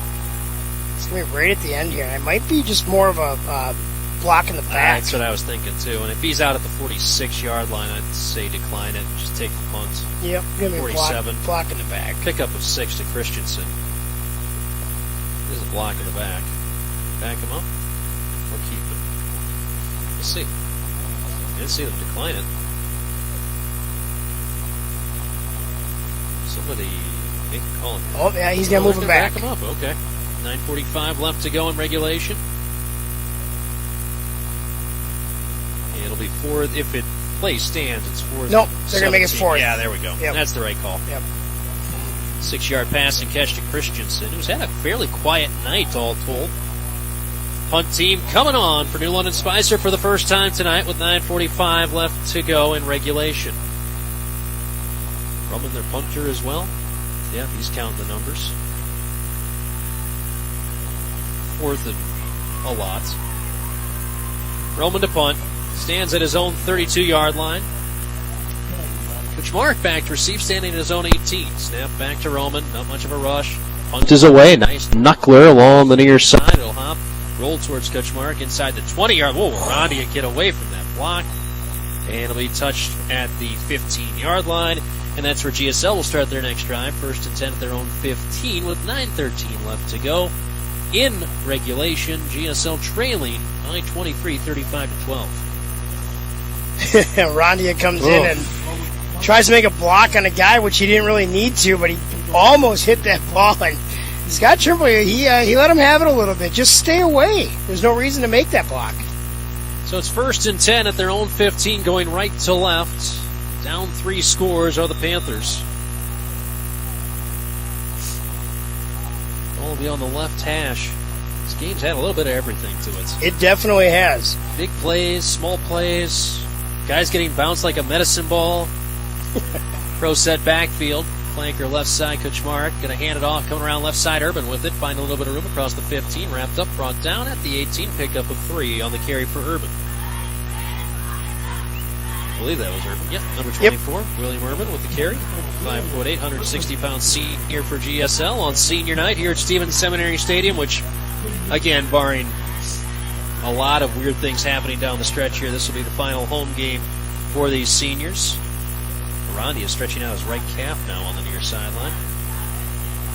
It's going to be right at the end here. It might be just more of a block in the back. That's what I was thinking, too. And if he's out at the 46-yard line, I'd say decline it. Just take the punt. Yep, going to be 47. a block in the back. Pickup of 6 to Christensen. There's a block in the back. Back him up or keep it? We'll see. I didn't see them decline it. Somebody make a call. Oh, yeah, he's going to move him back. Back him up, okay. 9:45 left to go in regulation. It'll be 4th. If it play stands, it's 4th. Nope, they're going to make it 4th. Yeah, there we go. Yep. That's the right call. Yep. 6-yard pass and catch to Christensen, who's had a fairly quiet night, all told. Punt team coming on for New London Spicer for the first time tonight with 9:45 left to go in regulation. Roman, their punter as well. Yeah, he's counting the numbers. 4th and a lot. Roman to punt. Stands at his own 32-yard line. Which Mark back to receive, standing at his own 18. Snap back to Roman. Not much of a rush. Punt is away. Nice knuckler along the near side. It'll hop. Roll towards Kuchmark inside the 20-yard. Whoa, Rondia get away from that block. And it'll be touched at the 15-yard line. And that's where GSL will start their next drive. 1st and 10 at their own 15 with 9:13 left to go. In regulation, GSL trailing by 23, 35-12. Rondia comes in and tries to make a block on a guy, which he didn't really need to, but he almost hit that ball. And Scott Trimble, he let him have it a little bit. Just stay away. There's no reason to make that block. So it's 1st and 10 at their own 15, going right to left. Down 3 scores are the Panthers. Ball will be on the left hash. This game's had a little bit of everything to it. It definitely has. Big plays, small plays, guys getting bounced like a medicine ball. Pro set backfield. Flanker left side, Kuchmark. Going to hand it off, coming around left side, Urban with it. Finding a little bit of room across the 15. Wrapped up, brought down at the 18. Pickup of 3 on the carry for Urban. I believe that was Urban. Yep, number 24, William Urban with the carry. 5'8", 160-pound senior for GSL on senior night here at Stevens Seminary Stadium, which, again, barring a lot of weird things happening down the stretch here, this will be the final home game for these seniors. Rondia is stretching out his right calf now on the near sideline.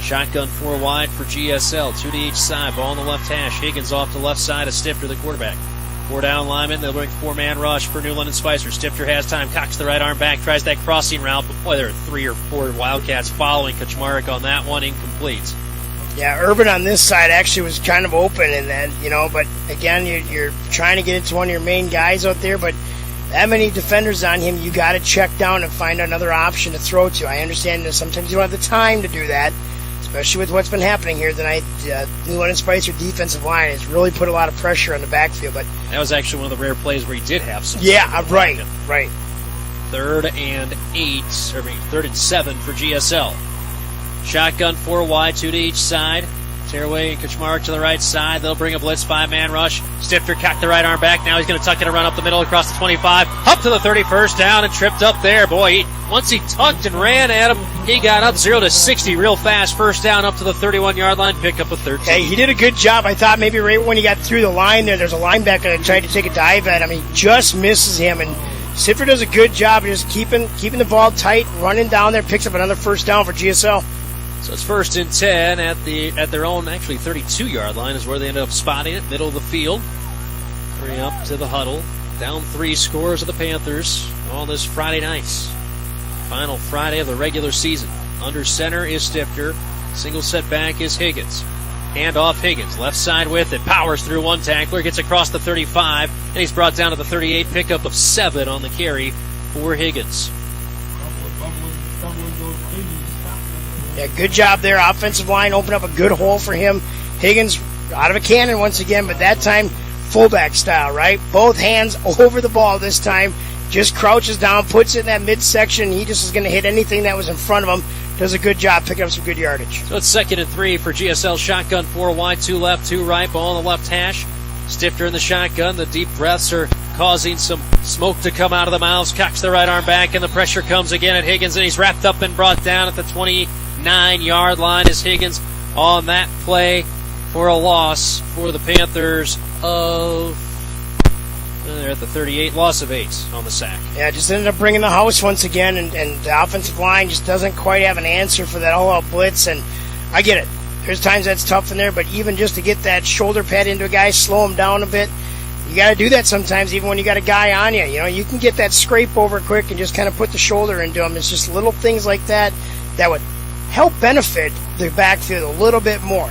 Shotgun 4 wide for GSL, 2 to each side. Ball on the left hash. Higgins off the left side, a Stifter, the quarterback. 4 down lineman. They'll bring 4-man rush for New London Spicer. Stifter has time, cocks the right arm back, tries that crossing route, but boy, there are 3 or 4 Wildcats following Kuchmarek on that one, incomplete. Yeah, Urban on this side actually was kind of open in that, but again, you're trying to get it to one of your main guys out there, but that many defenders on him, you got to check down and find another option to throw to. I understand that sometimes you don't have the time to do that, especially with what's been happening here tonight. New London Spicer defensive line has really put a lot of pressure on the backfield. But that was actually one of the rare plays where he did have some. Yeah, right. 3rd and 7 for GSL. Shotgun 4 wide, 2 to each side. Tearaway and Kuchmarek to the right side. They'll bring a blitz 5-man rush. Stifter cocked the right arm back. Now he's going to tuck it and run up the middle across the 25. Up to the 31st down and tripped up there. Boy, once he tucked and ran at him, he got up 0 to 60 real fast. First down up to the 31-yard line. Pick up a 13. Hey, he did a good job. I thought maybe right when he got through the line there's a linebacker that tried to take a dive at him. He just misses him. And Stifter does a good job of just keeping the ball tight, running down there, picks up another first down for GSL. So it's 1st and 10 at their own, actually 32-yard line is where they ended up spotting it, middle of the field. Hurry up to the huddle. Down 3 scores of the Panthers on this Friday night. Final Friday of the regular season. Under center is Stifter. Single set back is Higgins. Hand off Higgins. Left side with it. Powers through one tackler. Gets across the 35. And he's brought down to the 38. Pickup of 7 on the carry for Higgins. Yeah, good job there. Offensive line opened up a good hole for him. Higgins out of a cannon once again, but that time fullback style, right? Both hands over the ball this time. Just crouches down, puts it in that midsection. He just is going to hit anything that was in front of him. Does a good job picking up some good yardage. So it's 2nd and 3 for GSL. Shotgun 4 wide, 2 left, 2 right. Ball on the left hash. Stifter in the shotgun. The deep breaths are causing some smoke to come out of the mouths. Cocks the right arm back, and the pressure comes again at Higgins, and he's wrapped up and brought down at the 29-yard line as Higgins on that play for a loss for the Panthers of... They're at the 38, loss of 8 on the sack. Yeah, just ended up bringing the house once again, and the offensive line just doesn't quite have an answer for that all-out blitz, and I get it. There's times that's tough in there, but even just to get that shoulder pad into a guy, slow him down a bit, you got to do that sometimes, even when you got a guy on you. You know, you can get that scrape over quick and just kind of put the shoulder into him. It's just little things like that that would help benefit the backfield a little bit more.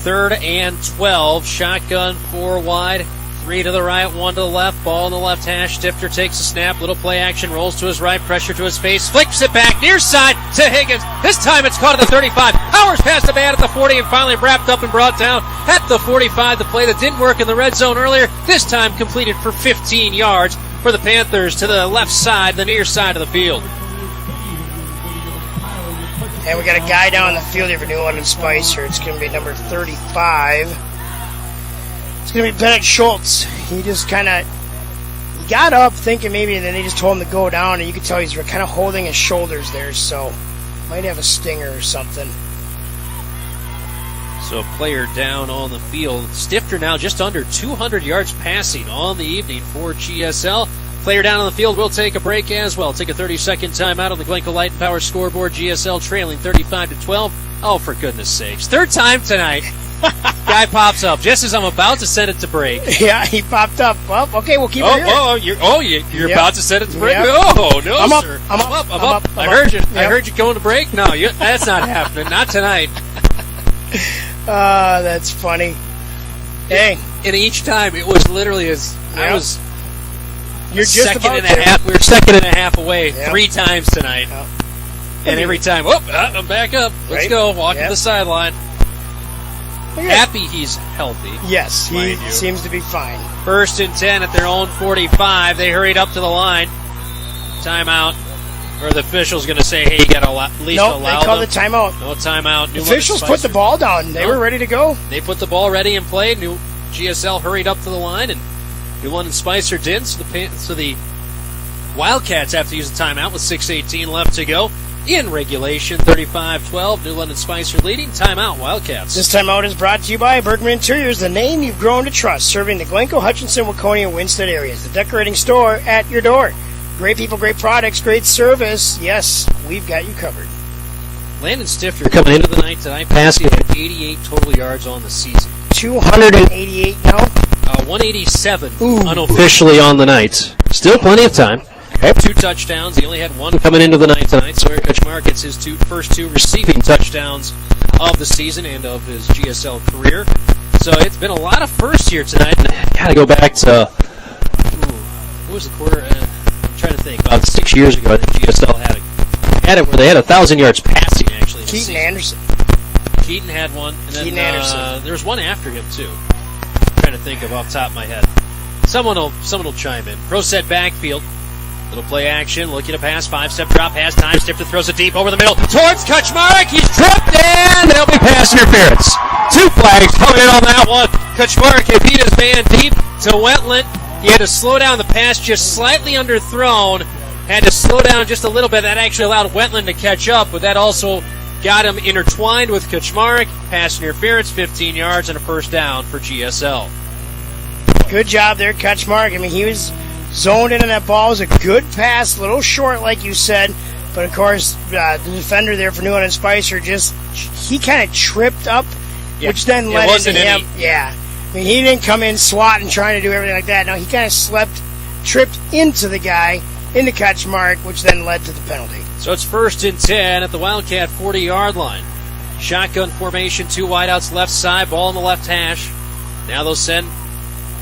3rd and 12, shotgun 4 wide. 3 to the right, 1 to the left. Ball in the left hash. Stifter takes a snap. Little play action. Rolls to his right. Pressure to his face. Flicks it back. Near side to Higgins. This time it's caught at the 35. Powers past the man at the 40 and finally wrapped up and brought down at the 45. The play that didn't work in the red zone earlier. This time completed for 15 yards for the Panthers to the left side, the near side of the field. And we got a guy down the field here for New London Spicer. It's going to be number 35. It's going to be Bennett Schultz. He just kind of got up thinking maybe, and then they just told him to go down, and you could tell he's kind of holding his shoulders there, so might have a stinger or something. So a player down on the field. Stifter now just under 200 yards passing on the evening for GSL. Player down on the field. We'll take a break as well. Take a 30-second timeout on the Glencoe Light and Power scoreboard. GSL trailing 35-12. Oh, for goodness sakes. 3rd time tonight. Guy pops up just as I'm about to send it to break. Yeah, he popped up. Well, okay, we'll keep it here. You're Yep. about to send it to break? Yep. Oh, no, I'm up, sir. I'm up. I heard you. Yep. I heard you going to break. No, that's not happening. Not tonight. That's funny. Hey. And each time it was literally as I was. You're just second about and a there. half. We were 2nd and a half away Yep. 3 times tonight. Yep. And every time, I'm back up. Let's Right. go. Walk Yep. to the sideline. Happy he's healthy. Yes, he mind you. seems to be fine. 1st and 10 at their own 45. They hurried up to the line. Timeout. Or the official's going to say, hey, you got to at least Nope, allow they called them. the timeout. No timeout. The officials put the ball down. They were ready to go. They put the ball ready and played. New GSL hurried up to the line, and New London Spicer didn't. So the Wildcats have to use a timeout with 6:18 left to go. In regulation, 35-12. New London Spicer leading. Timeout, Wildcats. This timeout is brought to you by Bergman Interiors, the name you've grown to trust, serving the Glencoe, Hutchinson, Waconia, and Winston areas. The decorating store at your door. Great people, great products, great service. Yes, we've got you covered. Landon Stifter coming into the night tonight, passing at 88 total yards on the season. 288 now. 187 unofficially on the night. Still plenty of time. Okay. 2 touchdowns. He only had 1 coming into the night tonight, so Eric Kuchmark gets his first 2 receiving touchdowns of the season and of his GSL career. So it's been a lot of firsts here tonight. And I got to go back to, what was the quarter? I'm trying to think. About 6 years ago, I think GSL had it where they had 1,000 yards passing, actually. Keaton Anderson. Keaton had one. And then, Keaton Anderson. There was one after him, too. I'm trying to think of off the top of my head. Someone will chime in. Pro set backfield. Little play action, looking to pass, 5-step drop, has time, Stifter throws it deep over the middle, towards Kuchmark, he's tripped, and there'll be pass interference. 2 flags coming in on that one. Kuchmark had beat his man deep to Wetland. He had to slow down the pass, just slightly underthrown, had to slow down just a little bit. That actually allowed Wetland to catch up, but that also got him intertwined with Kuchmark. Pass interference, 15 yards, and a first down for GSL. Good job there, Kuchmark. I mean, he was zoned in on that ball. It was a good pass, a little short, like you said. But, of course, the defender there for New London Spicer he kind of tripped up, which then led into him. Yeah. I mean, he didn't come in swatting, trying to do everything like that. No, he kind of tripped into the guy, into Kuchmark, which then led to the penalty. So it's 1st and 10 at the Wildcat 40-yard line. Shotgun formation, 2 wideouts left side, ball in the left hash. Now they'll send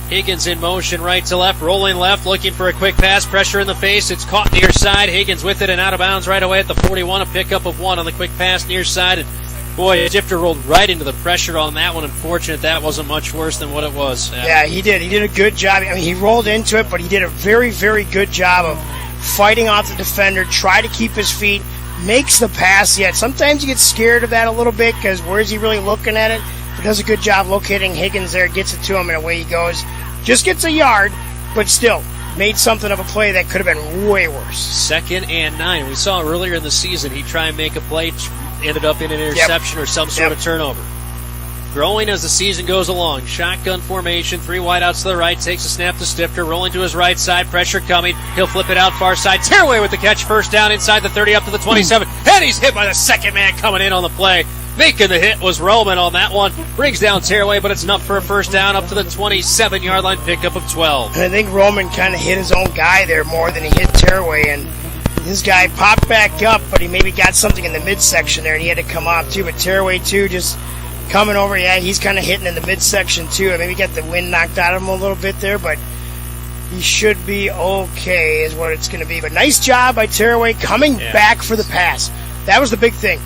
Higgins in motion right to left, rolling left, looking for a quick pass, pressure in the face. It's caught near side. Higgins with it and out of bounds right away at the 41. A pickup of 1 on the quick pass near side. And boy, Stifter rolled right into the pressure on that one. Unfortunate that wasn't much worse than what it was. Yeah, he did. He did a good job. I mean, he rolled into it, but he did a very, very good job of fighting off the defender, try to keep his feet, makes the pass. Yet sometimes you get scared of that a little bit because where is he really looking at it? But does a good job locating Higgins there, gets it to him, and away he goes. Just gets a yard, but still made something of a play that could have been way worse. 2nd and 9. We saw earlier in the season he tried and make a play, ended up in an interception or some sort of turnover. Growing as the season goes along. Shotgun formation, 3 wideouts to the right, takes a snap to Stifter, rolling to his right side, pressure coming. He'll flip it out far side. Tearaway with the catch, first down inside the 30 up to the 27. And he's hit by the second man coming in on the play. Making the hit was Roman on that one. Brings down Tearaway, but it's enough for a first down up to the 27-yard line, pickup of 12. And I think Roman kind of hit his own guy there more than he hit Tearaway, and this guy popped back up, but he maybe got something in the midsection there, and he had to come off too. But Tearaway too, just coming over, he's kind of hitting in the midsection too. And maybe got the wind knocked out of him a little bit there, but he should be okay is what it's going to be. But nice job by Tearaway coming back for the pass. That was the big thing.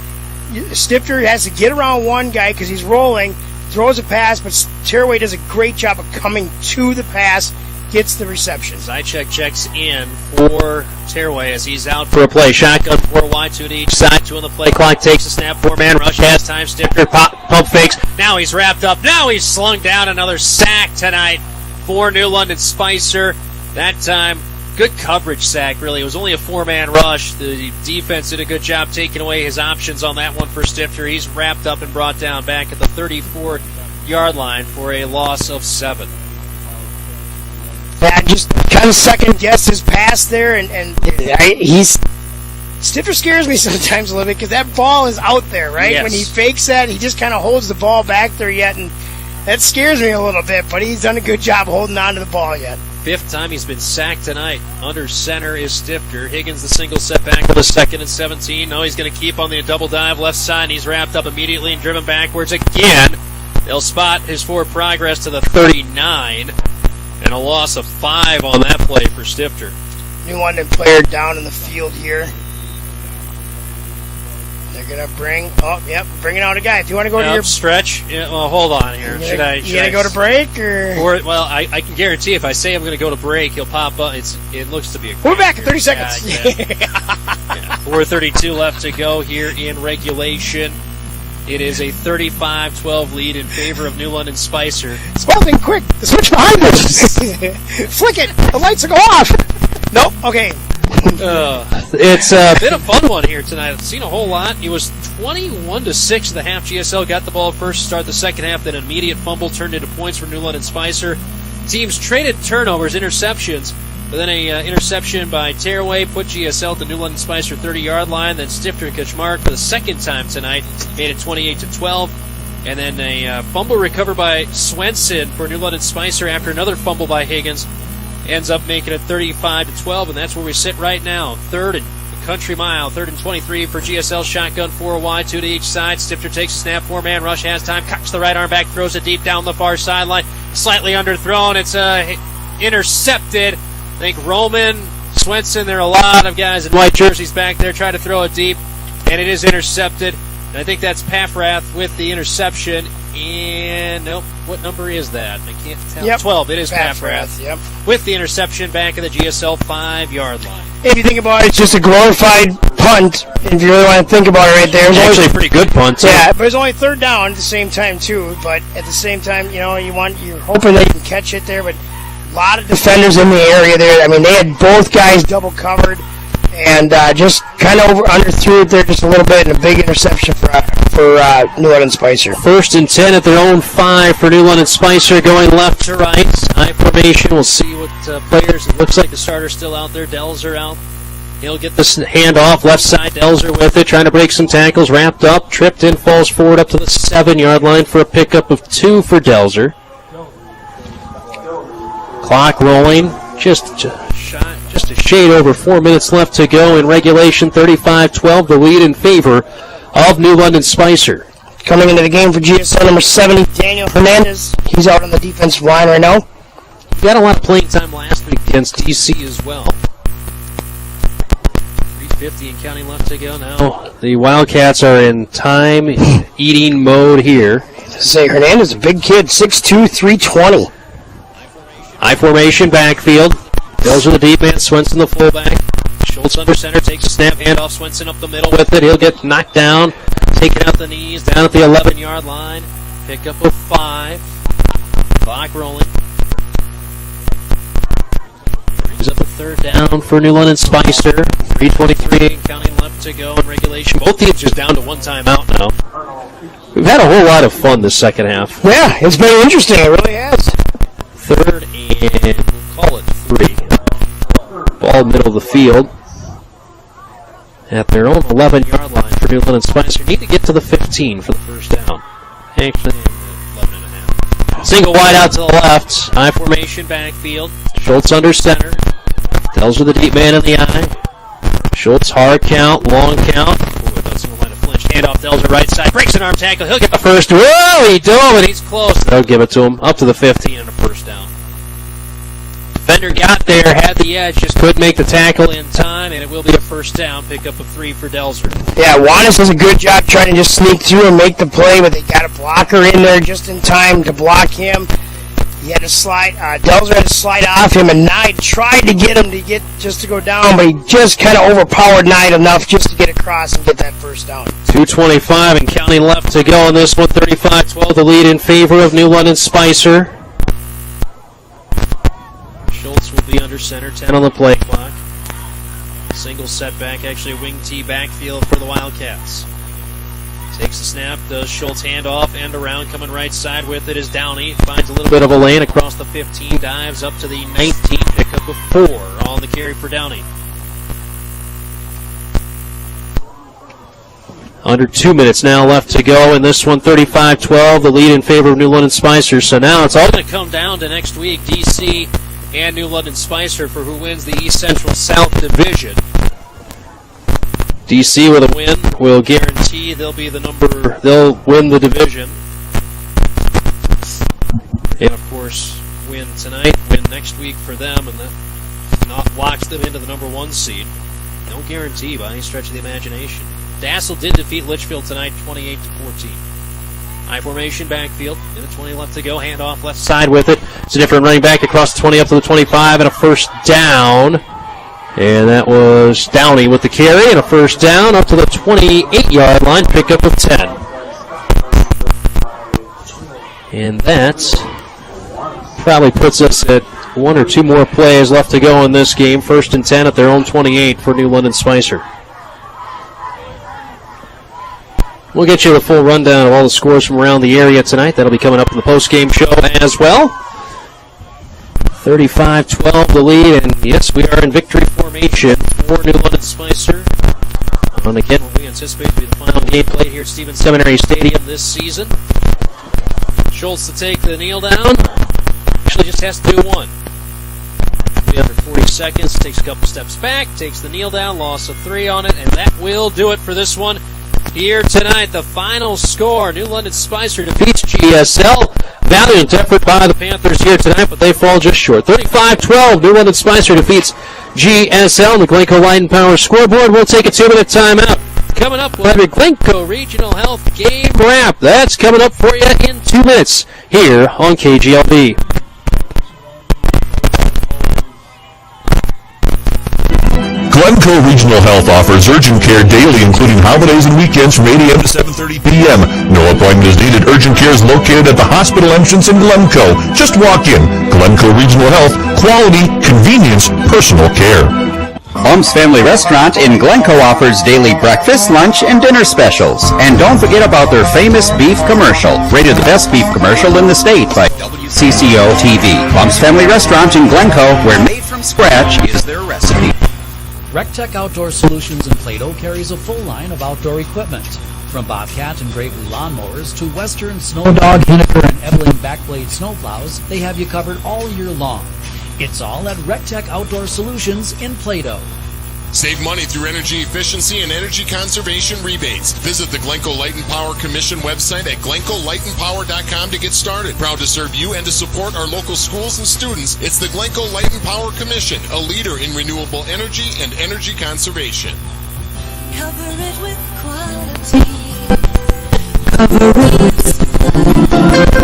Stifter has to get around one guy because he's rolling, throws a pass, but Tearaway does a great job of coming to the pass, gets the reception. Zychek checks in for Tearaway as he's out for a play. Shotgun, 4 wide, 2 to each side, 2 on the play clock, takes a snap, 4-man rush, has time, Stifter, pump fakes. Now he's wrapped up, now he's slung down, another sack tonight for New London Spicer. That time, good coverage sack, really. It was only a 4-man rush. The defense did a good job taking away his options on that one for Stifter. He's wrapped up and brought down back at the 34-yard line for a loss of 7. Yeah, just kind of second-guessed his pass there, and Stifter scares me sometimes a little bit because that ball is out there, right? Yes. When he fakes that, he just kind of holds the ball back there yet, and that scares me a little bit, but he's done a good job holding on to the ball yet. 5th time he's been sacked tonight. Under center is Stifter. Higgins the single setback for the 2nd and 17. No, he's going to keep on the double dive left side, and he's wrapped up immediately and driven backwards again. They'll spot his forward progress to the 39, and a loss of 5 on that play for Stifter. New London player down in the field here. They're going to bringing out a guy. If you want to go to your stretch, well, hold on here. Should I go to break or? Well, I can guarantee if I say I'm going to go to break, he'll pop up. It looks to be a. We're back in 30 seconds. 4:32 left to go here in regulation. It is a 35-12 lead in favor of New London Spicer. Spalding, quick! The switch behind us. Flick it. The lights will go off. Nope. Okay. It's a bit of fun one here tonight. I've seen a whole lot. It was 21-6 the half. GSL got the ball first to start the second half. Then an immediate fumble turned into points for New London Spicer. Teams traded turnovers, interceptions, but then a interception by Tearaway put GSL at the New London Spicer 30-yard line. Then Stifter and Kaczmarek for the second time tonight made it 28-12. And then a fumble recovered by Swenson for New London Spicer after another fumble by Higgins. Ends up making it 35-12, and that's where we sit right now. 3rd and country mile, 3rd and 23 for GSL. Shotgun, 4 wide, 2 to each side. Stifter takes a snap, 4-man rush, has time, cocks the right arm back, throws it deep down the far sideline. Slightly underthrown. It's intercepted. I think Roman, Swenson, there are a lot of guys in white jerseys back there trying to throw it deep, and it is intercepted. And I think that's Paffrath with the interception. And, nope, what number is that? I can't tell. Yep. 12, it is Paffrath. Yep. With the interception back at the GSL 5-yard line. If you think about it, it's just a glorified punt. If you really want to think about it right there. It's actually a pretty good punt, too. Yeah, but it's only 3rd down at the same time, too. But at the same time, you're hoping that you can catch it there. But a lot of defenders in the area there. I mean, they had both guys double covered. And just kind of underthrew it there just a little bit, and a big interception for New London Spicer. 1st and 10 at their own 5 for New London Spicer, going left to right. High formation. We'll see what players. It looks like the starter's still out there. Delzer out. He'll get this handoff left side. Delzer with it, trying to break some tackles. Wrapped up, tripped in, falls forward up to the 7-yard line for a pickup of 2 for Delzer. Clock rolling. Just a shade over 4 minutes left to go in regulation. 35-12, the lead in favor of New London Spicer. Coming into the game for GSL, number 70, Daniel Hernandez. He's out on the defensive line right now. He had a lot of playing time last week against DC as well. 3:50 and counting left to go now. The Wildcats are in time-eating mode here. Say Hernandez, a big kid, 6'2", 320. I formation backfield. Goes with the deep man, Swenson the fullback. Schultz under center, takes a snap, handoff, Swenson up the middle with it. He'll get knocked down, taken out the knees, down at the 11-yard line. Pick up a 5. Clock rolling. Brings up a third down for New London Spicer. 3:23 and counting left to go in regulation. Both teams just down to one timeout now. We've had a whole lot of fun this second half. Yeah, it's been interesting. It really has. Third and we'll call it 3. Ball middle of the field. At their own 11-yard line for New London Spicer. Need to get to the 15 for the first down. Actually, 11.5. Single wide out to the left. High formation backfield. Schultz under center. Tells her the deep man in the eye. Schultz hard count, long count. Ooh, that's single line of flinch. Handoff Delzer right side. Breaks an arm tackle. He'll get the first. Whoa, he dove it. He's close. They'll give it to him. Up to the 15 and a first down. Defender got there, had the edge, just couldn't make the tackle in time, and it will be a first down. Pick up a 3 for Delzer. Yeah, Juanes does a good job trying to just sneak through and make the play, but they got a blocker in there just in time to block him. He had to slide, Delzer had to slide off him, and Knight tried to get him to go down, but he just kind of overpowered Knight enough just to get across and get that first down. 2:25 and counting left to go on this one. 35-12 the lead in favor of New London Spicer. Schultz will be under center, 10 on the play clock. Single setback, actually a wing T backfield for the Wildcats. Takes the snap, does Schultz hand off, and around, coming right side with it is Downey. Finds a little bit of a lane across the 15, dives up to the 19, pick up a 4 on the carry for Downey. Under 2 minutes now left to go in this one. 35-12, the lead in favor of New London Spicer. So now it's all going to come down to next week. DC and New London Spicer for who wins the East Central South Division. DC with a win will guarantee they'll win the division. And of course, win tonight, win next week for them, and that not locks them into the number 1 seed. No guarantee by any stretch of the imagination. Dassel did defeat Litchfield tonight, 28-14. High formation backfield, in the 20 left to go, handoff left side with it. It's a different running back across the 20 up to the 25 and a first down. And that was Downey with the carry and a first down up to the 28-yard line, pickup of 10. And that probably puts us at 1 or 2 more plays left to go in this game. 1st and 10 at their own 28 for New London Spicer. We'll get you the full rundown of all the scores from around the area tonight. That'll be coming up in the post-game show as well. 35-12 the lead, and yes, we are in victory formation for New London Spicer. And again, what we anticipate to be the final game played here at Stevens Seminary Stadium this season. Schultz to take the kneel down. Actually just has to do one. Be under 40 seconds, takes a couple steps back, takes the kneel down, loss of 3 on it, and that will do it for this one. Here tonight, the final score, New London Spicer defeats GSL. Valiant effort by the Panthers here tonight, but they fall just short. 35-12, New London Spicer defeats GSL. The Glencoe Light and Power scoreboard. We'll take a 2-minute timeout. Coming up, we'll have your Glencoe Regional Health Game Wrap. That's coming up for you in 2 minutes here on KGLB. Glencoe Regional Health offers urgent care daily, including holidays and weekends from 8 a.m. to 7:30 p.m. No appointment is needed. Urgent care is located at the hospital entrance in Glencoe. Just walk in. Glencoe Regional Health. Quality, convenience, personal care. Holmes Family Restaurant in Glencoe offers daily breakfast, lunch, and dinner specials. And don't forget about their famous beef commercial, rated the best beef commercial in the state by WCCO TV. Holmes Family Restaurant in Glencoe, where made from scratch is their recipe. RecTech Outdoor Solutions in Plato carries a full line of outdoor equipment. From Bobcat and Great Blue lawnmowers to Western Snow Dog, Hinnaker, and Evelyn backblade snowplows, they have you covered all year long. It's all at RecTech Outdoor Solutions in Plato. Save money through energy efficiency and energy conservation rebates. Visit the Glencoe Light and Power Commission website at glencoelightandpower.com to get started. Proud to serve you and to support our local schools and students, it's the Glencoe Light and Power Commission, a leader in renewable energy and energy conservation. Cover it with quality. Cover it with splendor.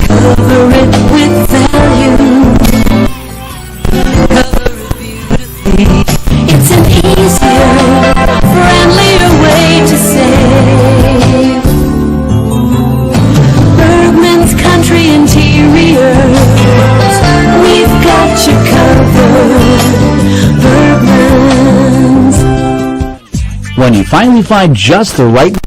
Cover it with value. Cover it beautifully. It's an easier, friendlier way to save. Bergman's Country Interiors, we've got you covered. Bergman's. When you finally find just the right